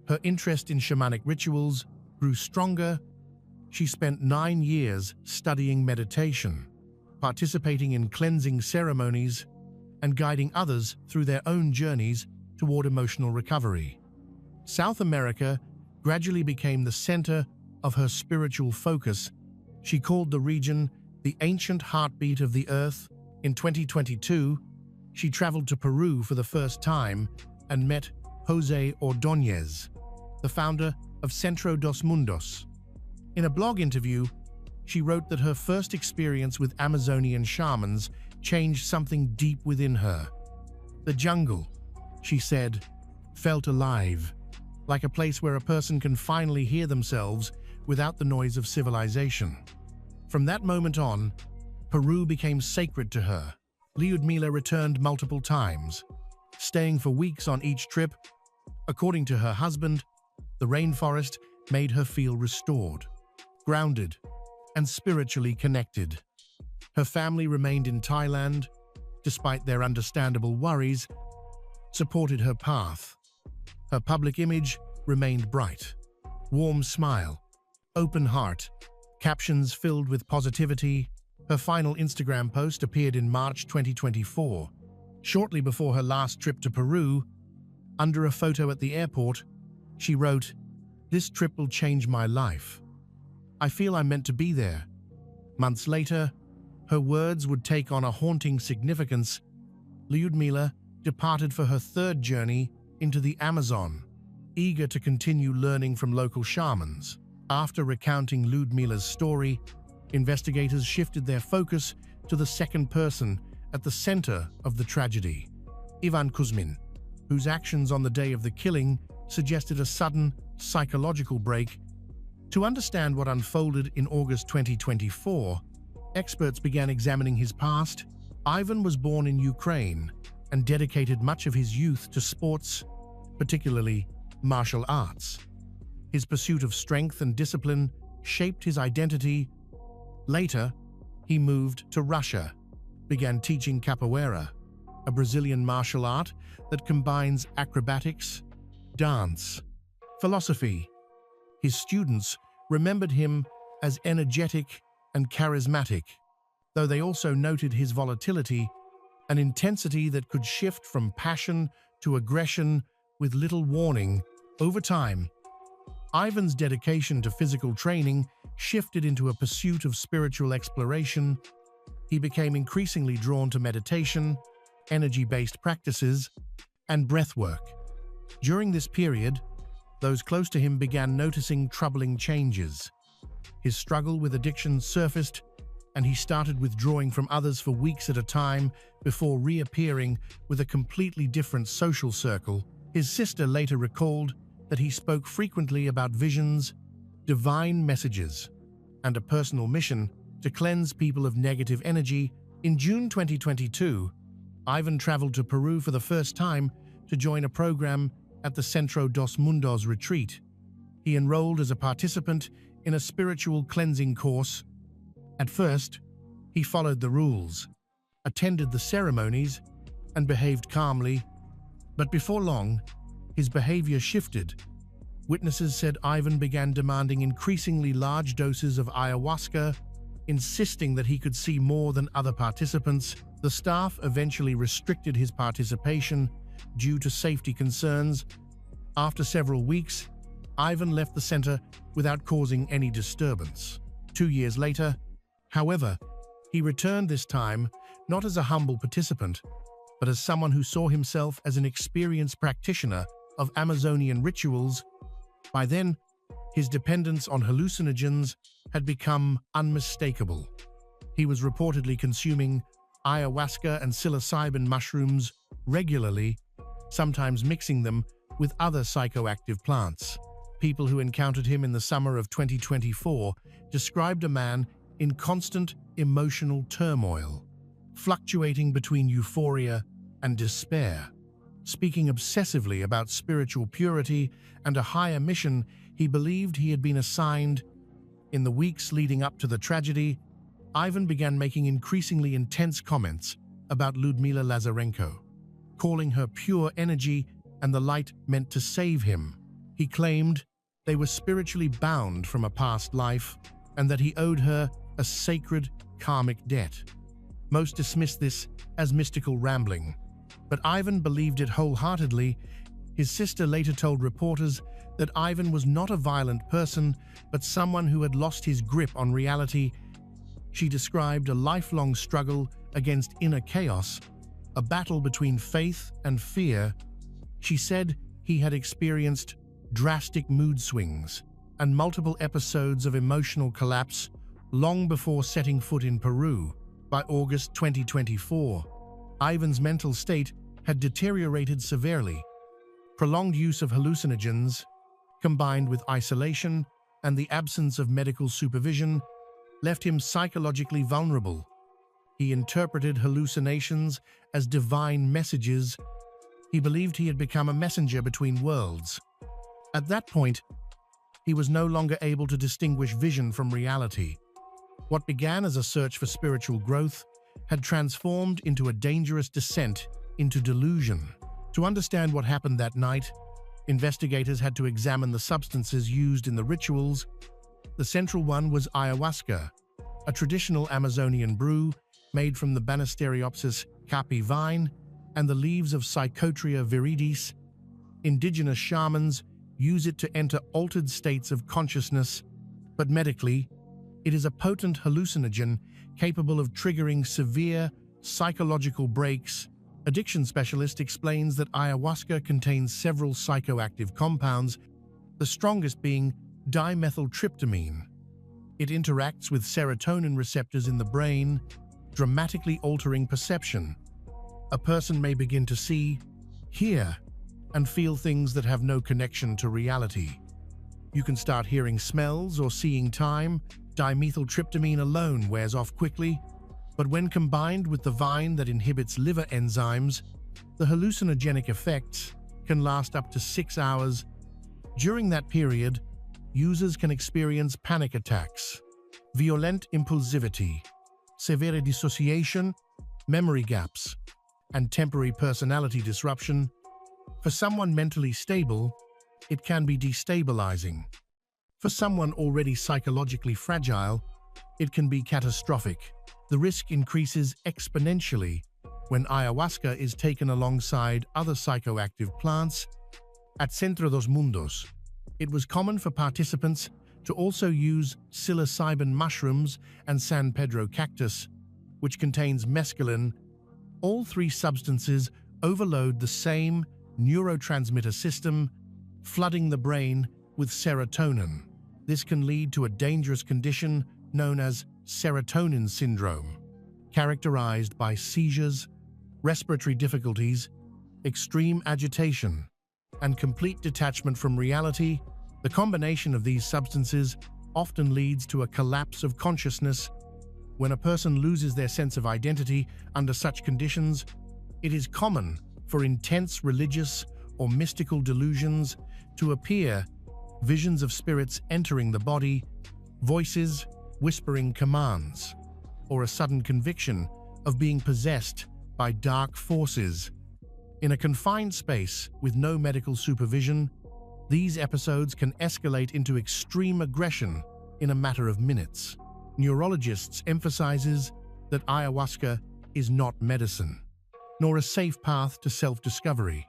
her interest in shamanic rituals grew stronger. She spent 9 years studying meditation, participating in cleansing ceremonies, and guiding others through their own journeys toward emotional recovery. South America gradually became the center of her spiritual focus. She called the region the ancient heartbeat of the earth. In 2022, she traveled to Peru for the first time and met José Ordóñez, the founder of Centro dos Mundos. In a blog interview, she wrote that her first experience with Amazonian shamans changed something deep within her. The jungle, she said, felt alive, like a place where a person can finally hear themselves without the noise of civilization. From that moment on, Peru became sacred to her. Lyudmila returned multiple times, staying for weeks on each trip. According to her husband, the rainforest made her feel restored, grounded, and spiritually connected. Her family remained in Thailand, despite their understandable worries, supported her path. Her public image remained bright. Warm smile, open heart, captions filled with positivity. Her final Instagram post appeared in March 2024, shortly before her last trip to Peru. Under a photo at the airport, she wrote, "This trip will change my life. I feel I'm meant to be there." Months later, her words would take on a haunting significance. Lyudmila departed for her 3rd journey into the Amazon, eager to continue learning from local shamans. After recounting Lyudmila's story, investigators shifted their focus to the second person at the center of the tragedy, Ivan Kuzmin, whose actions on the day of the killing suggested a sudden psychological break. To understand what unfolded in August 2024, experts began examining his past. Ivan was born in Ukraine and dedicated much of his youth to sports, particularly martial arts. His pursuit of strength and discipline shaped his identity. Later, he moved to Russia, began teaching capoeira, a Brazilian martial art that combines acrobatics, dance, philosophy. His students remembered him as energetic and charismatic, though they also noted his volatility, an intensity that could shift from passion to aggression with little warning. Over time, Ivan's dedication to physical training shifted into a pursuit of spiritual exploration. He became increasingly drawn to meditation, energy-based practices, and breathwork. During this period, those close to him began noticing troubling changes. His struggle with addiction surfaced, and he started withdrawing from others for weeks at a time before reappearing with a completely different social circle. His sister later recalled that he spoke frequently about visions, divine messages, and a personal mission to cleanse people of negative energy. In June 2022, Ivan traveled to Peru for the first time to join a program at the Centro dos Mundos retreat. He enrolled as a participant in a spiritual cleansing course. At first, he followed the rules, attended the ceremonies, and behaved calmly. But before long, his behavior shifted. Witnesses said Ivan began demanding increasingly large doses of ayahuasca, insisting that he could see more than other participants. The staff eventually restricted his participation due to safety concerns. After several weeks, Ivan left the center without causing any disturbance. 2 years later, however, he returned, this time not as a humble participant, but as someone who saw himself as an experienced practitioner of Amazonian rituals. By then, his dependence on hallucinogens had become unmistakable. He was reportedly consuming ayahuasca and psilocybin mushrooms regularly, sometimes mixing them with other psychoactive plants. people who encountered him in the summer of 2024 described a man in constant emotional turmoil, fluctuating between euphoria and despair. Speaking obsessively about spiritual purity and a higher mission he believed he had been assigned. In the weeks leading up to the tragedy, Ivan began making increasingly intense comments about Ludmila Lazarenko, calling her pure energy and the light meant to save him. He claimed they were spiritually bound from a past life and that he owed her a sacred karmic debt. Most dismissed this as mystical rambling, but Ivan believed it wholeheartedly. His sister later told reporters that Ivan was not a violent person, but someone who had lost his grip on reality. She described a lifelong struggle against inner chaos, a battle between faith and fear. She said he had experienced drastic mood swings and multiple episodes of emotional collapse long before setting foot in Peru. By August 2024, Ivan's mental state had deteriorated severely. Prolonged use of hallucinogens, combined with isolation and the absence of medical supervision, left him psychologically vulnerable. He interpreted hallucinations as divine messages. He believed he had become a messenger between worlds. At that point, he was no longer able to distinguish vision from reality. What began as a search for spiritual growth had transformed into a dangerous descent into delusion. To understand what happened that night, investigators had to examine the substances used in the rituals. The central one was ayahuasca, a traditional Amazonian brew made from the Banisteriopsis caapi vine and the leaves of Psychotria viridis. Indigenous shamans use it to enter altered states of consciousness, but medically, it is a potent hallucinogen capable of triggering severe psychological breaks. Addiction specialist explains that ayahuasca contains several psychoactive compounds, the strongest being dimethyltryptamine. It interacts with serotonin receptors in the brain, dramatically altering perception. A person may begin to see, hear, and feel things that have no connection to reality. You can start hearing smells or seeing time. Dimethyltryptamine alone wears off quickly, but when combined with the vine that inhibits liver enzymes, the hallucinogenic effects can last up to 6 hours. During that period, users can experience panic attacks, violent impulsivity, severe dissociation, memory gaps, and temporary personality disruption. For someone mentally stable, it can be destabilizing. For someone already psychologically fragile, it can be catastrophic. The risk increases exponentially when ayahuasca is taken alongside other psychoactive plants. At Centro dos Mundos, it was common for participants to also use psilocybin mushrooms and San Pedro cactus, which contains mescaline. All three substances overload the same neurotransmitter system, flooding the brain with serotonin. This can lead to a dangerous condition known as serotonin syndrome, characterized by seizures, respiratory difficulties, extreme agitation, and complete detachment from reality. The combination of these substances often leads to a collapse of consciousness. When a person loses their sense of identity under such conditions, it is common for intense religious or mystical delusions to appear, visions of spirits entering the body, voices whispering commands, or a sudden conviction of being possessed by dark forces. In a confined space with no medical supervision, these episodes can escalate into extreme aggression in a matter of minutes. Neurologists emphasizes that ayahuasca is not medicine, nor a safe path to self-discovery.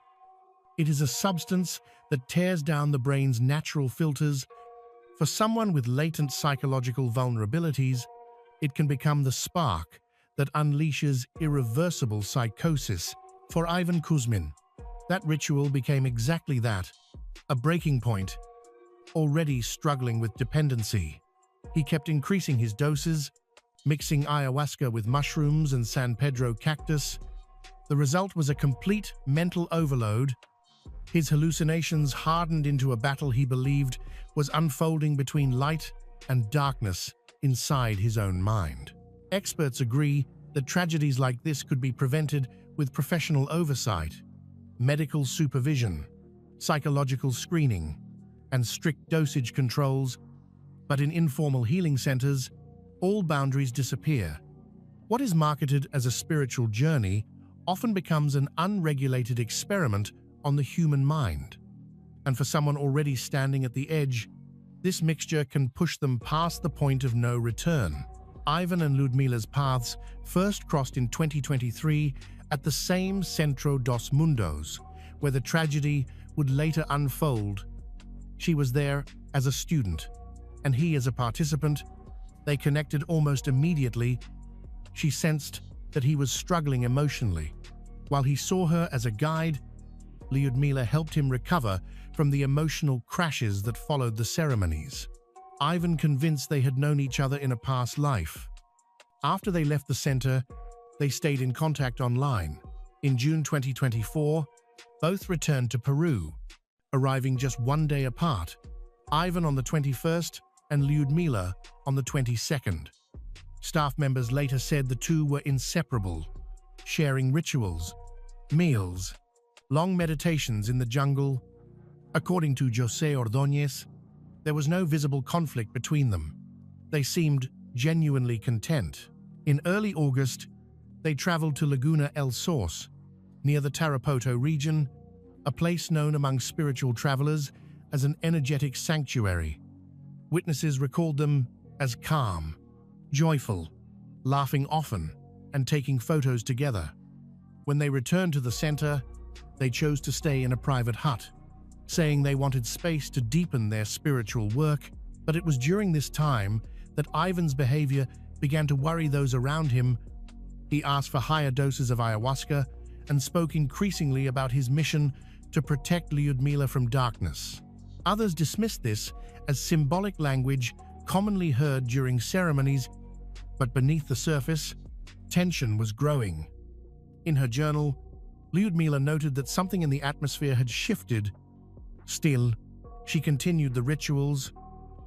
It is a substance that tears down the brain's natural filters. For someone with latent psychological vulnerabilities, it can become the spark that unleashes irreversible psychosis. For Ivan Kuzmin, that ritual became exactly that, a breaking point. Already struggling with dependency, he kept increasing his doses, mixing ayahuasca with mushrooms and San Pedro cactus. The result was a complete mental overload. His hallucinations hardened into a battle he believed was unfolding between light and darkness inside his own mind. Experts agree that tragedies like this could be prevented with professional oversight, medical supervision, psychological screening, and strict dosage controls, but in informal healing centers, all boundaries disappear. What is marketed as a spiritual journey often becomes an unregulated experiment on the human mind. And for someone already standing at the edge, this mixture can push them past the point of no return. Ivan and Ludmila's paths first crossed in 2023 at the same Centro dos Mundos, where the tragedy would later unfold. She was there as a student, and he as a participant. They connected almost immediately. She sensed that he was struggling emotionally. While he saw her as a guide, Lyudmila helped him recover from the emotional crashes that followed the ceremonies. Ivan convinced they had known each other in a past life. After they left the center, they stayed in contact online. In June 2024, both returned to Peru, arriving just one day apart, Ivan on the 21st and Lyudmila on the 22nd. Staff members later said the two were inseparable, sharing rituals, meals, long meditations in the jungle. According to José Ordóñez, there was no visible conflict between them. They seemed genuinely content. In early August, they traveled to Laguna El Source, near the Tarapoto region, a place known among spiritual travelers as an energetic sanctuary. Witnesses recalled them as calm, joyful, laughing often, and taking photos together. When they returned to the center, they chose to stay in a private hut, saying they wanted space to deepen their spiritual work. But it was during this time that Ivan's behavior began to worry those around him. He asked for higher doses of ayahuasca and spoke increasingly about his mission to protect Lyudmila from darkness. Others dismissed this as symbolic language commonly heard during ceremonies, but beneath the surface, tension was growing. In her journal, Lyudmila noted that something in the atmosphere had shifted. Still, she continued the rituals,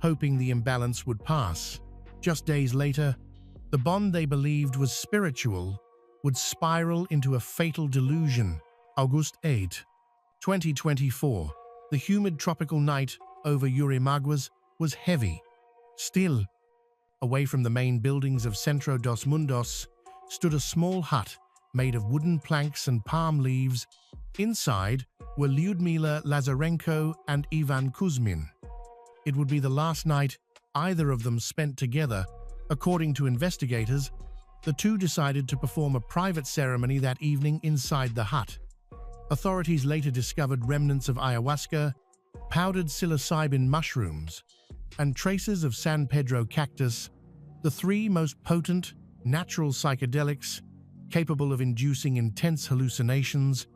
hoping the imbalance would pass. Just days later, the bond they believed was spiritual would spiral into a fatal delusion. August 8, 2024. The humid tropical night over Yurimaguas was heavy. Still, away from the main buildings of Centro dos Mundos, stood a small hut made of wooden planks and palm leaves. Inside were Lyudmila Lazarenko and Ivan Kuzmin. It would be the last night either of them spent together. According to investigators, the two decided to perform a private ceremony that evening inside the hut. Authorities later discovered remnants of ayahuasca, powdered psilocybin mushrooms, and traces of San Pedro cactus, the three most potent, natural psychedelics capable of inducing intense hallucinations.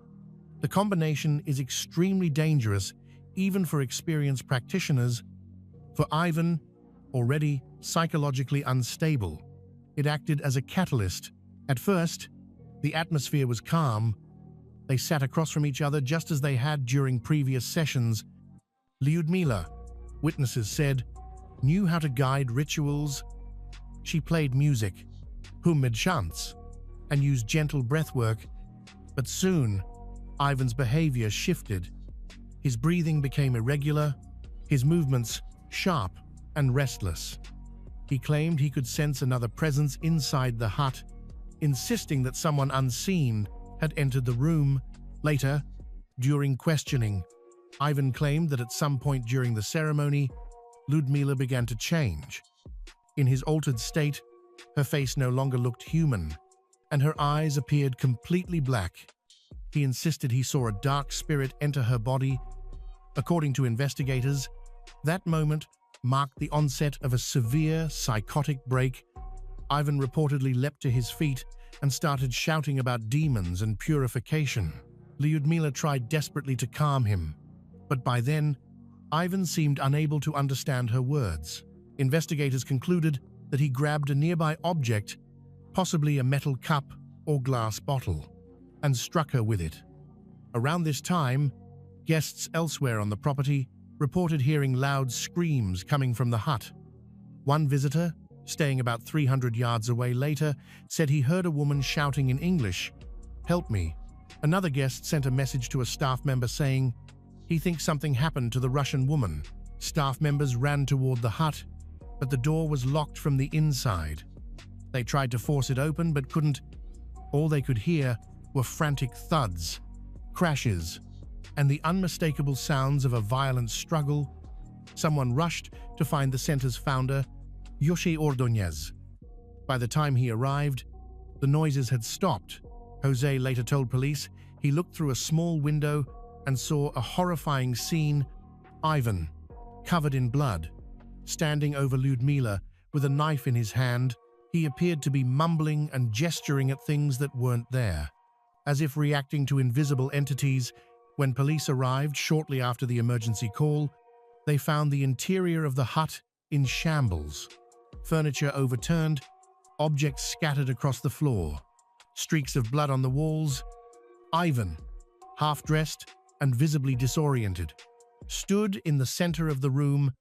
The combination is extremely dangerous, even for experienced practitioners. For Ivan, already psychologically unstable, it acted as a catalyst. At first, the atmosphere was calm. They sat across from each other just as they had during previous sessions. Lyudmila, witnesses said, knew how to guide rituals. She played music, humid chants, and used gentle breathwork. But soon, Ivan's behavior shifted. His breathing became irregular, his movements sharp and restless. He claimed he could sense another presence inside the hut, insisting that someone unseen had entered the room. Later, during questioning, Ivan claimed that at some point during the ceremony, Lyudmila began to change. In his altered state, her face no longer looked human, and her eyes appeared completely black. He insisted he saw a dark spirit enter her body. According to investigators, that moment marked the onset of a severe psychotic break. Ivan reportedly leapt to his feet and started shouting about demons and purification. Lyudmila tried desperately to calm him, but by then, Ivan seemed unable to understand her words. Investigators concluded that he grabbed a nearby object, possibly a metal cup or glass bottle, and struck her with it. Around this time, Guests elsewhere on the property reported hearing loud screams coming from the hut. One visitor, staying about 300 yards away later, said he heard a woman shouting in English, "Help me." Another guest sent a message to a staff member saying he thinks something happened to the Russian woman. Staff members ran toward the hut, but the door was locked from the inside. They tried to force it open but couldn't. All they could hear were frantic thuds, crashes, and the unmistakable sounds of a violent struggle. Someone rushed to find the center's founder, José Ordóñez. By the time he arrived, the noises had stopped. José later told police he looked through a small window and saw a horrifying scene: Ivan, covered in blood, standing over Ludmila with a knife in his hand. He appeared to be mumbling and gesturing at things that weren't there, as if reacting to invisible entities. When police arrived shortly after the emergency call, they found the interior of the hut in shambles. Furniture overturned, objects scattered across the floor, streaks of blood on the walls. Ivan, half-dressed and visibly disoriented, stood in the center of the room.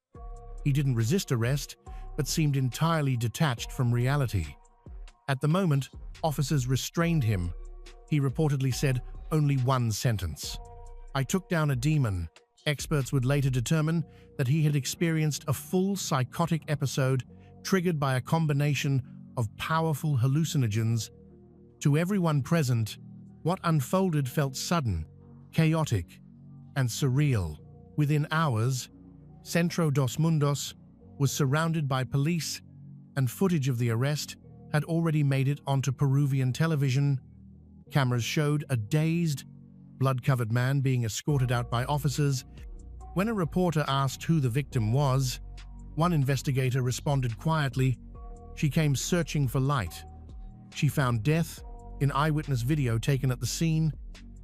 He didn't resist arrest, but seemed entirely detached from reality. At the moment, officers restrained him. He reportedly said only one sentence: "I took down a demon." Experts would later determine that he had experienced a full psychotic episode triggered by a combination of powerful hallucinogens. To everyone present, what unfolded felt sudden, chaotic, and surreal. Within hours, Centro dos Mundos was surrounded by police, and footage of the arrest had already made it onto Peruvian television. Cameras showed a dazed, blood-covered man being escorted out by officers. When a reporter asked who the victim was, one investigator responded quietly, "She came searching for light." She found death in eyewitness video taken at the scene.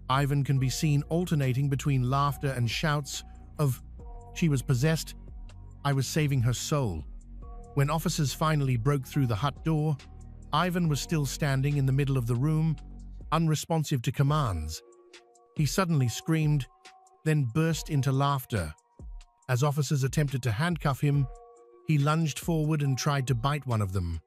Ivan can be seen alternating between laughter and shouts of, "She was possessed. I was saving her soul." When officers finally broke through the hut door, Ivan was still standing in the middle of the room, unresponsive to commands. He suddenly screamed, then burst into laughter. As officers attempted to handcuff him, he lunged forward and tried to bite one of them.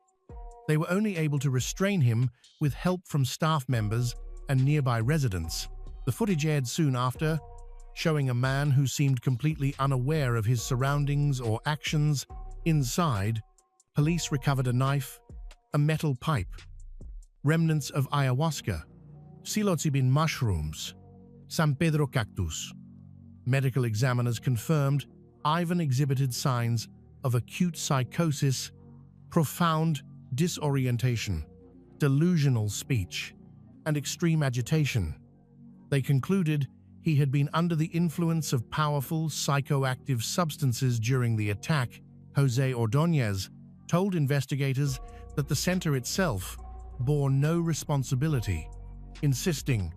They were only able to restrain him with help from staff members and nearby residents. The footage aired soon after, showing a man who seemed completely unaware of his surroundings or actions. Inside, police recovered a knife, a metal pipe, remnants of ayahuasca, psilocybin mushrooms, San Pedro cactus. Medical examiners confirmed Ivan exhibited signs of acute psychosis, profound disorientation, delusional speech, and extreme agitation. They concluded he had been under the influence of powerful psychoactive substances during the attack. José Ordóñez told investigators that the center itself bore no responsibility, insisting,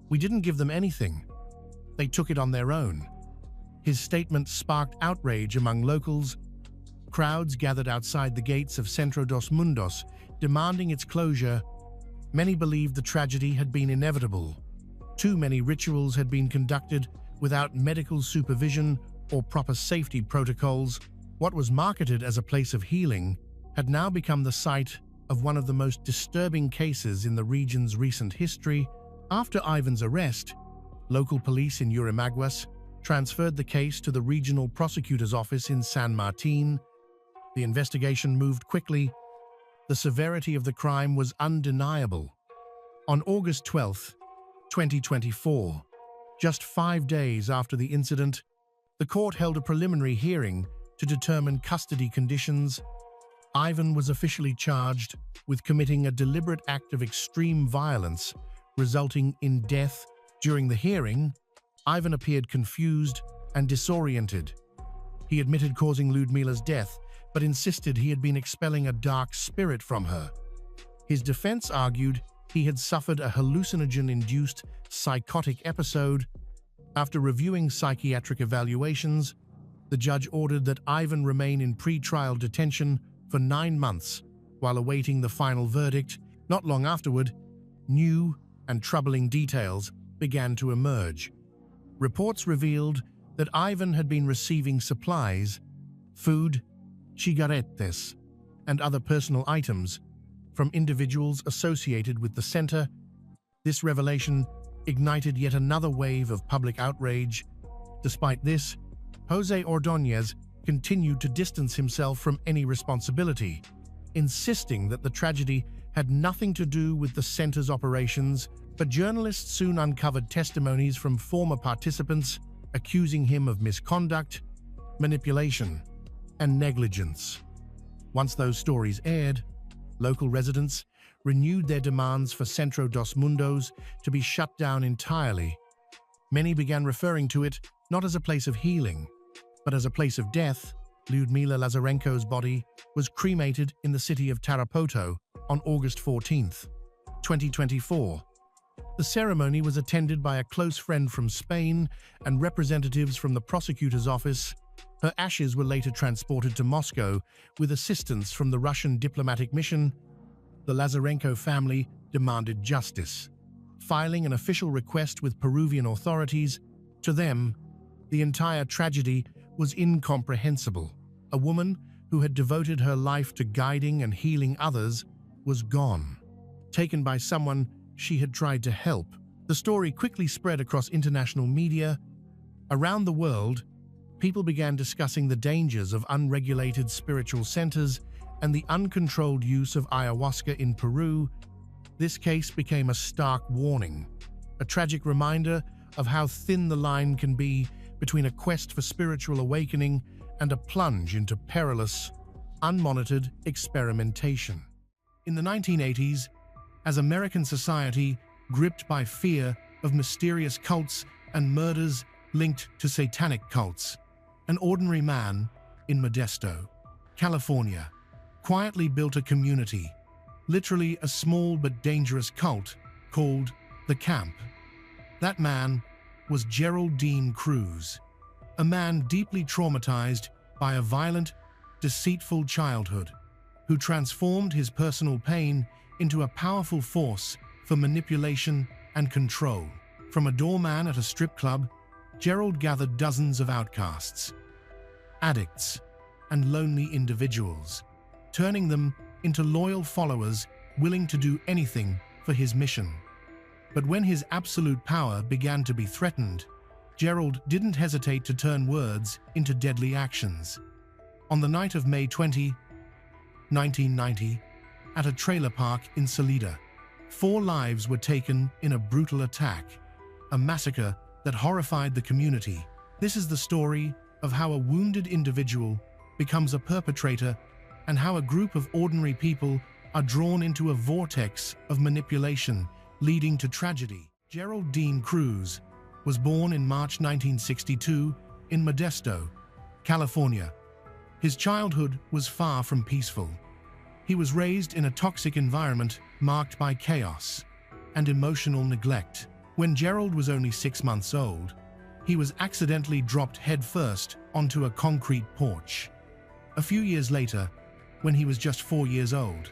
"We didn't give them anything. They took it on their own." His statement sparked outrage among locals. Crowds gathered outside the gates of Centro dos Mundos, demanding its closure. Many believed the tragedy had been inevitable. Too many rituals had been conducted without medical supervision or proper safety protocols. What was marketed as a place of healing had now become the site of one of the most disturbing cases in the region's recent history. After Ivan's arrest, local police in Yurimaguas transferred the case to the regional prosecutor's office in San Martin. The investigation moved quickly. The severity of the crime was undeniable. On August 12, 2024, just 5 days after the incident, the court held a preliminary hearing to determine custody conditions. Ivan was officially charged with committing a deliberate act of extreme violence, resulting in death. During the hearing, Ivan appeared confused and disoriented. He admitted causing Ludmila's death, but insisted he had been expelling a dark spirit from her. His defense argued he had suffered a hallucinogen-induced psychotic episode. After reviewing psychiatric evaluations, the judge ordered that Ivan remain in pre-trial detention for 9 months while awaiting the final verdict. Not long afterward, new and troubling details began to emerge. Reports revealed that Ivan had been receiving supplies, food, cigarettes, and other personal items from individuals associated with the center. This revelation ignited yet another wave of public outrage. Despite this, Jose Ordóñez continued to distance himself from any responsibility, insisting that the tragedy had nothing to do with the center's operations, but journalists soon uncovered testimonies from former participants accusing him of misconduct, manipulation, and negligence. Once those stories aired, local residents renewed their demands for Centro dos Mundos to be shut down entirely. Many began referring to it not as a place of healing, but as a place of death. Lyudmila Lazarenko's body was cremated in the city of Tarapoto on August 14, 2024. The ceremony was attended by a close friend from Spain and representatives from the prosecutor's office. Her ashes were later transported to Moscow with assistance from the Russian diplomatic mission. The Lazarenko family demanded justice, filing an official request with Peruvian authorities. To them, the entire tragedy was incomprehensible. A woman who had devoted her life to guiding and healing others was gone, taken by someone she had tried to help. The story quickly spread across international media. Around the world, people began discussing the dangers of unregulated spiritual centers and the uncontrolled use of ayahuasca in Peru. This case became a stark warning, a tragic reminder of how thin the line can be between a quest for spiritual awakening and a plunge into perilous, unmonitored experimentation. In the 1980s, as American society, gripped by fear of mysterious cults and murders linked to satanic cults, an ordinary man in Modesto, California, quietly built a community, literally a small but dangerous cult called the Camp. That man was Geraldine Cruz, a man deeply traumatized by a violent, deceitful childhood, who transformed his personal pain into a powerful force for manipulation and control. From a doorman at a strip club, Gerald gathered dozens of outcasts, addicts, and lonely individuals, turning them into loyal followers willing to do anything for his mission. But when his absolute power began to be threatened, Gerald didn't hesitate to turn words into deadly actions. On the night of May 20, 1990, at a trailer park in Salida, 4 lives were taken in a brutal attack, a massacre that horrified the community. This is the story of how a wounded individual becomes a perpetrator and how a group of ordinary people are drawn into a vortex of manipulation, leading to tragedy. Geraldine Cruz was born in March 1962 in Modesto, California. His childhood was far from peaceful. He was raised in a toxic environment marked by chaos and emotional neglect. When Gerald was only 6 months old, he was accidentally dropped headfirst onto a concrete porch. A few years later, when he was just 4 years old,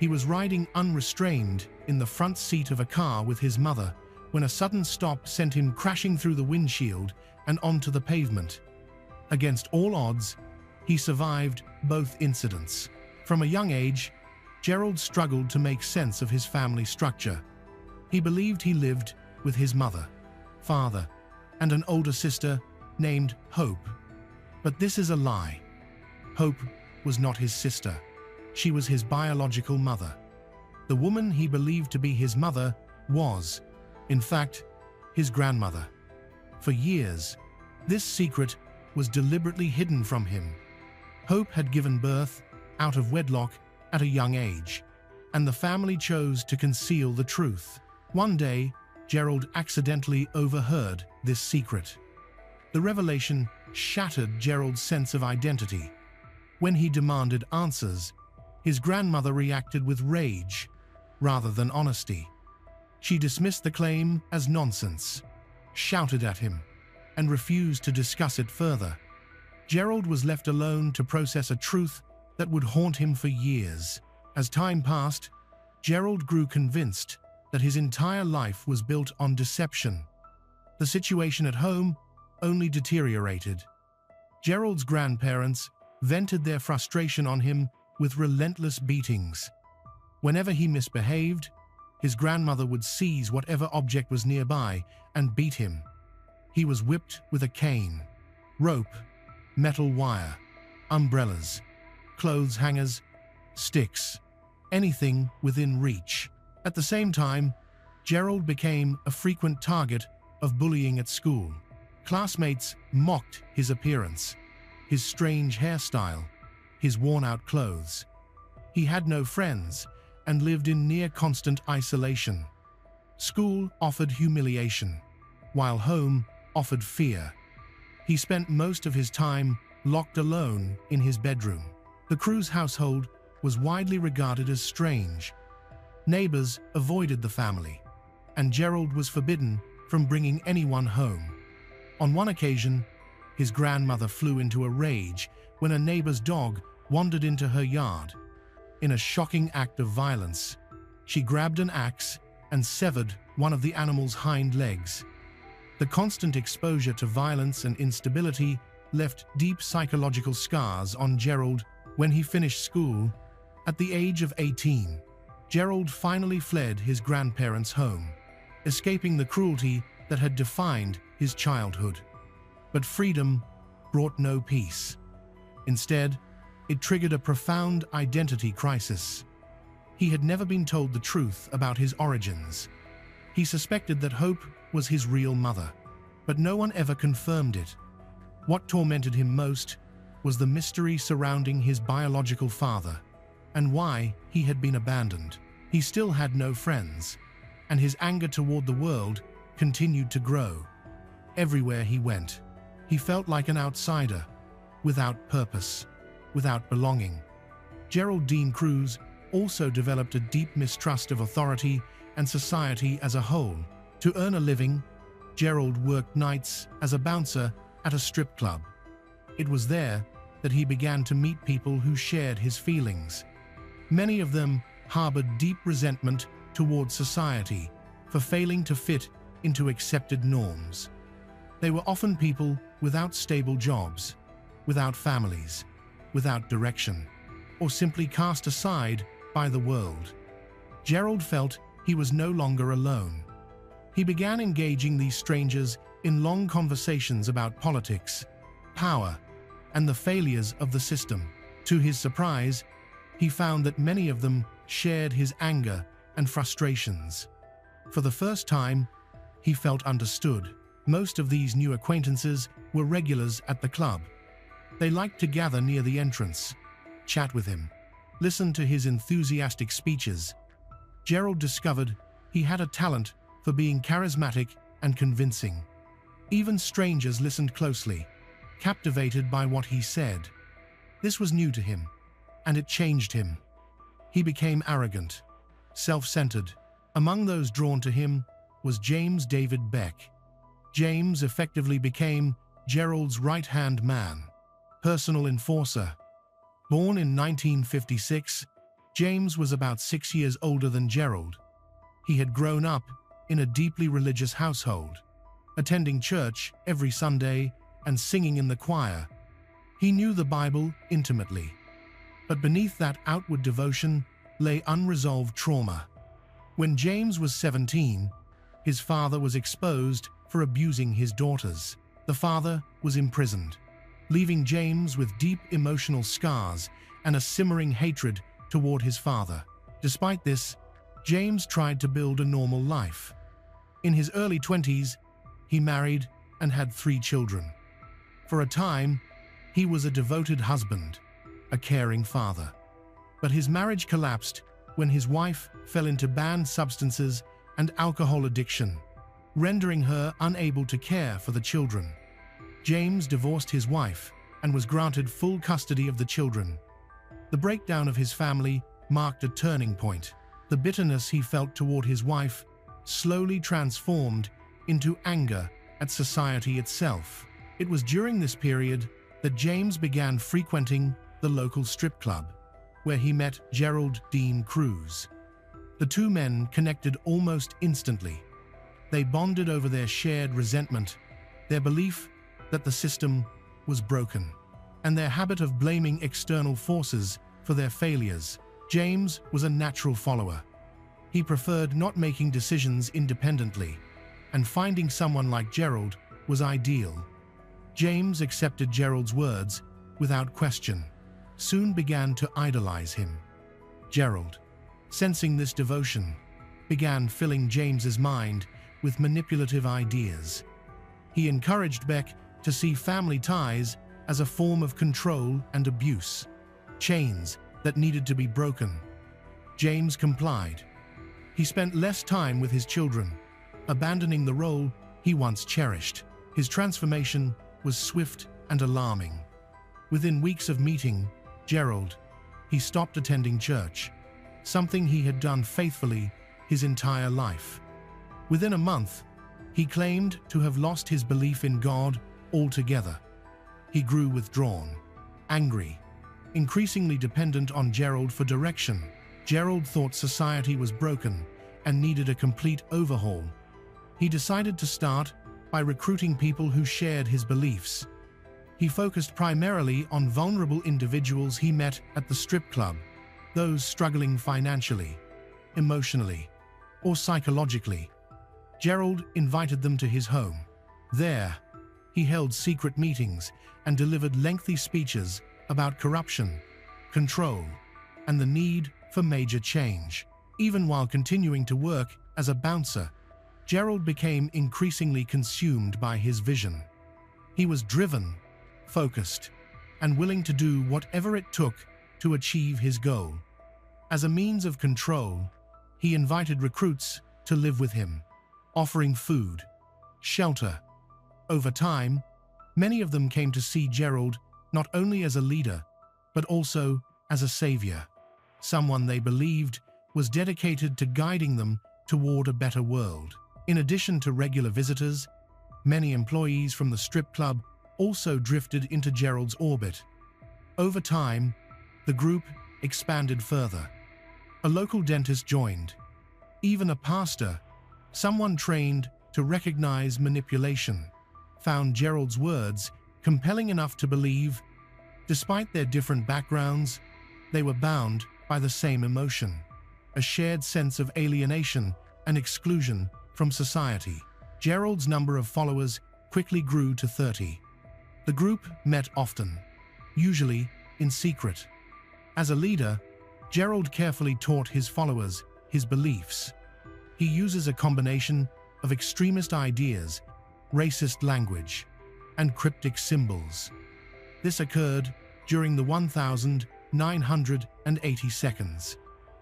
he was riding unrestrained in the front seat of a car with his mother when a sudden stop sent him crashing through the windshield and onto the pavement. Against all odds, he survived both incidents. From a young age, Gerald struggled to make sense of his family structure. He believed he lived with his mother, father, and an older sister named Hope. But this is a lie. Hope was not his sister. She was his biological mother. The woman he believed to be his mother was, in fact, his grandmother. For years, this secret was deliberately hidden from him. Hope had given birth out of wedlock at a young age, and the family chose to conceal the truth. One day, Gerald accidentally overheard this secret. The revelation shattered Gerald's sense of identity. When he demanded answers, his grandmother reacted with rage rather than honesty. She dismissed the claim as nonsense, shouted at him, and refused to discuss it further. Gerald was left alone to process a truth that would haunt him for years. As time passed, Gerald grew convinced that his entire life was built on deception. The situation at home only deteriorated. Gerald's grandparents vented their frustration on him with relentless beatings. Whenever he misbehaved, his grandmother would seize whatever object was nearby and beat him. He was whipped with a cane, rope, metal wire, umbrellas, clothes hangers, sticks, anything within reach. At the same time, Gerald became a frequent target of bullying at school. Classmates mocked his appearance, his strange hairstyle, his worn-out clothes. He had no friends and lived in near-constant isolation. School offered humiliation, while home offered fear. He spent most of his time locked alone in his bedroom. The Cruz household was widely regarded as strange. Neighbors avoided the family, and Gerald was forbidden from bringing anyone home. On one occasion, his grandmother flew into a rage when a neighbor's dog wandered into her yard. In a shocking act of violence, she grabbed an axe and severed one of the animal's hind legs. The constant exposure to violence and instability left deep psychological scars on Gerald. When he finished school, at the age of 18, Gerald finally fled his grandparents' home, escaping the cruelty that had defined his childhood. But freedom brought no peace. Instead, it triggered a profound identity crisis. He had never been told the truth about his origins. He suspected that Hope was his real mother, but no one ever confirmed it. What tormented him most was the mystery surrounding his biological father and why he had been abandoned. He still had no friends, and his anger toward the world continued to grow. Everywhere he went, he felt like an outsider, without purpose, without belonging. Gerald Dean Cruz also developed a deep mistrust of authority and society as a whole. To earn a living, Gerald worked nights as a bouncer at a strip club. It was there that he began to meet people who shared his feelings. Many of them harbored deep resentment towards society for failing to fit into accepted norms. They were often people without stable jobs, without families, without direction, or simply cast aside by the world. Gerald felt he was no longer alone. He began engaging these strangers in long conversations about politics, power, and the failures of the system. To his surprise, he found that many of them shared his anger and frustrations. For the first time, he felt understood. Most of these new acquaintances were regulars at the club. They liked to gather near the entrance, chat with him, listen to his enthusiastic speeches. Gerald discovered he had a talent for being charismatic and convincing. Even strangers listened closely, captivated by what he said. This was new to him, and it changed him. He became arrogant, self-centered. Among those drawn to him was James David Beck. James effectively became Gerald's right-hand man, personal enforcer. Born in 1956, James was about 6 years older than Gerald. He had grown up in a deeply religious household, attending church every Sunday and singing in the choir. He knew the Bible intimately, but beneath that outward devotion lay unresolved trauma. When James was 17, his father was exposed for abusing his daughters. The father was imprisoned, leaving James with deep emotional scars and a simmering hatred toward his father. Despite this, James tried to build a normal life. In his early 20s, he married and had 3 children. For a time, he was a devoted husband, a caring father. But his marriage collapsed when his wife fell into banned substances and alcohol addiction, rendering her unable to care for the children. James divorced his wife and was granted full custody of the children. The breakdown of his family marked a turning point. The bitterness he felt toward his wife slowly transformed into anger at society itself. It was during this period that James began frequenting the local strip club, where he met Gerald Dean Cruz. The two men connected almost instantly. They bonded over their shared resentment, their belief that the system was broken, and their habit of blaming external forces for their failures. James was a natural follower. He preferred not making decisions independently, and finding someone like Gerald was ideal. James accepted Gerald's words without question, soon began to idolize him. Gerald, sensing this devotion, began filling James's mind with manipulative ideas. He encouraged Beck to see family ties as a form of control and abuse, chains that needed to be broken. James complied. He spent less time with his children, abandoning the role he once cherished. His transformation was swift and alarming. Within weeks of meeting Gerald, he stopped attending church, something he had done faithfully his entire life. Within a month, he claimed to have lost his belief in God altogether. He grew withdrawn, angry, increasingly dependent on Gerald for direction. Gerald thought society was broken and needed a complete overhaul. He decided to start by recruiting people who shared his beliefs. He focused primarily on vulnerable individuals he met at the strip club, those struggling financially, emotionally, or psychologically. Gerald invited them to his home. There, he held secret meetings and delivered lengthy speeches about corruption, control, and the need for major change. Even while continuing to work as a bouncer, Gerald became increasingly consumed by his vision. He was driven, focused, and willing to do whatever it took to achieve his goal. As a means of control, he invited recruits to live with him, offering food, shelter. Over time, many of them came to see Gerald not only as a leader, but also as a savior, someone they believed was dedicated to guiding them toward a better world. In addition to regular visitors, many employees from the strip club also drifted into Gerald's orbit. Over time, the group expanded further. A local dentist joined. Even a pastor, someone trained to recognize manipulation, found Gerald's words compelling enough to believe. Despite their different backgrounds, they were bound by the same emotion, a shared sense of alienation and exclusion from society. Gerald's number of followers quickly grew to 30. The group met often, usually in secret. As a leader, Gerald carefully taught his followers his beliefs. He uses a combination of extremist ideas, racist language, and cryptic symbols. This occurred during the 1980 seconds,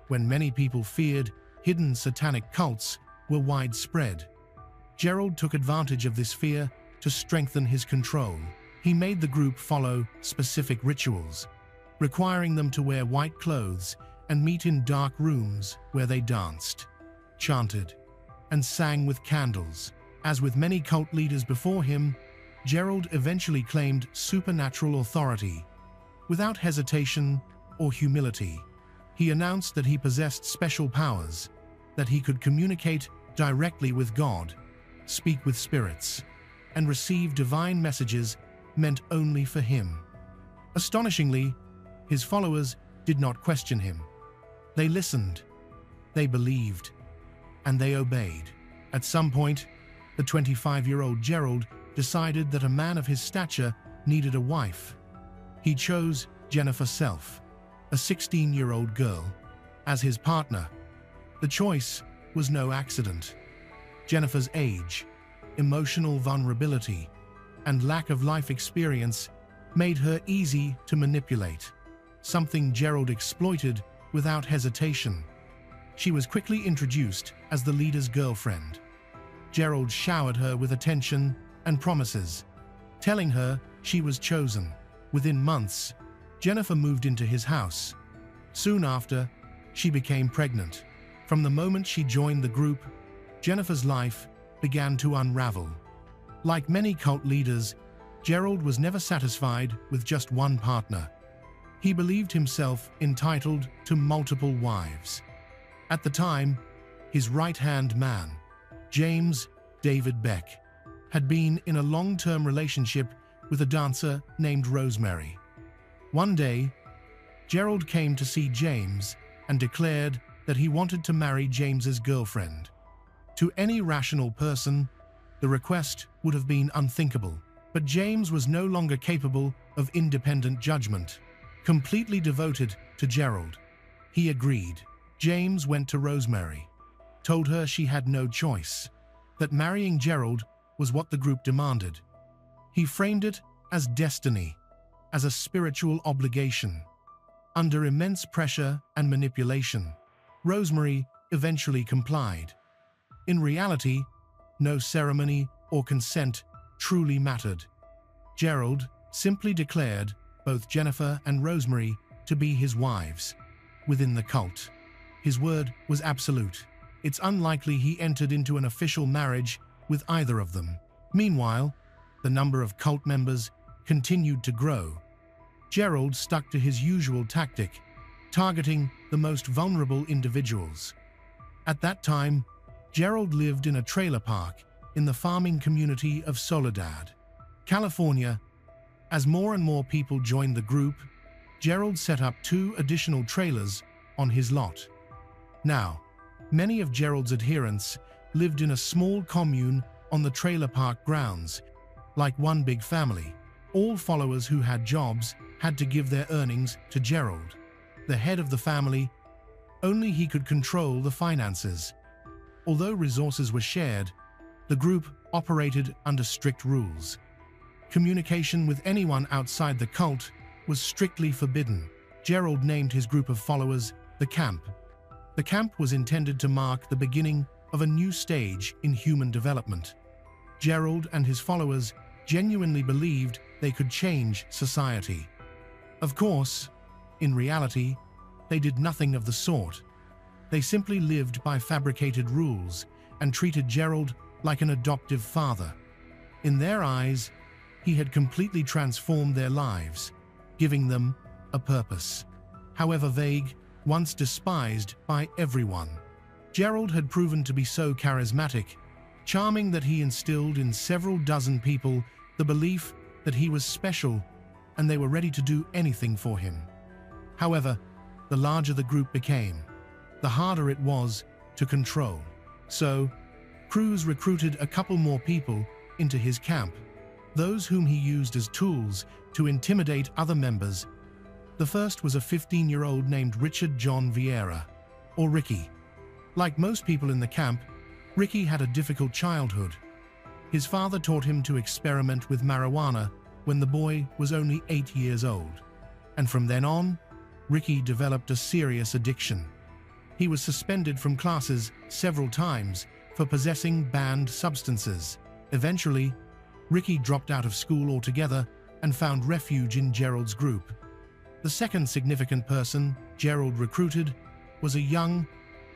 when many people feared hidden satanic cults were widespread. Gerald took advantage of this fear to strengthen his control. He made the group follow specific rituals, requiring them to wear white clothes and meet in dark rooms where they danced, chanted, and sang with candles. As with many cult leaders before him, Gerald eventually claimed supernatural authority. Without hesitation or humility, he announced that he possessed special powers, that he could communicate directly with God, speak with spirits, and receive divine messages meant only for him. Astonishingly, his followers did not question him. They listened, they believed, and they obeyed. At some point, the 25-year-old Gerald decided that a man of his stature needed a wife. He chose Jennifer Self, a 16-year-old girl, as his partner. The choice was no accident. Jennifer's age, emotional vulnerability, and lack of life experience made her easy to manipulate, something Gerald exploited without hesitation. She was quickly introduced as the leader's girlfriend. Gerald showered her with attention and promises, telling her she was chosen. Within months, Jennifer moved into his house. Soon after, she became pregnant. From the moment she joined the group, Jennifer's life began to unravel. Like many cult leaders, Gerald was never satisfied with just one partner. He believed himself entitled to multiple wives. At the time, his right-hand man, James, David Beck, had been in a long-term relationship with a dancer named Rosemary. One day, Gerald came to see James and declared that he wanted to marry James's girlfriend. To any rational person, the request would have been unthinkable, but James was no longer capable of independent judgment. Completely devoted to Gerald, he agreed. James went to Rosemary, told her she had no choice, that marrying Gerald was what the group demanded. He framed it as destiny, as a spiritual obligation. Under immense pressure and manipulation, Rosemary eventually complied. In reality, no ceremony or consent truly mattered. Gerald simply declared both Jennifer and Rosemary to be his wives. Within the cult, his word was absolute. It's unlikely he entered into an official marriage with either of them. Meanwhile, the number of cult members continued to grow. Gerald stuck to his usual tactic, targeting the most vulnerable individuals. At that time, Gerald lived in a trailer park in the farming community of Soledad, California. As more and more people joined the group, Gerald set up 2 additional trailers on his lot. Now, many of Gerald's adherents lived in a small commune on the trailer park grounds, like one big family. All followers who had jobs had to give their earnings to Gerald, the head of the family. Only he could control the finances. Although resources were shared, the group operated under strict rules. Communication with anyone outside the cult was strictly forbidden. Gerald named his group of followers the Camp. The Camp was intended to mark the beginning of a new stage in human development. Gerald and his followers genuinely believed they could change society. Of course, in reality, they did nothing of the sort. They simply lived by fabricated rules and treated Gerald like an adoptive father. In their eyes, he had completely transformed their lives, giving them a purpose. However vague, once despised by everyone, Gerald had proven to be so charismatic, charming that he instilled in several dozen people the belief that he was special and they were ready to do anything for him. However, the larger the group became, the harder it was to control. So, Cruz recruited a couple more people into his camp, those whom he used as tools to intimidate other members. The first was a 15-year-old named Richard John Vieira, or Ricky. Like most people in the camp, Ricky had a difficult childhood. His father taught him to experiment with marijuana when the boy was only 8 years old. And from then on, Ricky developed a serious addiction. He was suspended from classes several times for possessing banned substances. Eventually, Ricky dropped out of school altogether and found refuge in Gerald's group. The second significant person Gerald recruited was a young,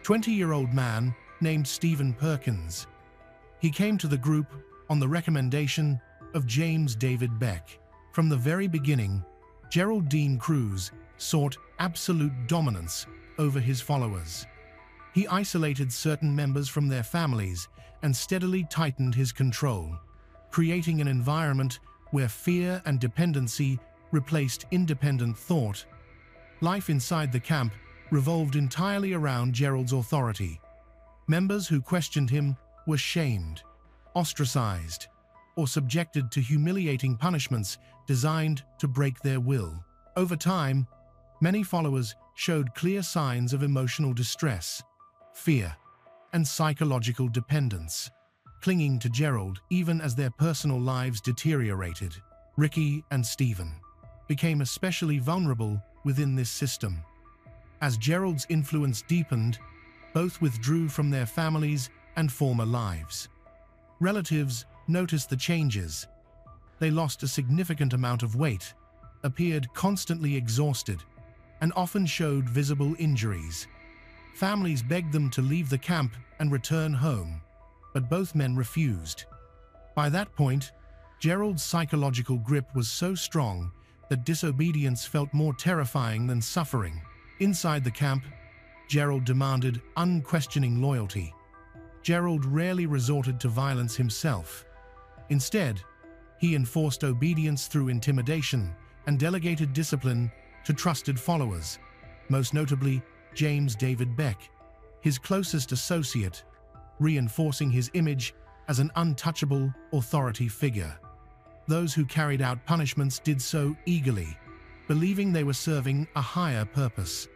20-year-old man named Stephen Perkins. He came to the group on the recommendation of James David Beck. From the very beginning, Gerald Dean Cruz sought absolute dominance over his followers. He isolated certain members from their families and steadily tightened his control, creating an environment where fear and dependency replaced independent thought. Life inside the camp revolved entirely around Gerald's authority. Members who questioned him were shamed, ostracized, or subjected to humiliating punishments designed to break their will. Over time, many followers showed clear signs of emotional distress, fear, and psychological dependence, clinging to Gerald even as their personal lives deteriorated. Ricky and Stephen became especially vulnerable within this system. As Gerald's influence deepened, both withdrew from their families and former lives. Relatives noticed the changes. They lost a significant amount of weight, appeared constantly exhausted, and often showed visible injuries. Families begged them to leave the camp and return home, but both men refused. By that point, Gerald's psychological grip was so strong that disobedience felt more terrifying than suffering. Inside the camp, Gerald demanded unquestioning loyalty. Gerald rarely resorted to violence himself. Instead, he enforced obedience through intimidation and delegated discipline to trusted followers, most notably James David Beck, his closest associate, reinforcing his image as an untouchable authority figure. Those who carried out punishments did so eagerly, believing they were serving a higher purpose.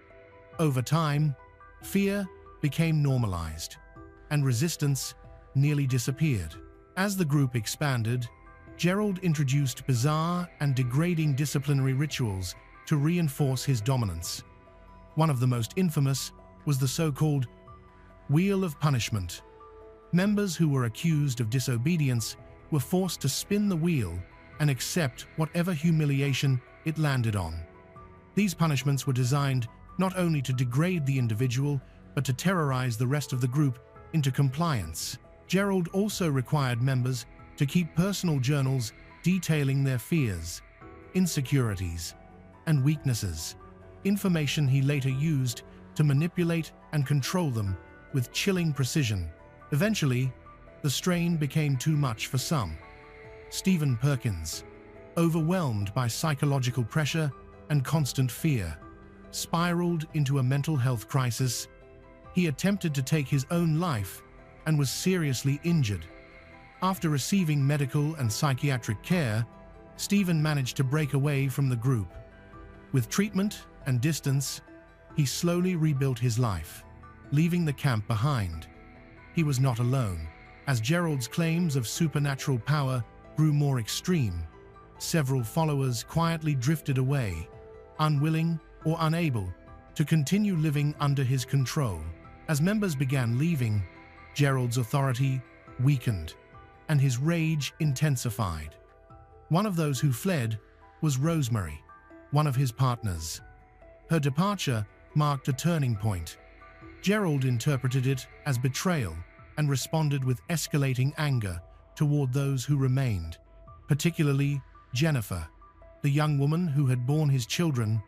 Over time, fear became normalized, and resistance nearly disappeared. As the group expanded, Gerald introduced bizarre and degrading disciplinary rituals to reinforce his dominance. One of the most infamous was the so-called Wheel of Punishment. Members who were accused of disobedience were forced to spin the wheel and accept whatever humiliation it landed on. These punishments were designed not only to degrade the individual, but to terrorize the rest of the group into compliance. Gerald also required members to keep personal journals detailing their fears, insecurities, and weaknesses, information he later used to manipulate and control them with chilling precision. Eventually, the strain became too much for some. Stephen Perkins, overwhelmed by psychological pressure and constant fear, spiraled into a mental health crisis. He attempted to take his own life and was seriously injured. After receiving medical and psychiatric care, Stephen managed to break away from the group. With treatment and distance, he slowly rebuilt his life, leaving the camp behind. He was not alone. As Gerald's claims of supernatural power grew more extreme, several followers quietly drifted away, unwilling or unable to continue living under his control. As members began leaving, Gerald's authority weakened, and his rage intensified. One of those who fled was Rosemary, one of his partners. Her departure marked a turning point. Gerald interpreted it as betrayal and responded with escalating anger toward those who remained, particularly Jennifer, the young woman who had borne his children.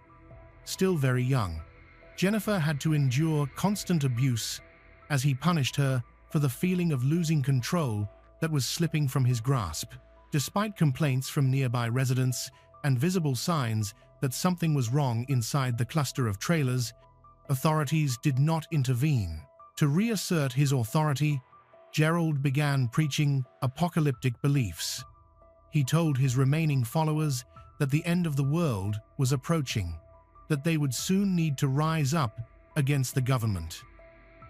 Still very young, Jennifer had to endure constant abuse as he punished her for the feeling of losing control that was slipping from his grasp. Despite complaints from nearby residents and visible signs that something was wrong inside the cluster of trailers, authorities did not intervene. To reassert his authority, Gerald began preaching apocalyptic beliefs. He told his remaining followers that the end of the world was approaching, that they would soon need to rise up against the government.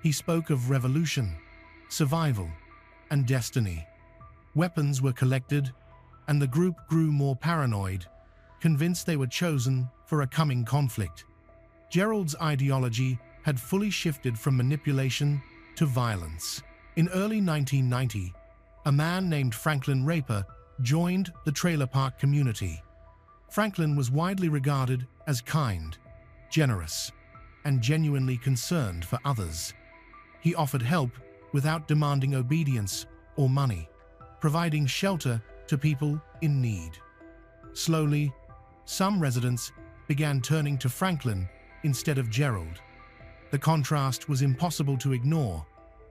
He spoke of revolution, survival, and destiny. Weapons were collected, and the group grew more paranoid, convinced they were chosen for a coming conflict. Gerald's ideology had fully shifted from manipulation to violence. In early 1990, a man named Franklin Raper joined the trailer park community. Franklin was widely regarded as kind, generous, and genuinely concerned for others. He offered help without demanding obedience or money, providing shelter to people in need. Slowly, some residents began turning to Franklin instead of Gerald. The contrast was impossible to ignore,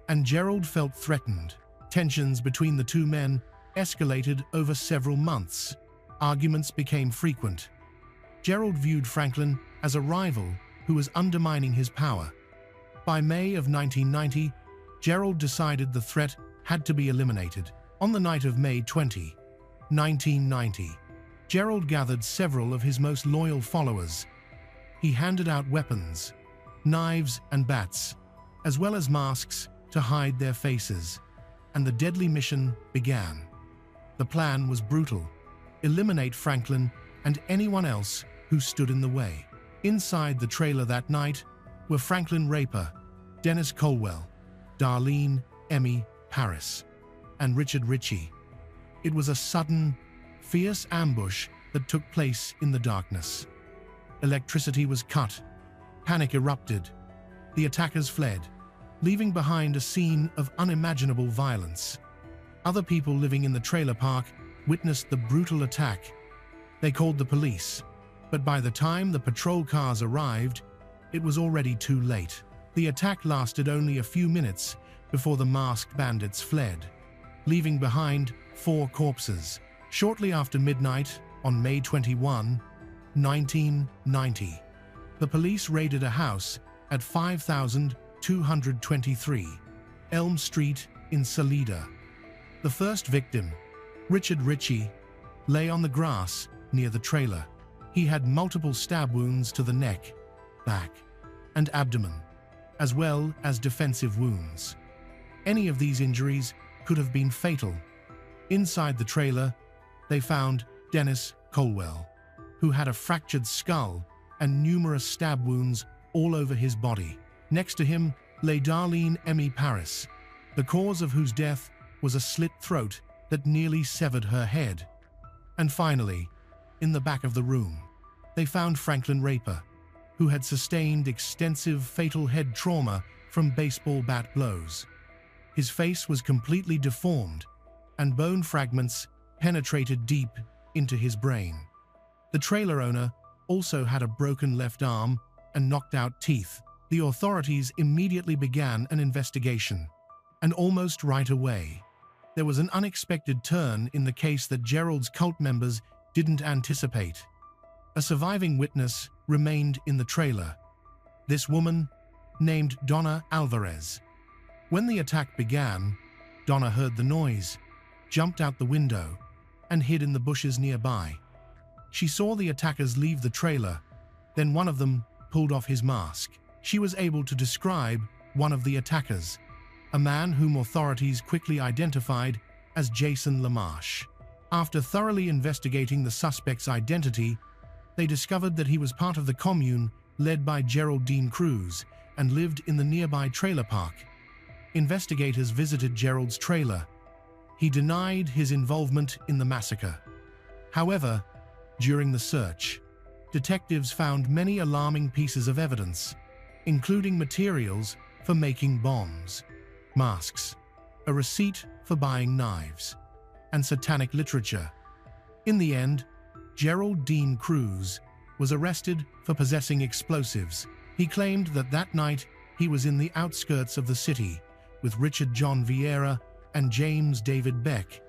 and Gerald felt threatened. Tensions between the two men escalated over several months. Arguments became frequent. Gerald viewed Franklin as a rival who was undermining his power. By May of 1990, Gerald decided the threat had to be eliminated. On the night of May 20, 1990, Gerald gathered several of his most loyal followers. He handed out weapons, knives and bats, as well as masks to hide their faces, and the deadly mission began. The plan was brutal: eliminate Franklin and anyone else who stood in the way. Inside the trailer that night were Franklin Raper, Dennis Colwell, Darlene Emmy Paris, and Richard Ritchie. It was a sudden, fierce ambush that took place in the darkness. Electricity was cut, panic erupted. The attackers fled, leaving behind a scene of unimaginable violence. Other people living in the trailer park witnessed the brutal attack. They called the police, but by the time the patrol cars arrived, it was already too late. The attack lasted only a few minutes, before the masked bandits fled, leaving behind 4 corpses. Shortly after midnight on May 21, 1990, the police raided a house at 5223 Elm Street in Salida. The first victim, Richard Ritchie, lay on the grass near the trailer. He had multiple stab wounds to the neck, back, and abdomen, as well as defensive wounds. Any of these injuries could have been fatal. Inside the trailer, they found Dennis Colwell, who had a fractured skull and numerous stab wounds all over his body. Next to him lay Darlene Emmy Paris, the cause of whose death was a slit throat that nearly severed her head. And finally, in the back of the room, they found Franklin Raper, who had sustained extensive fatal head trauma from baseball bat blows. His face was completely deformed, and bone fragments penetrated deep into his brain. The trailer owner also had a broken left arm and knocked out teeth. The authorities immediately began an investigation, and almost right away, there was an unexpected turn in the case that Gerald's cult members didn't anticipate. A surviving witness remained in the trailer. This woman, named Donna Alvarez. When the attack began, Donna heard the noise, jumped out the window, and hid in the bushes nearby. She saw the attackers leave the trailer, then one of them pulled off his mask. She was able to describe one of the attackers, a man whom authorities quickly identified as Jason LaMarche. After thoroughly investigating the suspect's identity, they discovered that he was part of the commune led by Gerald Dean Cruz and lived in the nearby trailer park. Investigators visited Gerald's trailer. He denied his involvement in the massacre. However, during the search, detectives found many alarming pieces of evidence, including materials for making bombs, masks, a receipt for buying knives, and satanic literature. In the end, Gerald Dean Cruz was arrested for possessing explosives. He claimed that that night he was in the outskirts of the city with Richard John Vieira and James David Beck,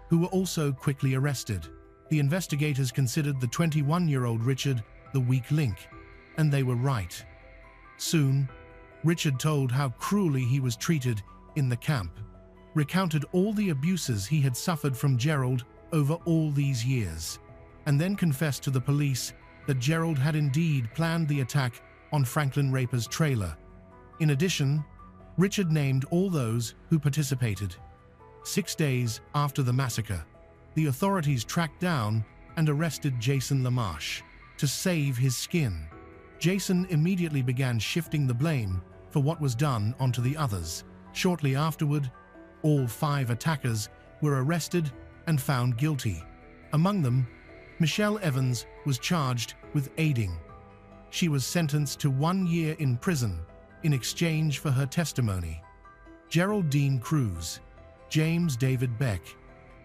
who were also quickly arrested. The investigators considered the 21-year-old Richard the weak link, and they were right. Soon, Richard told how cruelly he was treated in the camp, recounted all the abuses he had suffered from Gerald over all these years, and then confessed to the police that Gerald had indeed planned the attack on Franklin Raper's trailer. In addition, Richard named all those who participated. 6 days after the massacre, the authorities tracked down and arrested Jason LaMarche to save his skin. Jason immediately began shifting the blame for what was done onto the others. Shortly afterward, all 5 attackers were arrested and found guilty. Among them, Michelle Evans was charged with aiding. She was sentenced to 1 year in prison in exchange for her testimony. Gerald Dean Cruz, James David Beck,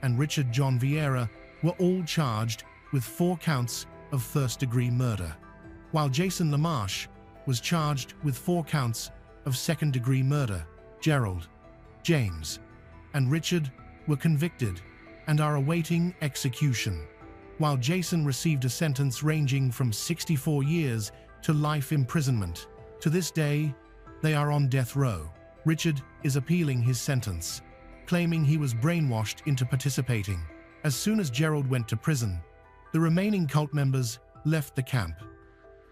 and Richard John Vieira were all charged with 4 counts of first-degree murder, while Jason LaMarche was charged with 4 counts of second-degree murder. Gerald, James, and Richard were convicted and are awaiting execution, while Jason received a sentence ranging from 64 years to life imprisonment. To this day, they are on death row. Richard is appealing his sentence, claiming he was brainwashed into participating. As soon as Gerald went to prison, the remaining cult members left the camp.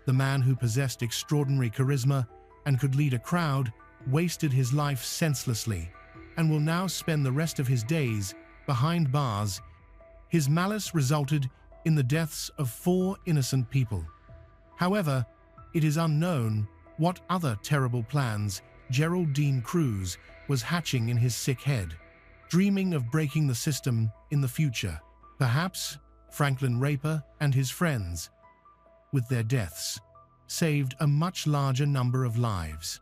The man who possessed extraordinary charisma and could lead a crowd wasted his life senselessly and will now spend the rest of his days behind bars. His malice resulted in the deaths of 4 innocent people. However, it is unknown what other terrible plans Gerald Dean Cruz was hatching in his sick head, dreaming of breaking the system in the future. Perhaps Franklin Raper and his friends, with their deaths, saved a much larger number of lives.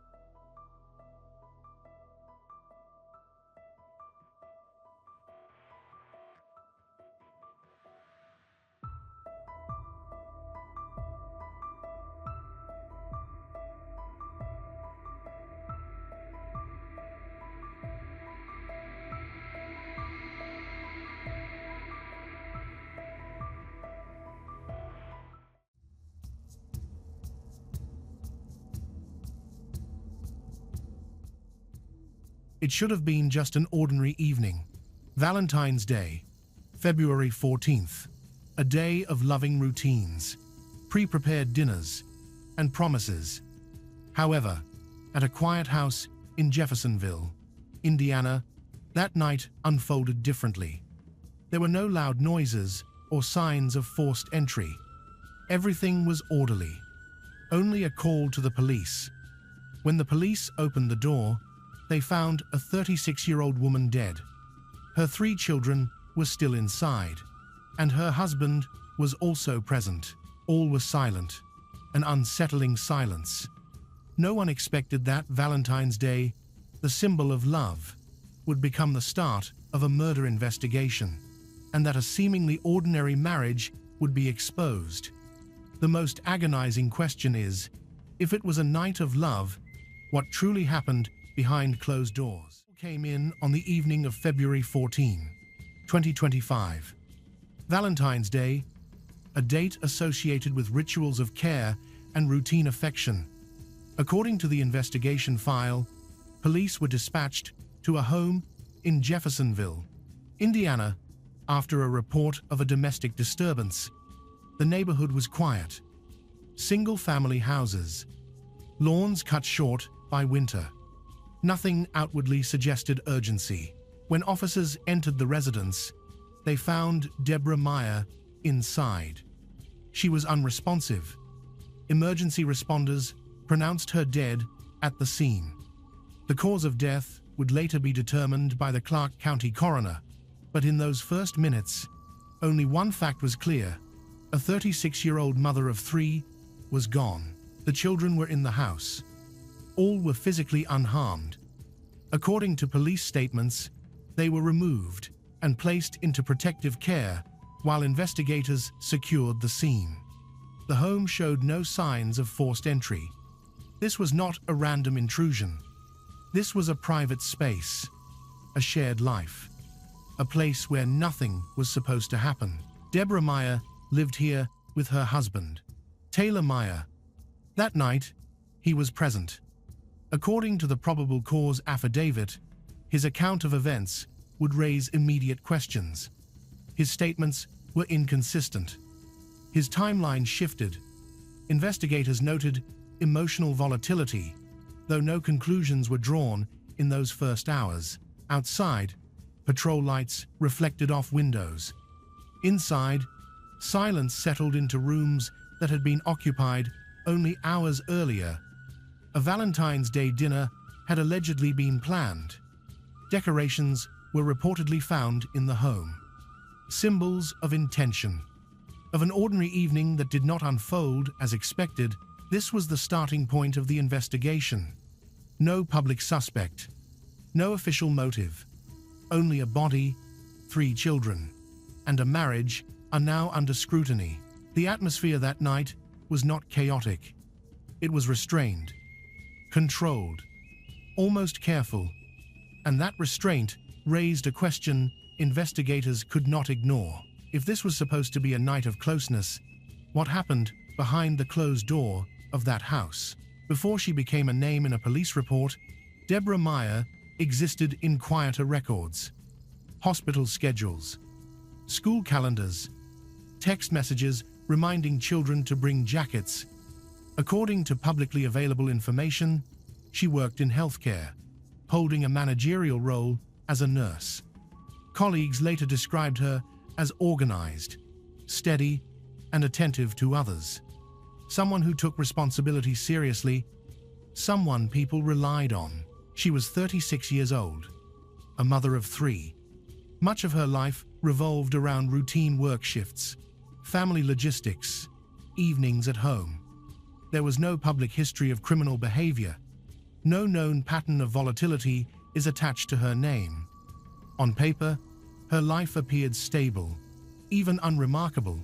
It should have been just an ordinary evening. Valentine's Day, February 14th. A day of loving routines, pre-prepared dinners, and promises. However, at a quiet house in Jeffersonville, Indiana, that night unfolded differently. There were no loud noises or signs of forced entry. Everything was orderly. Only a call to the police. When the police opened the door, they found a 36-year-old woman dead. Her 3 children were still inside, and her husband was also present. All was silent, an unsettling silence. No one expected that Valentine's Day, the symbol of love, would become the start of a murder investigation, and that a seemingly ordinary marriage would be exposed. The most agonizing question is, if it was a night of love, what truly happened behind closed doors? Came in on the evening of February 14, 2025. Valentine's Day, a date associated with rituals of care and routine affection. According to the investigation file, police were dispatched to a home in Jeffersonville, Indiana, after a report of a domestic disturbance. The neighborhood was quiet. Single-family houses, lawns cut short by winter. Nothing outwardly suggested urgency. When officers entered the residence, they found Deborah Meyer inside. She was unresponsive. Emergency responders pronounced her dead at the scene. The cause of death would later be determined by the Clark County coroner, but in those first minutes, only one fact was clear. A 36-year-old mother of 3 was gone. The children were in the house. All were physically unharmed. According to police statements, they were removed and placed into protective care while investigators secured the scene. The home showed no signs of forced entry. This was not a random intrusion. This was a private space, a shared life, a place where nothing was supposed to happen. Deborah Meyer lived here with her husband, Taylor Meyer. That night, he was present. According to the probable cause affidavit, his account of events would raise immediate questions. His statements were inconsistent. His timeline shifted. Investigators noted emotional volatility, though no conclusions were drawn in those first hours. Outside, patrol lights reflected off windows. Inside, silence settled into rooms that had been occupied only hours earlier. A Valentine's Day dinner had allegedly been planned. Decorations were reportedly found in the home. Symbols of intention. Of an ordinary evening that did not unfold as expected, this was the starting point of the investigation. No public suspect, no official motive. Only a body, 3 children, and a marriage are now under scrutiny. The atmosphere that night was not chaotic. It was restrained, controlled, almost careful, and that restraint raised a question investigators could not ignore. If this was supposed to be a night of closeness, what happened behind the closed door of that house? Before she became a name in a police report, Deborah Meyer existed in quieter records. Hospital schedules, school calendars, text messages reminding children to bring jackets. According to publicly available information, she worked in healthcare, holding a managerial role as a nurse. Colleagues later described her as organized, steady, and attentive to others. Someone who took responsibility seriously, someone people relied on. She was 36 years old, a mother of 3. Much of her life revolved around routine work shifts, family logistics, evenings at home. There was no public history of criminal behavior. No known pattern of volatility is attached to her name. On paper, her life appeared stable, even unremarkable,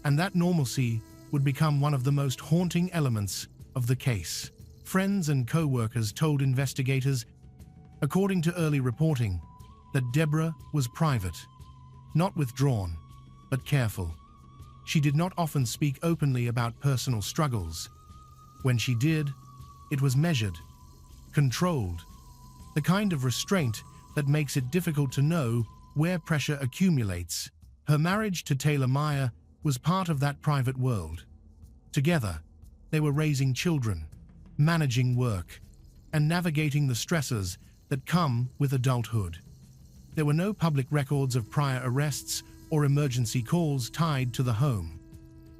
and that normalcy would become one of the most haunting elements of the case. Friends and co-workers told investigators, according to early reporting, that Deborah was private, not withdrawn, but careful. She did not often speak openly about personal struggles. When she did, it was measured, controlled. The the kind of restraint that makes it difficult to know where pressure accumulates. Her marriage to Taylor Meyer was part of that private world. Together, they were raising children, managing work, and navigating the stresses that come with adulthood. There were no public records of prior arrests or emergency calls tied to the home.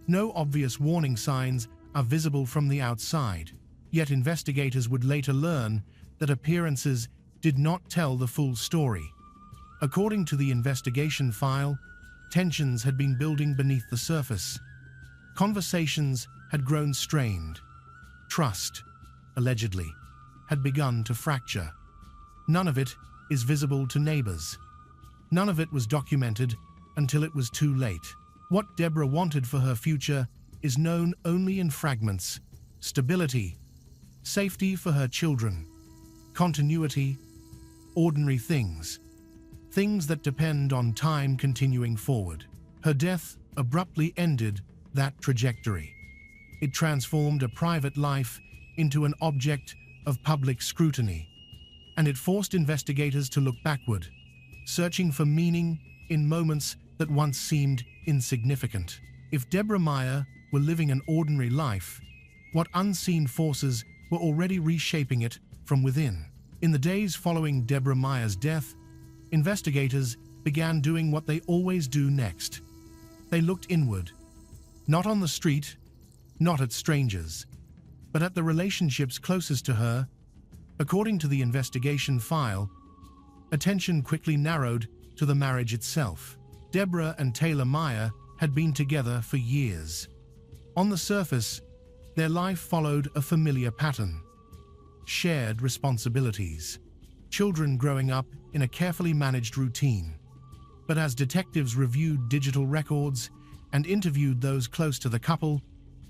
No obvious warning signs are visible from the outside, yet investigators would later learn that appearances did not tell the full story. According to the investigation file, tensions had been building beneath the surface. Conversations had grown strained. Trust, allegedly, had begun to fracture. None of it is visible to neighbors. None of it was documented until it was too late. What Deborah wanted for her future is known only in fragments. Stability, safety for her children, continuity, ordinary things. Things that depend on time continuing forward. Her death abruptly ended that trajectory. It transformed a private life into an object of public scrutiny, and it forced investigators to look backward, searching for meaning in moments that once seemed insignificant. If Deborah Meyer were living an ordinary life, what unseen forces were already reshaping it from within? In the days following Deborah Meyer's death, investigators began doing what they always do next. They looked inward, not on the street, not at strangers, but at the relationships closest to her. According to the investigation file, attention quickly narrowed to the marriage itself. Deborah and Taylor Meyer had been together for years. On the surface, their life followed a familiar pattern. Shared responsibilities. Children growing up in a carefully managed routine. But as detectives reviewed digital records and interviewed those close to the couple,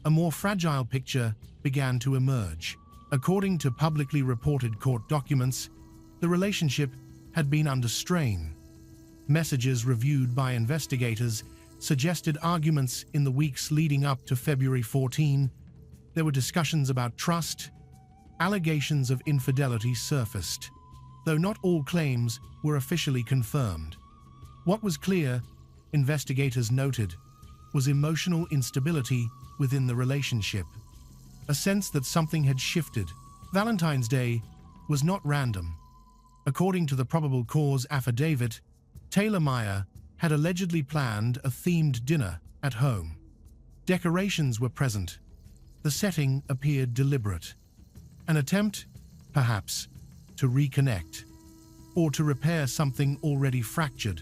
a more fragile picture began to emerge. According to publicly reported court documents, the relationship had been under strain. Messages reviewed by investigators suggested arguments in the weeks leading up to February 14. There were discussions about trust. Allegations of infidelity surfaced, though not all claims were officially confirmed. What was clear, investigators noted, was emotional instability within the relationship. A sense that something had shifted. Valentine's Day was not random. According to the probable cause affidavit, Taylor Meyer had allegedly planned a themed dinner at home. Decorations were present. The setting appeared deliberate. An attempt, perhaps, to reconnect, or to repair something already fractured.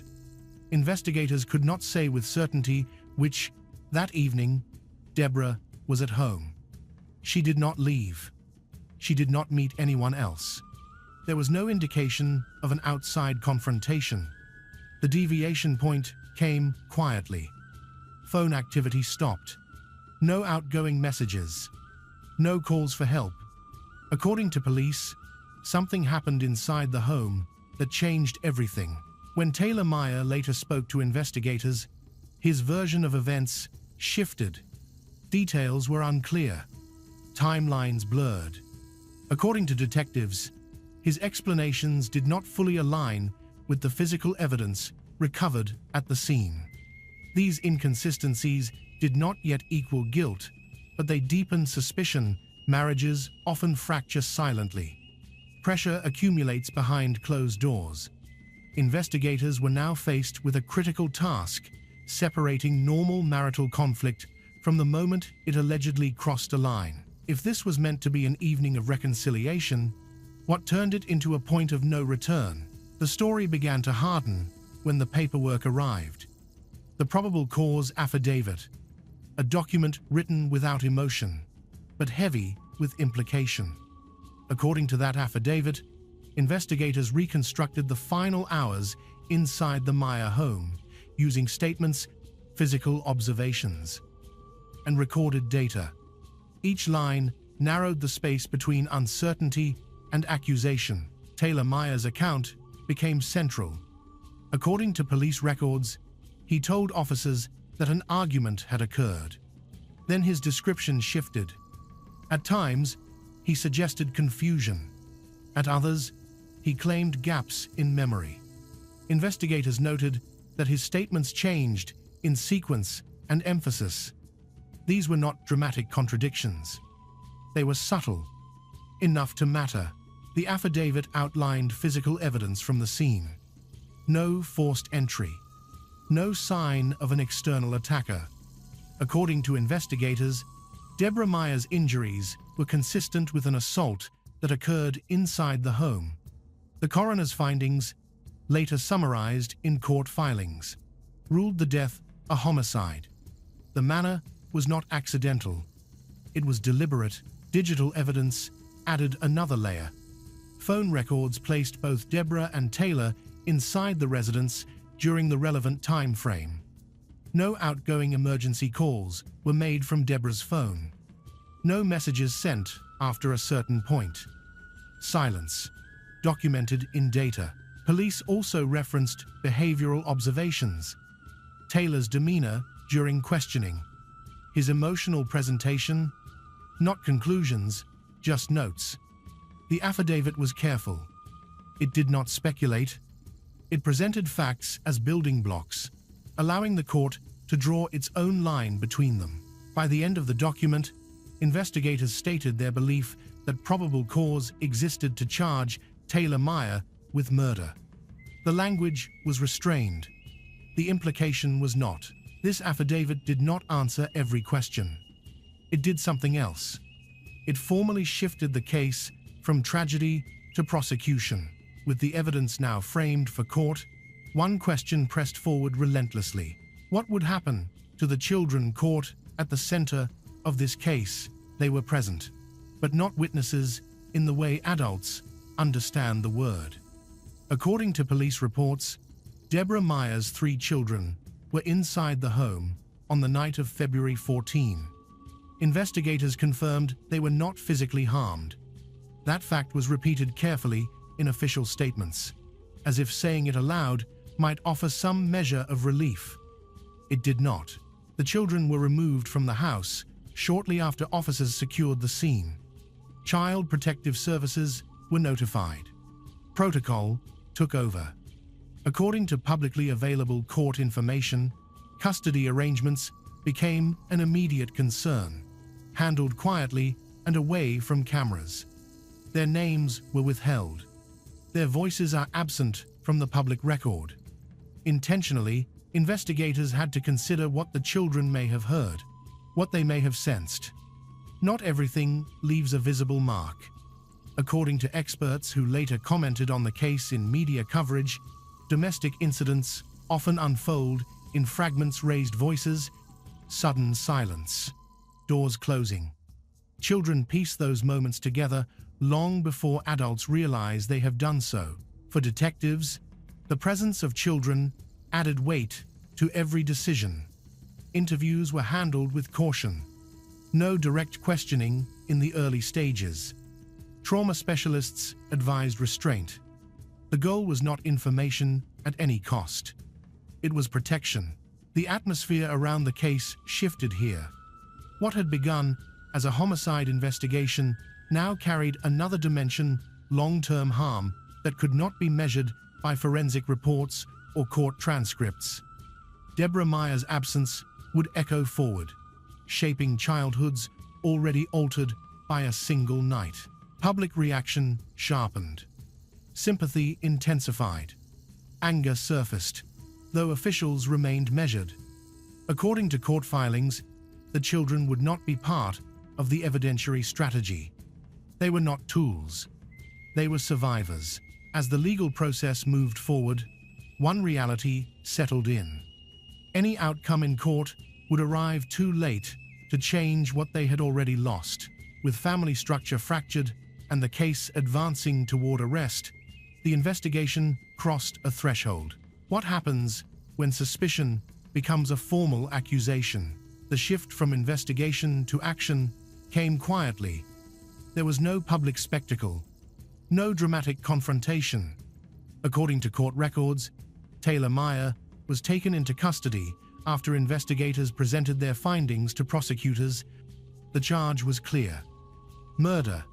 Investigators could not say with certainty which, that evening, Deborah was at home. She did not leave. She did not meet anyone else. There was no indication of an outside confrontation. The deviation point came quietly. Phone activity stopped. No outgoing messages. No calls for help. According to police, something happened inside the home that changed everything. When Taylor Meyer later spoke to investigators, his version of events shifted. Details were unclear. Timelines blurred. According to detectives, his explanations did not fully align with the physical evidence recovered at the scene. These inconsistencies did not yet equal guilt, but they deepened suspicion. Marriages often fracture silently. Pressure accumulates behind closed doors. Investigators were now faced with a critical task, separating normal marital conflict from the moment it allegedly crossed a line. If this was meant to be an evening of reconciliation, what turned it into a point of no return? The story began to harden when the paperwork arrived. The probable cause affidavit, a document written without emotion, but heavy with implication. According to that affidavit, investigators reconstructed the final hours inside the Meyer home, using statements, physical observations, and recorded data. Each line narrowed the space between uncertainty and accusation. Taylor Meyer's account became central. According to police records, he told officers that an argument had occurred. Then his description shifted. At times, he suggested confusion. At others, he claimed gaps in memory. Investigators noted that his statements changed in sequence and emphasis. These were not dramatic contradictions. They were subtle, enough to matter. The affidavit outlined physical evidence from the scene. No forced entry. No sign of an external attacker. According to investigators, Deborah Meyer's injuries were consistent with an assault that occurred inside the home. The coroner's findings, later summarized in court filings, ruled the death a homicide. The manner was not accidental. It was deliberate. Digital evidence added another layer. Phone records placed both Deborah and Taylor inside the residence during the relevant time frame. No outgoing emergency calls were made from Deborah's phone. No messages sent after a certain point. Silence, documented in data. Police also referenced behavioral observations. Taylor's demeanor during questioning. His emotional presentation, not conclusions, just notes. The affidavit was careful. It did not speculate. It presented facts as building blocks, allowing the court to draw its own line between them. By the end of the document, investigators stated their belief that probable cause existed to charge Taylor Meyer with murder. The language was restrained. The implication was not. This affidavit did not answer every question. It did something else. It formally shifted the case from tragedy to prosecution. With the evidence now framed for court, one question pressed forward relentlessly. What would happen to the children caught at the center of this case? They were present, but not witnesses in the way adults understand the word. According to police reports, Deborah Meyer's 3 children were inside the home on the night of February 14. Investigators confirmed they were not physically harmed. That fact was repeated carefully in official statements, as if saying it aloud might offer some measure of relief. It did not. The children were removed from the house shortly after officers secured the scene. Child Protective Services were notified. Protocol took over. According to publicly available court information, custody arrangements became an immediate concern, handled quietly and away from cameras. Their names were withheld. Their voices are absent from the public record. Intentionally, investigators had to consider what the children may have heard, what they may have sensed. Not everything leaves a visible mark. According to experts who later commented on the case in media coverage, domestic incidents often unfold in fragments: raised voices, sudden silence, doors closing. Children piece those moments together long before adults realize they have done so. For detectives, the presence of children added weight to every decision. Interviews were handled with caution. No direct questioning in the early stages. Trauma specialists advised restraint. The goal was not information at any cost. It was protection. The atmosphere around the case shifted here. What had begun as a homicide investigation now carried another dimension: long-term harm that could not be measured by forensic reports or court transcripts. Deborah Meyer's absence would echo forward, shaping childhoods already altered by a single night. Public reaction sharpened. Sympathy intensified. Anger surfaced, though officials remained measured. According to court filings, the children would not be part of the evidentiary strategy. They were not tools. They were survivors. As the legal process moved forward, one reality settled in. Any outcome in court would arrive too late to change what they had already lost. With family structure fractured and the case advancing toward arrest, the investigation crossed a threshold. What happens when suspicion becomes a formal accusation? The shift from investigation to action came quietly. There was no public spectacle, no dramatic confrontation. According to court records, Taylor Meyer was taken into custody after investigators presented their findings to prosecutors. The charge was clear: murder.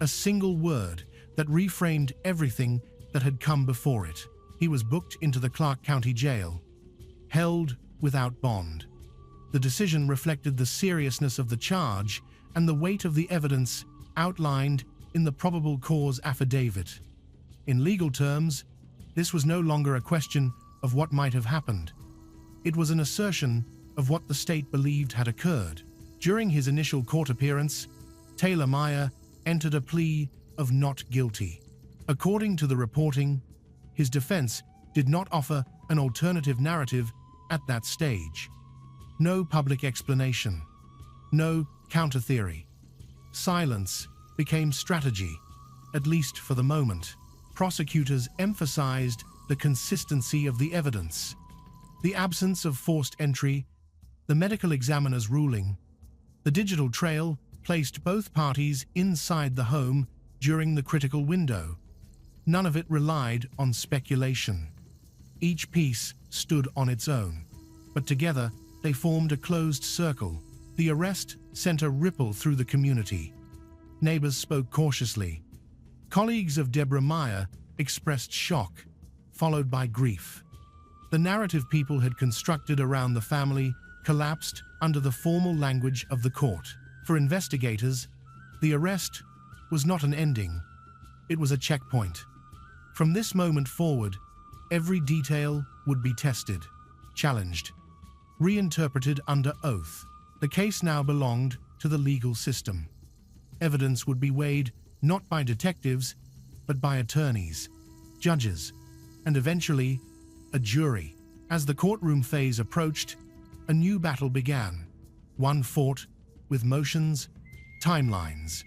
A single word that reframed everything that had come before it. He was booked into the Clark County Jail, held without bond. The decision reflected the seriousness of the charge and the weight of the evidence outlined in the probable cause affidavit. In legal terms, this was no longer a question of what might have happened. It was an assertion of what the state believed had occurred. During his initial court appearance, Taylor Meyer entered a plea of not guilty. According to the reporting, his defense did not offer an alternative narrative at that stage. No public explanation. No counter-theory. Silence became strategy, at least for the moment. Prosecutors emphasized the consistency of the evidence, the absence of forced entry, the medical examiner's ruling. The digital trail placed both parties inside the home during the critical window. None of it relied on speculation. Each piece stood on its own, but together they formed a closed circle. The arrest sent a ripple through the community. Neighbors spoke cautiously. Colleagues of Deborah Meyer expressed shock, followed by grief. The narrative people had constructed around the family collapsed under the formal language of the court. For investigators, the arrest was not an ending. It was a checkpoint. From this moment forward, every detail would be tested, challenged, reinterpreted under oath. The case now belonged to the legal system. Evidence would be weighed not by detectives, but by attorneys, judges, and eventually, a jury. As the courtroom phase approached, a new battle began, one fought with motions, timelines,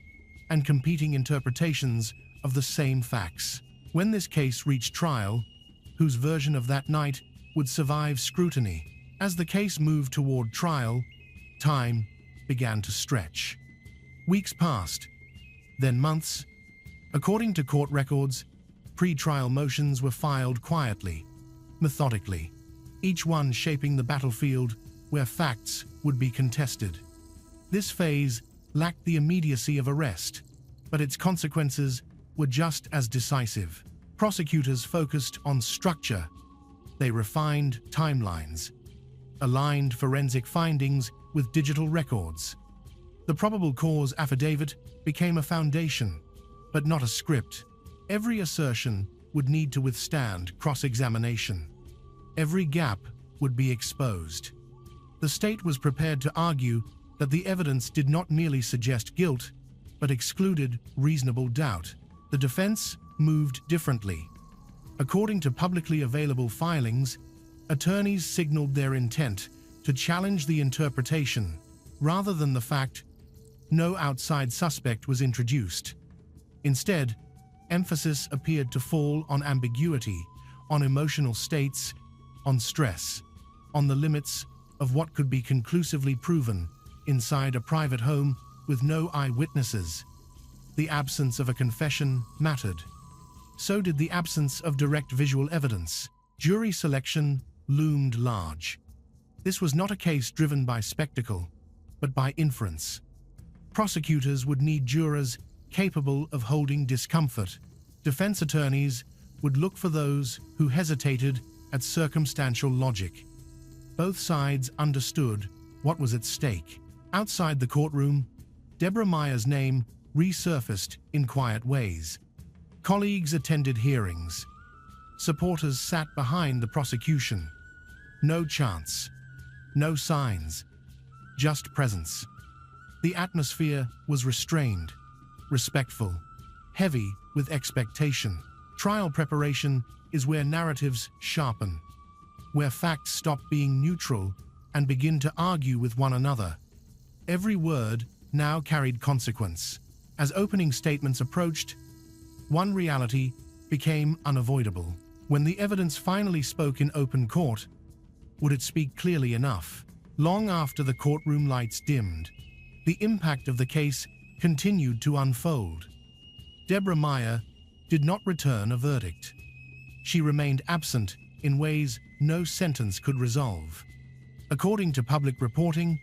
and competing interpretations of the same facts. When this case reached trial, whose version of that night would survive scrutiny? As the case moved toward trial, time began to stretch. Weeks passed, then months. According to court records, pre-trial motions were filed quietly, methodically, each one shaping the battlefield where facts would be contested. This phase lacked the immediacy of arrest, but its consequences were just as decisive. Prosecutors focused on structure. They refined timelines, aligned forensic findings with digital records. The probable cause affidavit became a foundation, but not a script. Every assertion would need to withstand cross-examination. Every gap would be exposed. The state was prepared to argue that the evidence did not merely suggest guilt, but excluded reasonable doubt. The defense moved differently. According to publicly available filings, attorneys signaled their intent to challenge the interpretation rather than the fact no outside suspect was introduced. Instead, emphasis appeared to fall on ambiguity, on emotional states, on stress, on the limits of what could be conclusively proven inside a private home with no eyewitnesses. The absence of a confession mattered. So did the absence of direct visual evidence. Jury selection loomed large. This was not a case driven by spectacle, but by inference. Prosecutors would need jurors capable of holding discomfort. Defense attorneys would look for those who hesitated at circumstantial logic. Both sides understood what was at stake. Outside the courtroom, Deborah Meyer's name resurfaced in quiet ways. Colleagues attended hearings. Supporters sat behind the prosecution. No chants, no signs, just presence. The atmosphere was restrained, respectful, heavy with expectation. Trial preparation is where narratives sharpen, where facts stop being neutral and begin to argue with one another. Every word now carried consequence. As opening statements approached, one reality became unavoidable. When the evidence finally spoke in open court, would it speak clearly enough? Long after the courtroom lights dimmed, the impact of the case continued to unfold. Deborah Meyer did not return a verdict. She remained absent in ways no sentence could resolve. According to public reporting,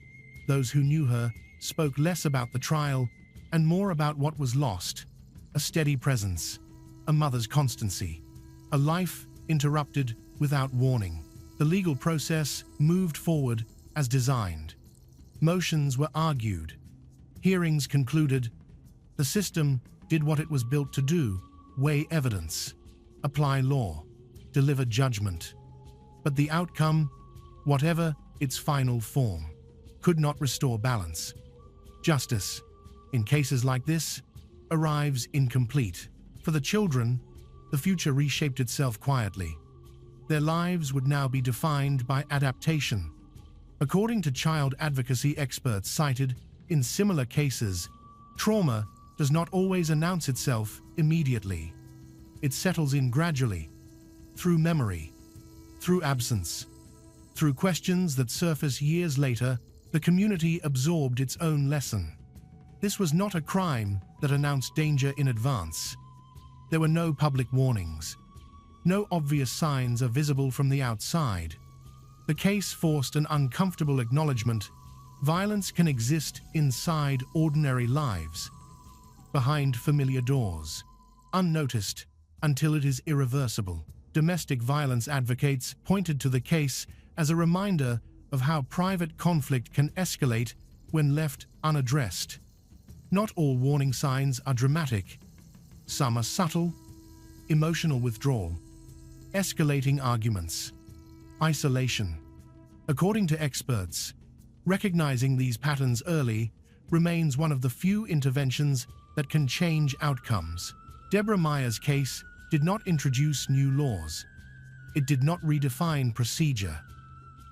those who knew her spoke less about the trial and more about what was lost. a steady presence, a mother's constancy, a life interrupted without warning. The legal process moved forward as designed. Motions were argued. Hearings concluded. The system did what it was built to do: weigh evidence, apply law, deliver judgment. But the outcome, whatever its final form, could not restore balance. Justice, in cases like this, arrives incomplete. For the children, the future reshaped itself quietly. Their lives would now be defined by adaptation. According to child advocacy experts cited in similar cases, trauma does not always announce itself immediately. It settles in gradually, through memory, through absence, through questions that surface years later. The community absorbed its own lesson. This was not a crime that announced danger in advance. There were no public warnings. No obvious signs are visible from the outside. The case forced an uncomfortable acknowledgement: violence can exist inside ordinary lives, behind familiar doors, unnoticed until it is irreversible. Domestic violence advocates pointed to the case as a reminder of how private conflict can escalate when left unaddressed. Not all warning signs are dramatic. Some are subtle: emotional withdrawal, escalating arguments, isolation. According to experts, recognizing these patterns early remains one of the few interventions that can change outcomes. Deborah Meyer's case did not introduce new laws. It did not redefine procedure.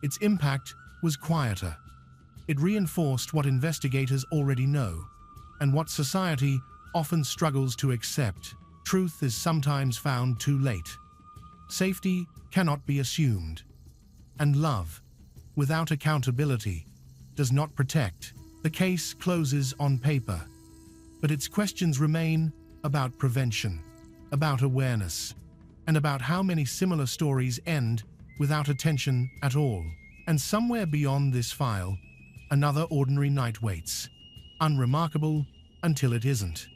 Its impact was quieter. It reinforced what investigators already know, and what society often struggles to accept. Truth is sometimes found too late. Safety cannot be assumed. And love, without accountability, does not protect. The case closes on paper, but its questions remain about prevention, about awareness, and about how many similar stories end without attention at all. And somewhere beyond this file, another ordinary night waits, unremarkable until it isn't.